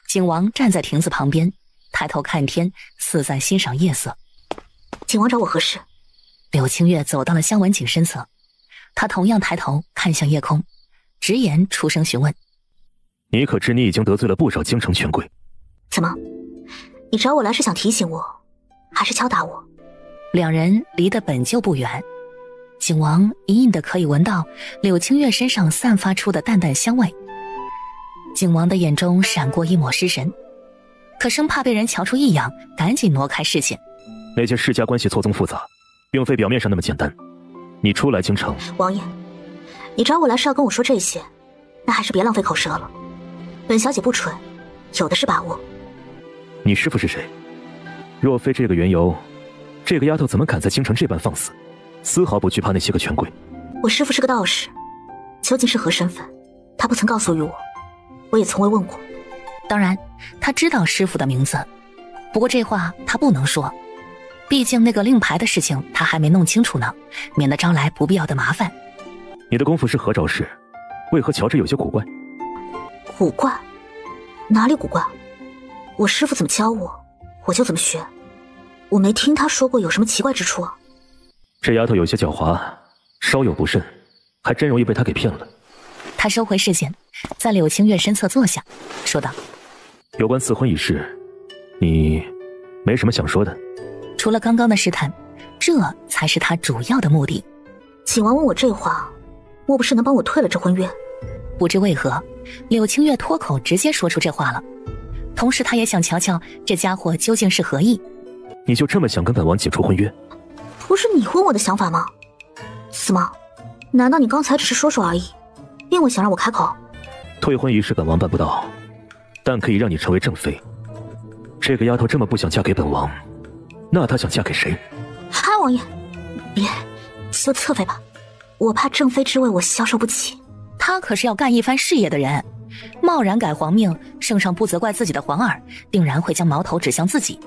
景王站在亭子旁边，抬头看天，似在欣赏夜色。景王找我何事？柳清月走到了萧文景身侧，他同样抬头看向夜空，直言出声询问：你可知你已经得罪了不少京城权贵？怎么，你找我来是想提醒我，还是敲打我？两人离得本就不远，景王隐隐的可以闻到柳清月身上散发出的淡淡香味。景王的眼中闪过一抹失神，可生怕被人瞧出异样，赶紧挪开视线。那些世家关系错综复杂，并非表面上那么简单。你初来京城，王爷，你找我来是要跟我说这些，那还是别浪费口舌了。本小姐不蠢，有的是把握。你师父是谁？若非这个缘由，这个丫头怎么敢在京城这般放肆，丝毫不惧怕那些个权贵？我师父是个道士，究竟是何身份，他不曾告诉于我，我也从未问过。当然，他知道师父的名字，不过这话他不能说，毕竟那个令牌的事情他还没弄清楚呢，免得招来不必要的麻烦。你的功夫是何招式？为何瞧着有些古怪？古怪？哪里古怪？我师父怎么教我，我就怎么学。我没听他说过有什么奇怪之处啊。这丫头有些狡猾，稍有不慎，还真容易被她给骗了。他收回视线，在柳清月身侧坐下，说道：有关赐婚一事，你没什么想说的？除了刚刚的试探，这才是他主要的目的。景王问我这话，莫不是能帮我退了这婚约？不知为何，柳清月脱口直接说出这话了，同时他也想瞧瞧这家伙究竟是何意。你就这么想跟本王解除婚约？不是你问我的想法吗？怎么？难道你刚才只是说说而已，并未想让我开口？退婚一事本王办不到，但可以让你成为正妃。这个丫头这么不想嫁给本王，那她想嫁给谁？嗨，王爷，别，就侧妃吧，我怕正妃之位我消受不起。他可是要干一番事业的人，贸然改皇命，圣上不责怪自己的皇儿，定然会将矛头指向自己，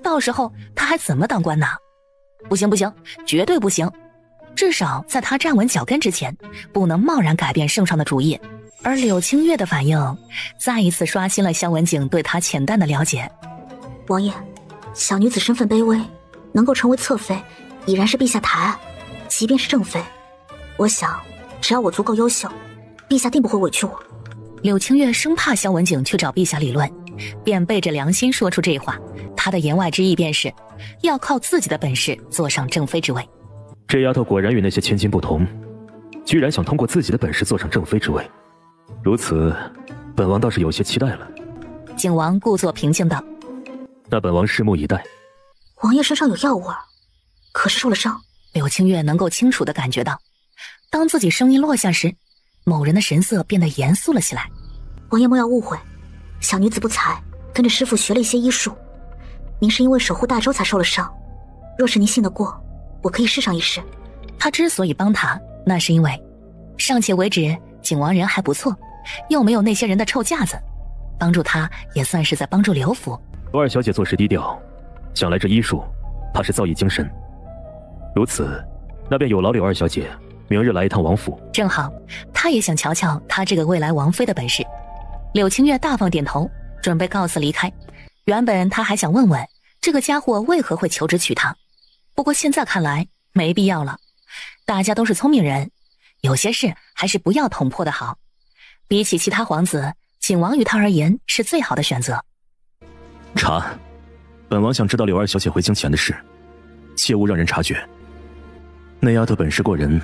到时候他还怎么当官呢？不行不行，绝对不行，至少在他站稳脚跟之前，不能贸然改变圣上的主意。而柳清月的反应再一次刷新了萧文景对他浅淡的了解。王爷，小女子身份卑微，能够成为侧妃已然是陛下抬爱，即便是正妃，我想只要我足够优秀，陛下定不会委屈我。柳清月生怕萧文景去找陛下理论，便背着良心说出这话，他的言外之意便是要靠自己的本事坐上正妃之位。这丫头果然与那些千金不同，居然想通过自己的本事坐上正妃之位，如此本王倒是有些期待了。景王故作平静道：那本王拭目以待。王爷身上有药味，可是受了伤。柳清月能够清楚地感觉到，当自己声音落下时，某人的神色变得严肃了起来。王爷莫要误会，小女子不才，跟着师父学了一些医术。您是因为守护大周才受了伤，若是您信得过，我可以试上一试。他之所以帮他，那是因为尚且为止景王人还不错，又没有那些人的臭架子，帮助他也算是在帮助刘府。罗二小姐做事低调，想来这医术怕是造诣精深，如此那便有劳柳二小姐明日来一趟王府。正好，他也想瞧瞧他这个未来王妃的本事。柳青月大方点头，准备告辞离开。原本他还想问问这个家伙为何会求职娶她，不过现在看来没必要了。大家都是聪明人，有些事还是不要捅破的好。比起其他皇子，景王于他而言是最好的选择。查，本王想知道柳二小姐回京前的事，切勿让人察觉。那丫头本事过人，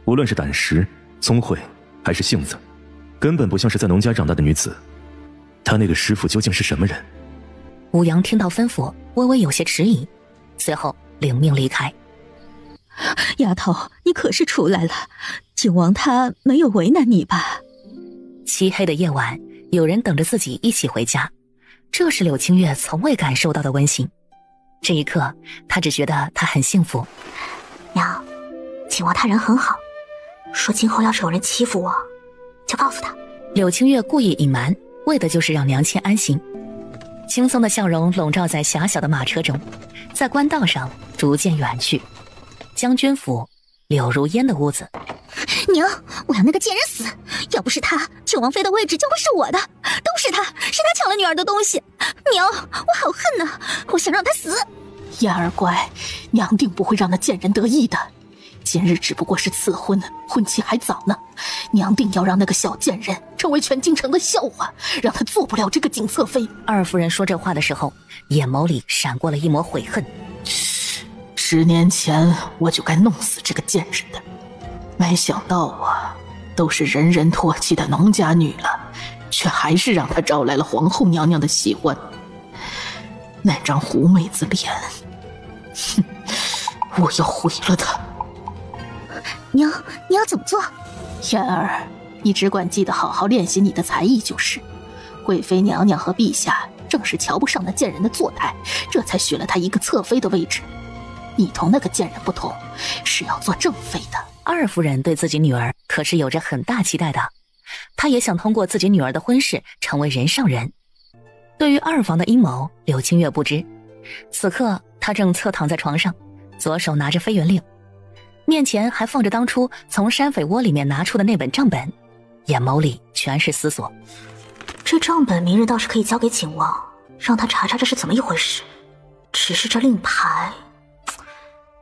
无论是胆识、聪慧还是性子，根本不像是在农家长大的女子。她那个师傅究竟是什么人？武阳听到吩咐，微微有些迟疑，随后领命离开。丫头，你可是出来了，景王他没有为难你吧？漆黑的夜晚，有人等着自己一起回家，这是柳青月从未感受到的温馨。这一刻，她只觉得她很幸福。娘，景王他人很好，说今后要是有人欺负我，就告诉他。柳青月故意隐瞒，为的就是让娘亲安心。轻松的笑容笼罩在狭小的马车中，在官道上逐渐远去。将军府，柳如烟的屋子。娘，我要那个贱人死！要不是他，九王妃的位置就会是我的。都是他抢了女儿的东西。娘，我好恨呐！我想让他死。燕儿乖，娘定不会让那贱人得意的。今日只不过是赐婚，婚期还早呢。娘定要让那个小贱人成为全京城的笑话，让他做不了这个景侧妃。二夫人说这话的时候，眼眸里闪过了一抹悔恨。10年前我就该弄死这个贱人的，没想到啊，都是人人唾弃的农家女了，却还是让她招来了皇后娘娘的喜欢。那张狐妹子脸，哼，我要毁了她。娘，你要怎么做？燕儿，你只管记得好好练习你的才艺就是。贵妃娘娘和陛下正是瞧不上那贱人的做态，这才许了她一个侧妃的位置。你同那个贱人不同，是要做正妃的。二夫人对自己女儿可是有着很大期待的，她也想通过自己女儿的婚事成为人上人。对于二房的阴谋，柳青月不知。此刻她正侧躺在床上，左手拿着飞云令，面前还放着当初从山匪窝里面拿出的那本账本，眼眸里全是思索。这账本明日倒是可以交给景王，让他查查这是怎么一回事。只是这令牌，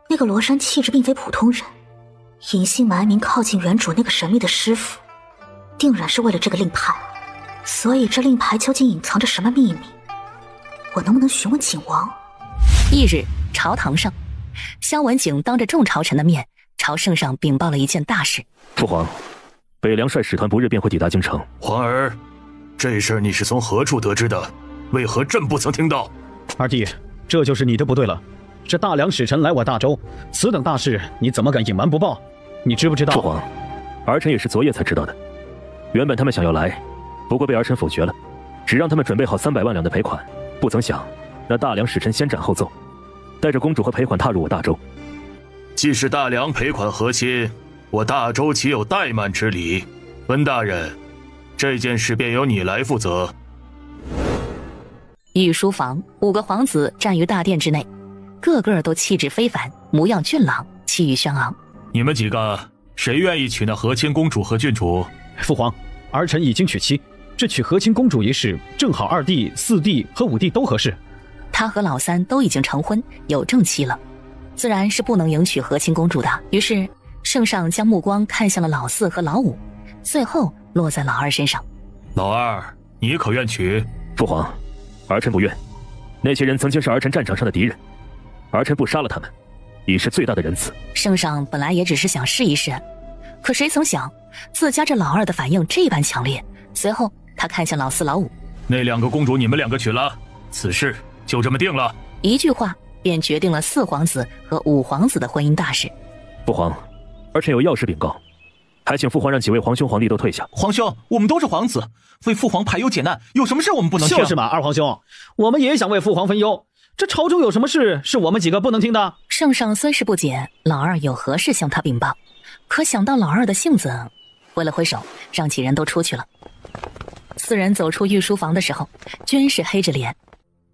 那个罗山气质并非普通人，隐姓埋名靠近原主那个神秘的师傅，定然是为了这个令牌。所以这令牌究竟隐藏着什么秘密？我能不能询问景王？翌日，朝堂上，萧文景当着众朝臣的面，朝圣上禀报了一件大事。父皇，北凉率使团不日便会抵达京城。皇儿，这事儿你是从何处得知的？为何朕不曾听到？二弟，这就是你的不对了。这大梁使臣来我大周，此等大事你怎么敢隐瞒不报？你知不知道？父皇，儿臣也是昨夜才知道的。原本他们想要来，不过被儿臣否决了，只让他们准备好300万两的赔款。不曾想，那大梁使臣先斩后奏，带着公主和赔款踏入我大周。既是大梁赔款和亲，我大周岂有怠慢之理？温大人，这件事便由你来负责。御书房，5个皇子站于大殿之内，个个都气质非凡，模样俊朗，气宇轩昂。你们几个谁愿意娶那和亲公主和郡主？父皇，儿臣已经娶妻，这娶和亲公主一事，正好2弟、4弟和5弟都合适。他和老三都已经成婚，有正妻了，自然是不能迎娶和亲公主的。于是圣上将目光看向了老4和老5，最后落在老2身上。老2，你可愿娶？父皇，儿臣不愿。那些人曾经是儿臣战场上的敌人，儿臣不杀了他们，已是最大的仁慈。圣上本来也只是想试一试，可谁曾想自家这老2的反应这般强烈。随后他看向老4、老5，那2个公主你们2个娶了，此事就这么定了。一句话便决定了4皇子和5皇子的婚姻大事。父皇，儿臣有要事禀告，还请父皇让几位皇兄皇弟都退下。皇兄，我们都是皇子，为父皇排忧解难，有什么事我们不能听？就是嘛，二皇兄，我们也想为父皇分忧。这朝中有什么事是我们几个不能听的？圣上虽是不解老2有何事向他禀报，可想到老2的性子，挥了挥手，让几人都出去了。4人走出御书房的时候，均是黑着脸。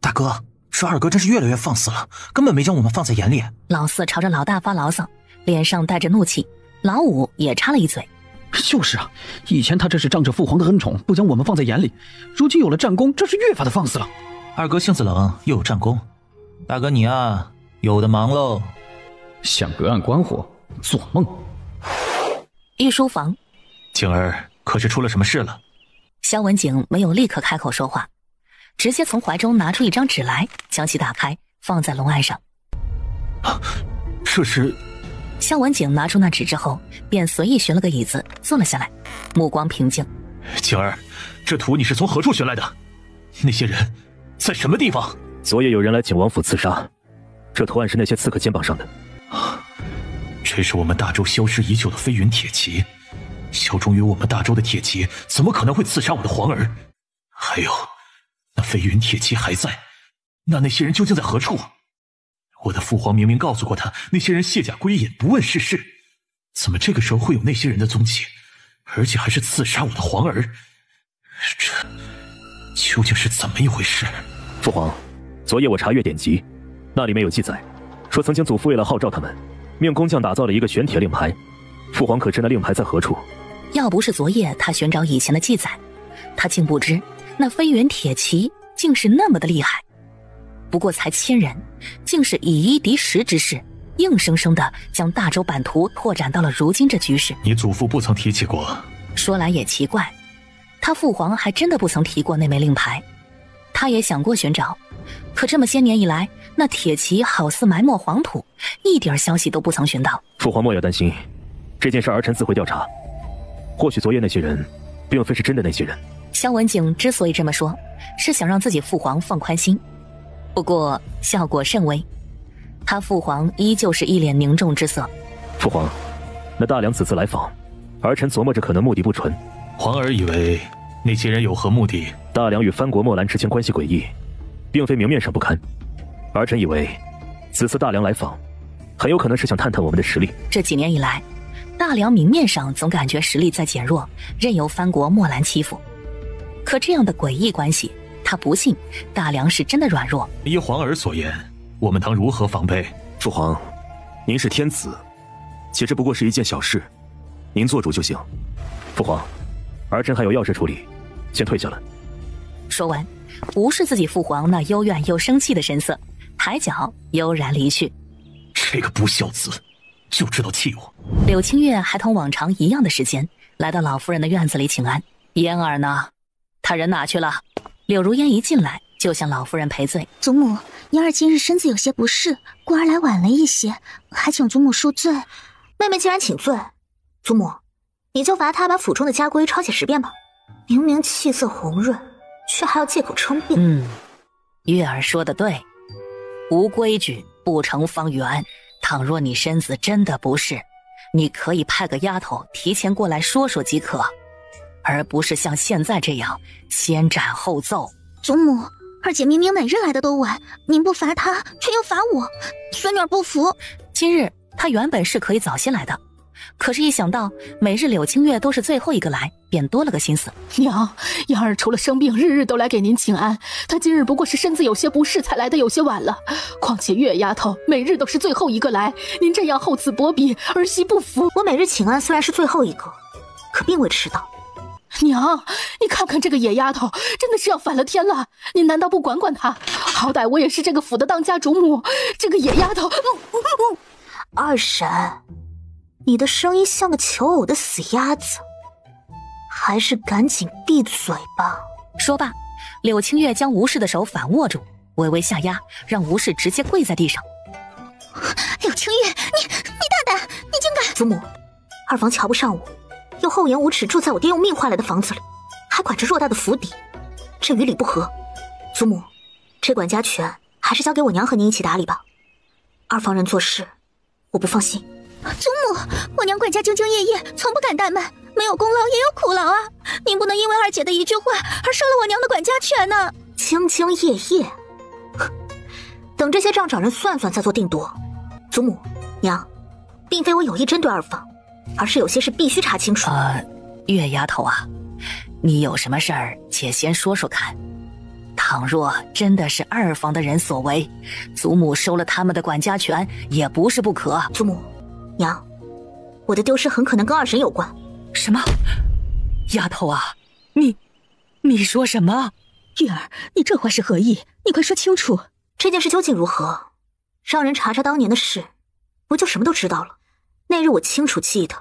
大哥，这2哥真是越来越放肆了，根本没将我们放在眼里。老4朝着老大发牢骚，脸上带着怒气。老五也插了一嘴：就是啊，以前他这是仗着父皇的恩宠，不将我们放在眼里，如今有了战功，这是越发的放肆了。二哥性子冷，又有战功，大哥你啊，有的忙喽。想隔岸观火，做梦。御书房，景儿可是出了什么事了？萧文景没有立刻开口说话，直接从怀中拿出一张纸来，将其打开，放在龙案上。这是……萧文景拿出那纸之后，便随意寻了个椅子坐了下来，目光平静。景儿，这图你是从何处寻来的？那些人在什么地方？昨夜有人来景王府刺杀，这图案是那些刺客肩膀上的。这是我们大周消失已久的飞云铁骑，效忠于我们大周的铁骑怎么可能会刺杀我的皇儿？还有，那飞云铁骑还在，那些人究竟在何处？我的父皇明明告诉过他，那些人卸甲归隐，不问世事，怎么这个时候会有那些人的踪迹，而且还是刺杀我的皇儿？这究竟是怎么一回事？父皇，昨夜我查阅典籍，那里面有记载，说曾经祖父为了号召他们，命工匠打造了一个玄铁令牌。父皇可知那令牌在何处？要不是昨夜他寻找以前的记载，他竟不知那飞云铁骑竟是那么的厉害。不过才1000人，竟是以1敌10之势，硬生生的将大周版图拓展到了如今这局势。你祖父不曾提起过。说来也奇怪，他父皇还真的不曾提过那枚令牌。他也想过寻找，可这么些年以来，那铁骑好似埋没黄土，一点消息都不曾寻到。父皇莫要担心，这件事儿臣自会调查。或许昨夜那些人并非是真的那些人。萧文景之所以这么说，是想让自己父皇放宽心，不过效果甚微，他父皇依旧是一脸凝重之色。父皇，那大梁此次来访，儿臣琢磨着可能目的不纯。皇儿以为那些人有何目的？大梁与藩国墨兰之间关系诡异，并非明面上不堪。儿臣以为，此次大梁来访，很有可能是想探探我们的实力。这几年以来，大梁明面上总感觉实力在减弱，任由藩国墨兰欺负。可这样的诡异关系，他不信大梁是真的软弱。依皇儿所言，我们当如何防备？父皇，您是天子，且这不过是一件小事，您做主就行。父皇，儿臣还有要事处理，先退下了。说完，无视自己父皇那幽怨又生气的神色，抬脚悠然离去。这个不孝子，就知道气我。柳清月还同往常一样的时间，来到老夫人的院子里请安。嫣儿呢？他人哪去了？柳如烟一进来就向老夫人赔罪。祖母，嫣儿今日身子有些不适，故而来晚了一些，还请祖母恕罪。妹妹既然请罪，祖母，你就罚她把府中的家规抄写10遍吧。明明气色红润，却还要借口称病。月儿说的对，无规矩不成方圆。倘若你身子真的不适，你可以派个丫头提前过来说说即可，而不是像现在这样先斩后奏。祖母，二姐明明每日来的都晚，您不罚她，却又罚我，孙女儿不服。今日她原本是可以早些来的，可是一想到每日柳清月都是最后一个来，便多了个心思。娘，嫣儿除了生病，日日都来给您请安。她今日不过是身子有些不适，才来的有些晚了。况且月丫头每日都是最后一个来，您这样厚此薄彼，儿媳不服。我每日请安虽然是最后一个，可并未迟到。娘，你看看这个野丫头，真的是要反了天了！您难道不管管她？好歹我也是这个府的当家主母，这个野丫头……二婶，你的声音像个求偶的死鸭子，还是赶紧闭嘴吧。说罢，柳清月将吴氏的手反握住，微微下压，让吴氏直接跪在地上。柳清月，你大胆，你竟敢！祖母，二房瞧不上我，又厚颜无耻住在我爹用命换来的房子里，还管着偌大的府邸，这与理不合。祖母，这管家权还是交给我娘和您一起打理吧。二房人做事，我不放心。祖母，我娘管家兢兢业业，从不敢怠慢，没有功劳也有苦劳啊！您不能因为二姐的一句话而收了我娘的管家权呢。兢兢业业，等这些账找人算算再做定夺。祖母娘，并非我有意针对二房，而是有些事必须查清楚。月丫头啊，你有什么事儿且先说说看。倘若真的是二房的人所为，祖母收了他们的管家权也不是不可。祖母，娘，我的丢失很可能跟二婶有关。什么？丫头啊，你说什么？玉儿，你这话是何意？你快说清楚，这件事究竟如何？让人查查当年的事，不就什么都知道了？那日我清楚记得，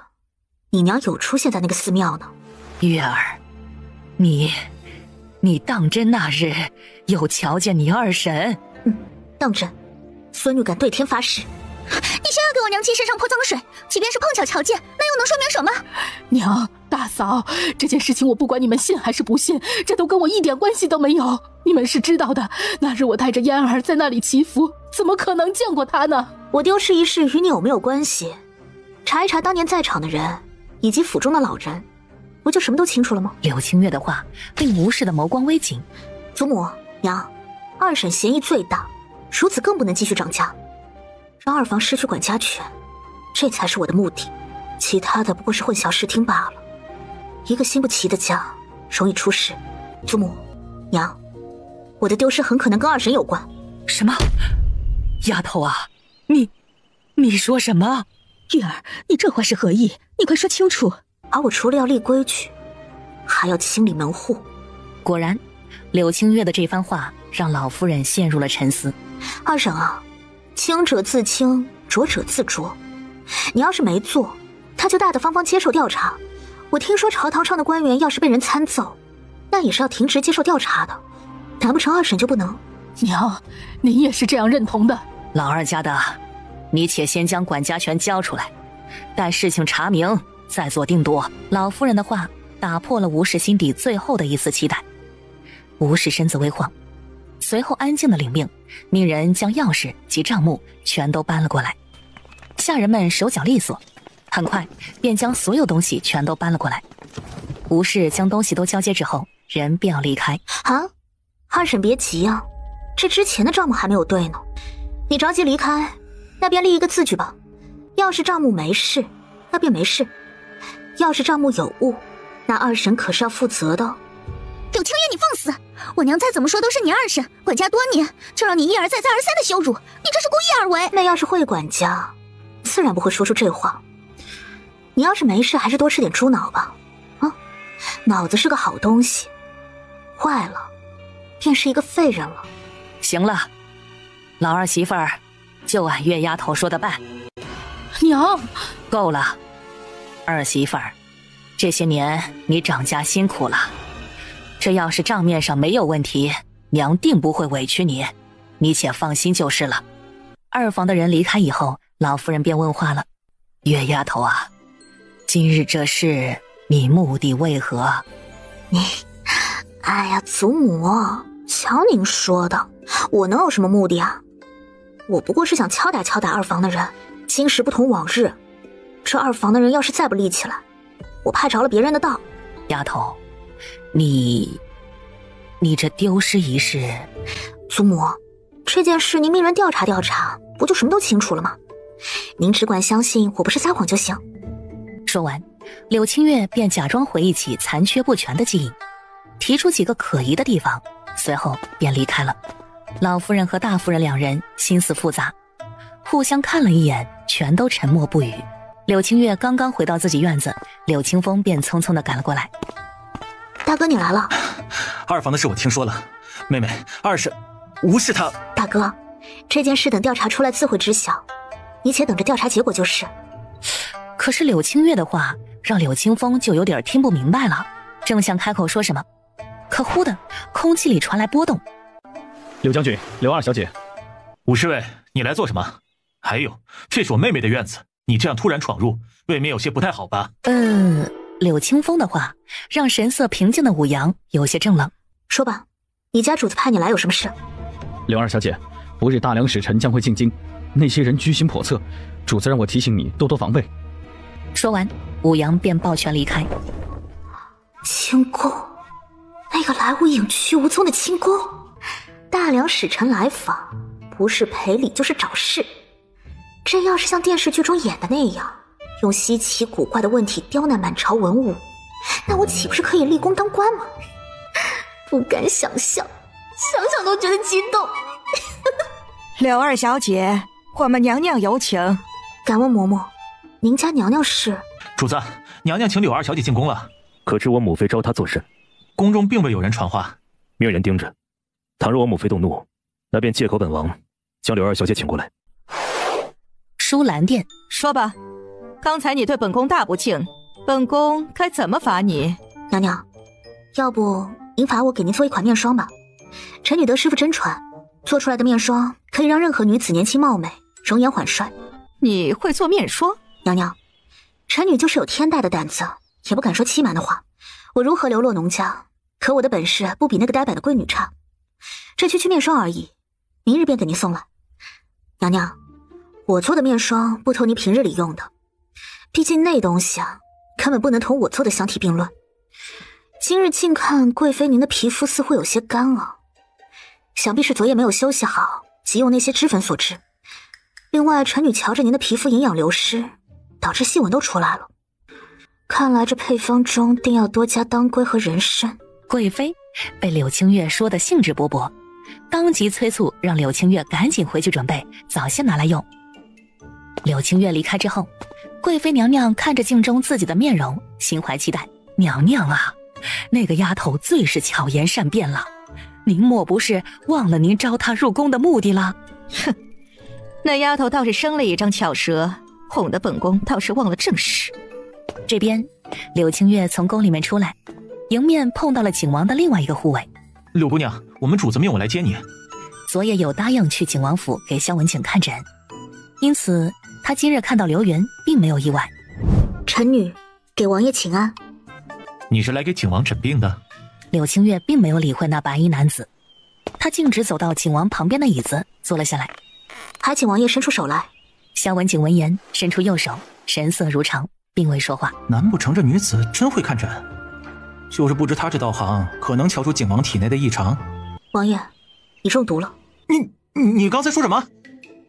你娘有出现在那个寺庙呢。玉儿，你当真那日有瞧见你二婶？当真。孙女敢对天发誓。你先要给我娘亲身上泼脏水，即便是碰巧瞧见，那又能说明什么？娘，大嫂，这件事情我不管你们信还是不信，这都跟我一点关系都没有。你们是知道的，那日我带着嫣儿在那里祈福，怎么可能见过她呢？我丢失一事与你有没有关系？查一查当年在场的人以及府中的老人，不就什么都清楚了吗？柳清月的话令吴氏的眸光微紧。祖母娘，二婶嫌疑最大，如此更不能继续掌家，让二房失去管家权，这才是我的目的。其他的不过是混淆视听罢了。一个心不齐的家，容易出事。祖母娘，我的丢失很可能跟二婶有关。什么？丫头啊，你说什么？玉儿，你这话是何意？你快说清楚。而我除了要立规矩，还要清理门户。果然，柳清月的这番话让老夫人陷入了沉思。二婶啊，清者自清，浊者自浊。你要是没做，他就大大方方接受调查。我听说朝堂上的官员要是被人参奏，那也是要停职接受调查的。难不成二婶就不能？娘，您也是这样认同的？老二家的，你且先将管家权交出来，待事情查明再做定夺。老夫人的话打破了吴氏心底最后的一丝期待。吴氏身子微晃，随后安静的领命，命人将钥匙及账目全都搬了过来。下人们手脚利索，很快便将所有东西全都搬了过来。吴氏将东西都交接之后，人便要离开。啊，二婶别急啊，这之前的账目还没有对呢。你着急离开，那便立一个字据吧。要是账目没事，那便没事；要是账目有误，那二婶可是要负责的。柳清月，你放肆！我娘再怎么说都是你二婶，管家多年，就让你一而再再而三的羞辱，你这是故意而为。那要是会管家，自然不会说出这话。你要是没事，还是多吃点猪脑吧。啊，脑子是个好东西，坏了，便是一个废人了。行了，老二媳妇儿，就按月丫头说的办。娘，够了，二媳妇儿，这些年你掌家辛苦了。这要是账面上没有问题，娘定不会委屈你，你且放心就是了。二房的人离开以后，老夫人便问话了：月丫头啊，今日这事你目的为何？哎呀，祖母，瞧您说的，我能有什么目的啊？我不过是想敲打敲打二房的人。今时不同往日，这二房的人要是再不立起来，我怕着了别人的道。丫头，你这丢失一事，祖母，这件事您命人调查调查，不就什么都清楚了吗？您只管相信我不是撒谎就行。说完，柳清月便假装回忆起残缺不全的记忆，提出几个可疑的地方，随后便离开了。老夫人和大夫人两人心思复杂，互相看了一眼，全都沉默不语。柳清月刚刚回到自己院子，柳清风便匆匆地赶了过来。大哥，你来了。二房的事我听说了，妹妹，二婶吴氏她……大哥，这件事等调查出来自会知晓，你且等着调查结果就是。可是柳清月的话让柳清风就有点听不明白了，正想开口说什么，可忽的空气里传来波动。柳将军，柳二小姐。武侍卫，你来做什么？还有，这是我妹妹的院子，你这样突然闯入，未免有些不太好吧？柳清风的话让神色平静的武阳有些怔愣。说吧，你家主子派你来有什么事？柳二小姐，不日大梁使臣将会进京，那些人居心叵测，主子让我提醒你多多防备。说完，武阳便抱拳离开。清宫，那个来无影去无踪的清宫，大梁使臣来访，不是赔礼就是找事。这要是像电视剧中演的那样，用稀奇古怪的问题刁难满朝文武，那我岂不是可以立功当官吗？不敢想象，想想都觉得激动。柳二小姐，我们娘娘有请。敢问嬷嬷，您家娘娘是？主子，娘娘请柳二小姐进宫了。可知我母妃召她作甚？宫中并未有人传话，命人盯着。倘若我母妃动怒，那便借口本王将柳二小姐请过来。舒兰殿，说吧，刚才你对本宫大不敬，本宫该怎么罚你？娘娘，要不您罚我给您做一款面霜吧？臣女得师傅真传，做出来的面霜可以让任何女子年轻貌美，容颜缓衰。你会做面霜？娘娘，臣女就是有天大的胆子，也不敢说欺瞒的话。我如何流落农家？可我的本事不比那个呆板的闺女差。这区面霜而已，明日便给您送来。娘娘，我做的面霜不同您平日里用的，毕竟那东西啊，根本不能同我做的相提并论。今日近看贵妃您的皮肤似乎有些干啊，想必是昨夜没有休息好，即用那些脂粉所致。另外，臣女瞧着您的皮肤营养流失，导致细纹都出来了。看来这配方中定要多加当归和人参。贵妃被柳清月说得兴致勃勃，当即催促让柳清月赶紧回去准备，早些拿来用。柳清月离开之后，贵妃娘娘看着镜中自己的面容，心怀期待。娘娘啊，那个丫头最是巧言善辩了，您莫不是忘了您招她入宫的目的了？哼，那丫头倒是生了一张巧舌，哄得本宫倒是忘了正事。这边柳清月从宫里面出来，迎面碰到了景王的另外一个护卫。柳姑娘，我们主子命我来接你。昨夜有答应去景王府给萧文景看诊，因此他今日看到刘云并没有意外。臣女给王爷请安。你是来给景王诊病的？柳清月并没有理会那白衣男子，他径直走到景王旁边的椅子坐了下来。还请王爷伸出手来。萧文景闻言伸出右手，神色如常，并未说话。难不成这女子真会看诊？就是不知她这道行可能瞧出景王体内的异常。王爷，你中毒了。你刚才说什么？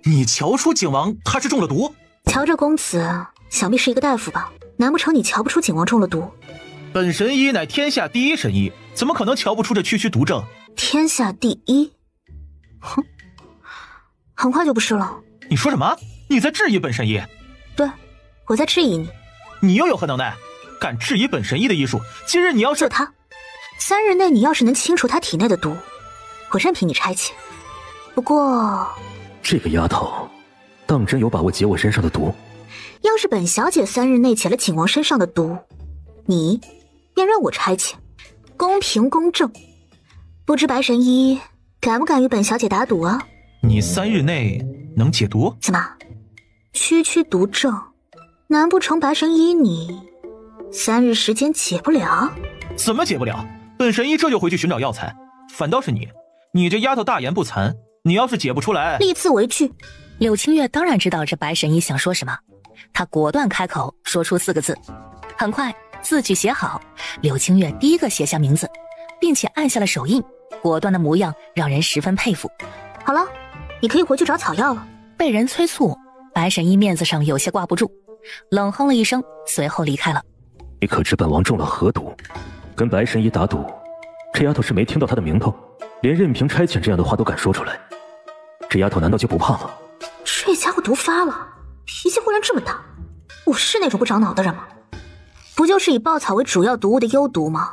你瞧出景王他是中了毒？瞧这公子想必是一个大夫吧？难不成你瞧不出景王中了毒？本神医乃天下第一神医，怎么可能瞧不出这区毒症？天下第一？哼，很快就不是了。你说什么？你在质疑本神医？对，我在质疑你。你又有何能耐？敢质疑本神医的医术？今日你要是……就他，3日内你要是能清除他体内的毒，我任凭你差遣。不过，这个丫头，当真有把握解我身上的毒？要是本小姐3日内解了景王身上的毒，你便让我差遣，公平公正。不知白神医敢不敢与本小姐打赌啊？你3日内能解毒？怎么，区毒症，难不成白神医你3日时间解不了？怎么解不了？本神医这就回去寻找药材。反倒是你这丫头大言不惭，你要是解不出来，立字为据。柳清月当然知道这白神医想说什么，他果断开口说出4个字。很快字据写好，柳清月第一个写下名字，并且按下了手印，果断的模样让人十分佩服。好了，你可以回去找草药了。被人催促，白神医面子上有些挂不住，冷哼了一声，随后离开了。你可知本王中了何毒？跟白神医打赌，这丫头是没听到他的名头，连任凭差遣这样的话都敢说出来，这丫头难道就不怕吗？这家伙毒发了，脾气忽然这么大，我是那种不长脑的人吗？不就是以爆草为主要毒物的幽毒吗？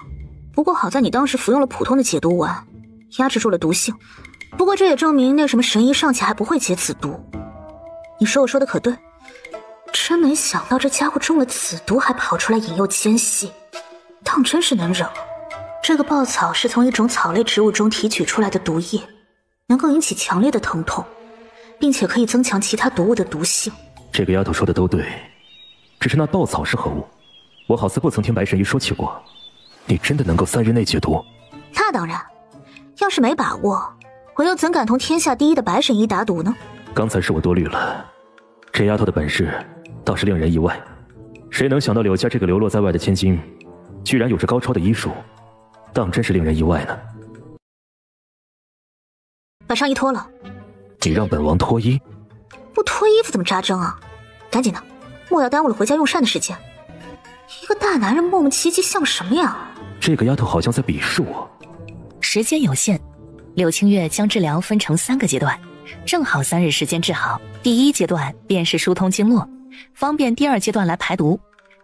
不过好在你当时服用了普通的解毒丸，压制住了毒性。不过这也证明那什么神医尚且还不会解此毒。你说我说的可对？真没想到这家伙中了此毒还跑出来引诱奸细，当真是能忍了。这个爆草是从一种草类植物中提取出来的毒液，能够引起强烈的疼痛，并且可以增强其他毒物的毒性。这个丫头说的都对，只是那爆草是何物？我好似不曾听白神医说起过。你真的能够3日内解毒？那当然，要是没把握，我又怎敢同天下第一的白神医打赌呢？刚才是我多虑了，这丫头的本事倒是令人意外。谁能想到柳家这个流落在外的千金，居然有着高超的医术，当真是令人意外呢。把上衣脱了。你让本王脱衣？不脱衣服怎么扎针啊？赶紧的，莫要耽误了回家用膳的时间。一个大男人磨磨唧唧像什么呀？这个丫头好像在鄙视我。时间有限，柳清月将治疗分成3个阶段，正好3日时间治好。第1阶段便是疏通经络，方便第2阶段来排毒。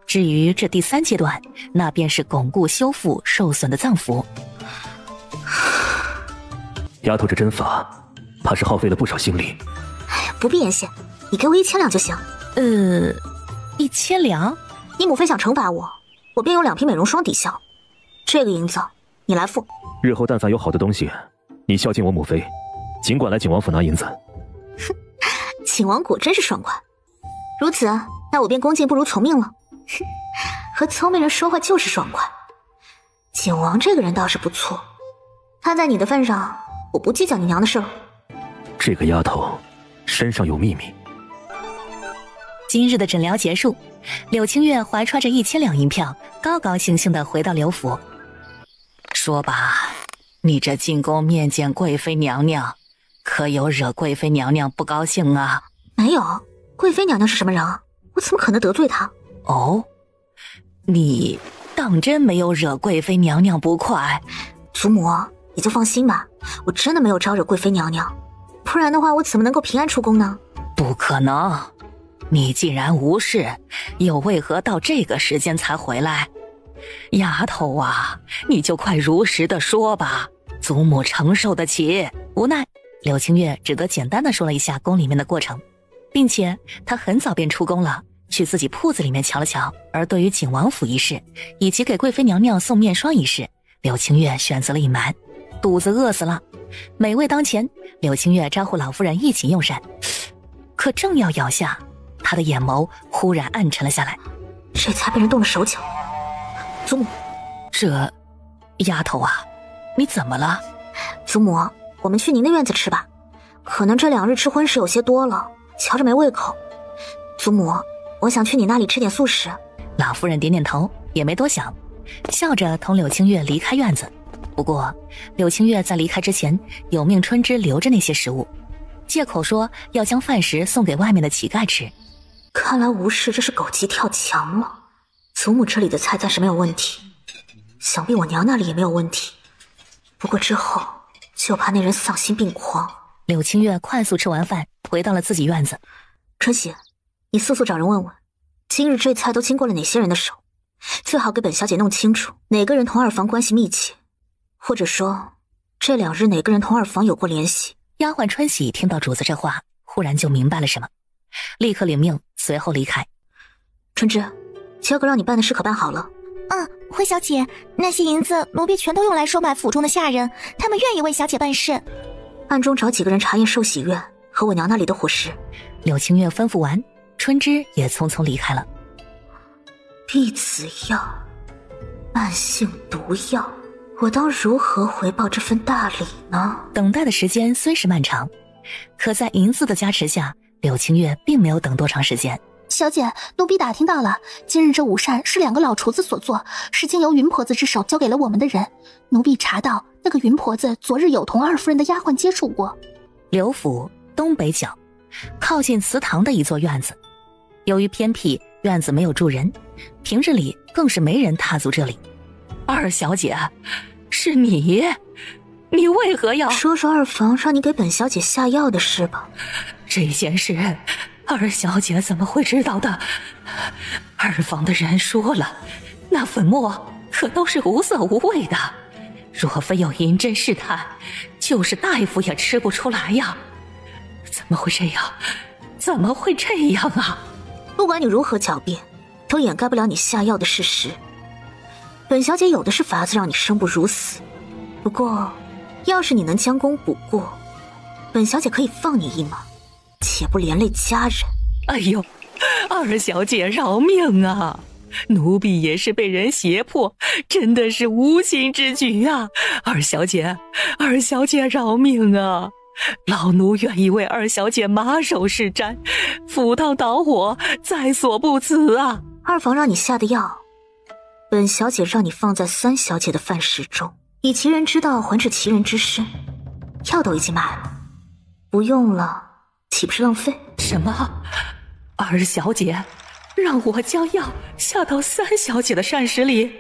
至于这第3阶段，那便是巩固修复受损的脏腑。丫头这针法，怕是耗费了不少心力。哎呀，不必言谢，你给我1000两就行。1000两？你母妃想惩罚我，我便用2瓶美容霜抵消。这个银子你来付。日后但凡有好的东西，你孝敬我母妃，尽管来景王府拿银子。哼，景王果真是爽快。如此，那我便恭敬不如从命了。和聪明人说话就是爽快。景王这个人倒是不错，看在你的份上，我不计较你娘的事了。这个丫头身上有秘密。今日的诊疗结束，柳清月怀揣着1000两银票，高高兴兴地回到刘府。说吧，你这进宫面见贵妃娘娘，可有惹贵妃娘娘不高兴啊？没有，贵妃娘娘是什么人啊？我怎么可能得罪她？哦，你当真没有惹贵妃娘娘不快？祖母，你就放心吧，我真的没有招惹贵妃娘娘，不然的话，我怎么能够平安出宫呢？不可能，你既然无事，又为何到这个时间才回来？丫头啊，你就快如实的说吧，祖母承受得起。无奈，柳清月只得简单的说了一下宫里面的过程，并且她很早便出宫了，去自己铺子里面瞧了瞧。而对于景王府一事，以及给贵妃娘娘送面霜一事，柳清月选择了隐瞒。肚子饿死了，美味当前，柳清月招呼老夫人一起用膳。可正要咬下，她的眼眸忽然暗沉了下来。这才被人动了手脚。祖母，这丫头啊，你怎么了？祖母，我们去您的院子吃吧，可能这2日吃荤食有些多了，瞧着没胃口。祖母，我想去你那里吃点素食。老夫人点点头，也没多想，笑着同柳清月离开院子。不过柳清月在离开之前，有命春枝留着那些食物，借口说要将饭食送给外面的乞丐吃。看来吴氏这是狗急跳墙了。祖母这里的菜暂时没有问题，想必我娘那里也没有问题，不过之后就怕那人丧心病狂。柳清月快速吃完饭，回到了自己院子。春喜，你速速找人问问，今日这菜都经过了哪些人的手，最好给本小姐弄清楚哪个人同二房关系密切，或者说这2日哪个人同二房有过联系。丫鬟春喜听到主子这话，忽然就明白了什么，立刻领命，随后离开。春枝，乔哥让你办的事可办好了？辉小姐，那些银子奴婢全都用来收买府中的下人，他们愿意为小姐办事。暗中找几个人查验寿喜院和我娘那里的伙食。柳清月吩咐完，春枝也匆匆离开了。避子药，慢性毒药，我当如何回报这份大礼呢？等待的时间虽是漫长，可在银子的加持下，柳清月并没有等多长时间。小姐，奴婢打听到了，今日这午膳是2个老厨子所做，是经由云婆子之手交给了我们的人。奴婢查到，那个云婆子昨日有同二夫人的丫鬟接触过。刘府东北角，靠近祠堂的一座院子。由于偏僻，院子没有住人，平日里更是没人踏足这里。二小姐，是你为何要说二房让你给本小姐下药的事吧？这件事二小姐怎么会知道的？二房的人说了，那粉末可都是无色无味的，若非有银针试探，就是大夫也吃不出来呀。怎么会这样？怎么会这样啊？不管你如何狡辩，都掩盖不了你下药的事实。本小姐有的是法子让你生不如死，不过要是你能将功补过，本小姐可以放你一马，且不连累家人。哎呦，二小姐饶命啊！奴婢也是被人胁迫，真的是无心之举啊！二小姐饶命啊！老奴愿意为二小姐马首是瞻，赴汤蹈火，在所不辞啊！二房让你下的药，本小姐让你放在三小姐的饭食中，以其人之道还治其人之身。药都已经买了，不用了岂不是浪费？什么？二小姐让我将药下到三小姐的膳食里？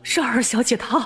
这二小姐她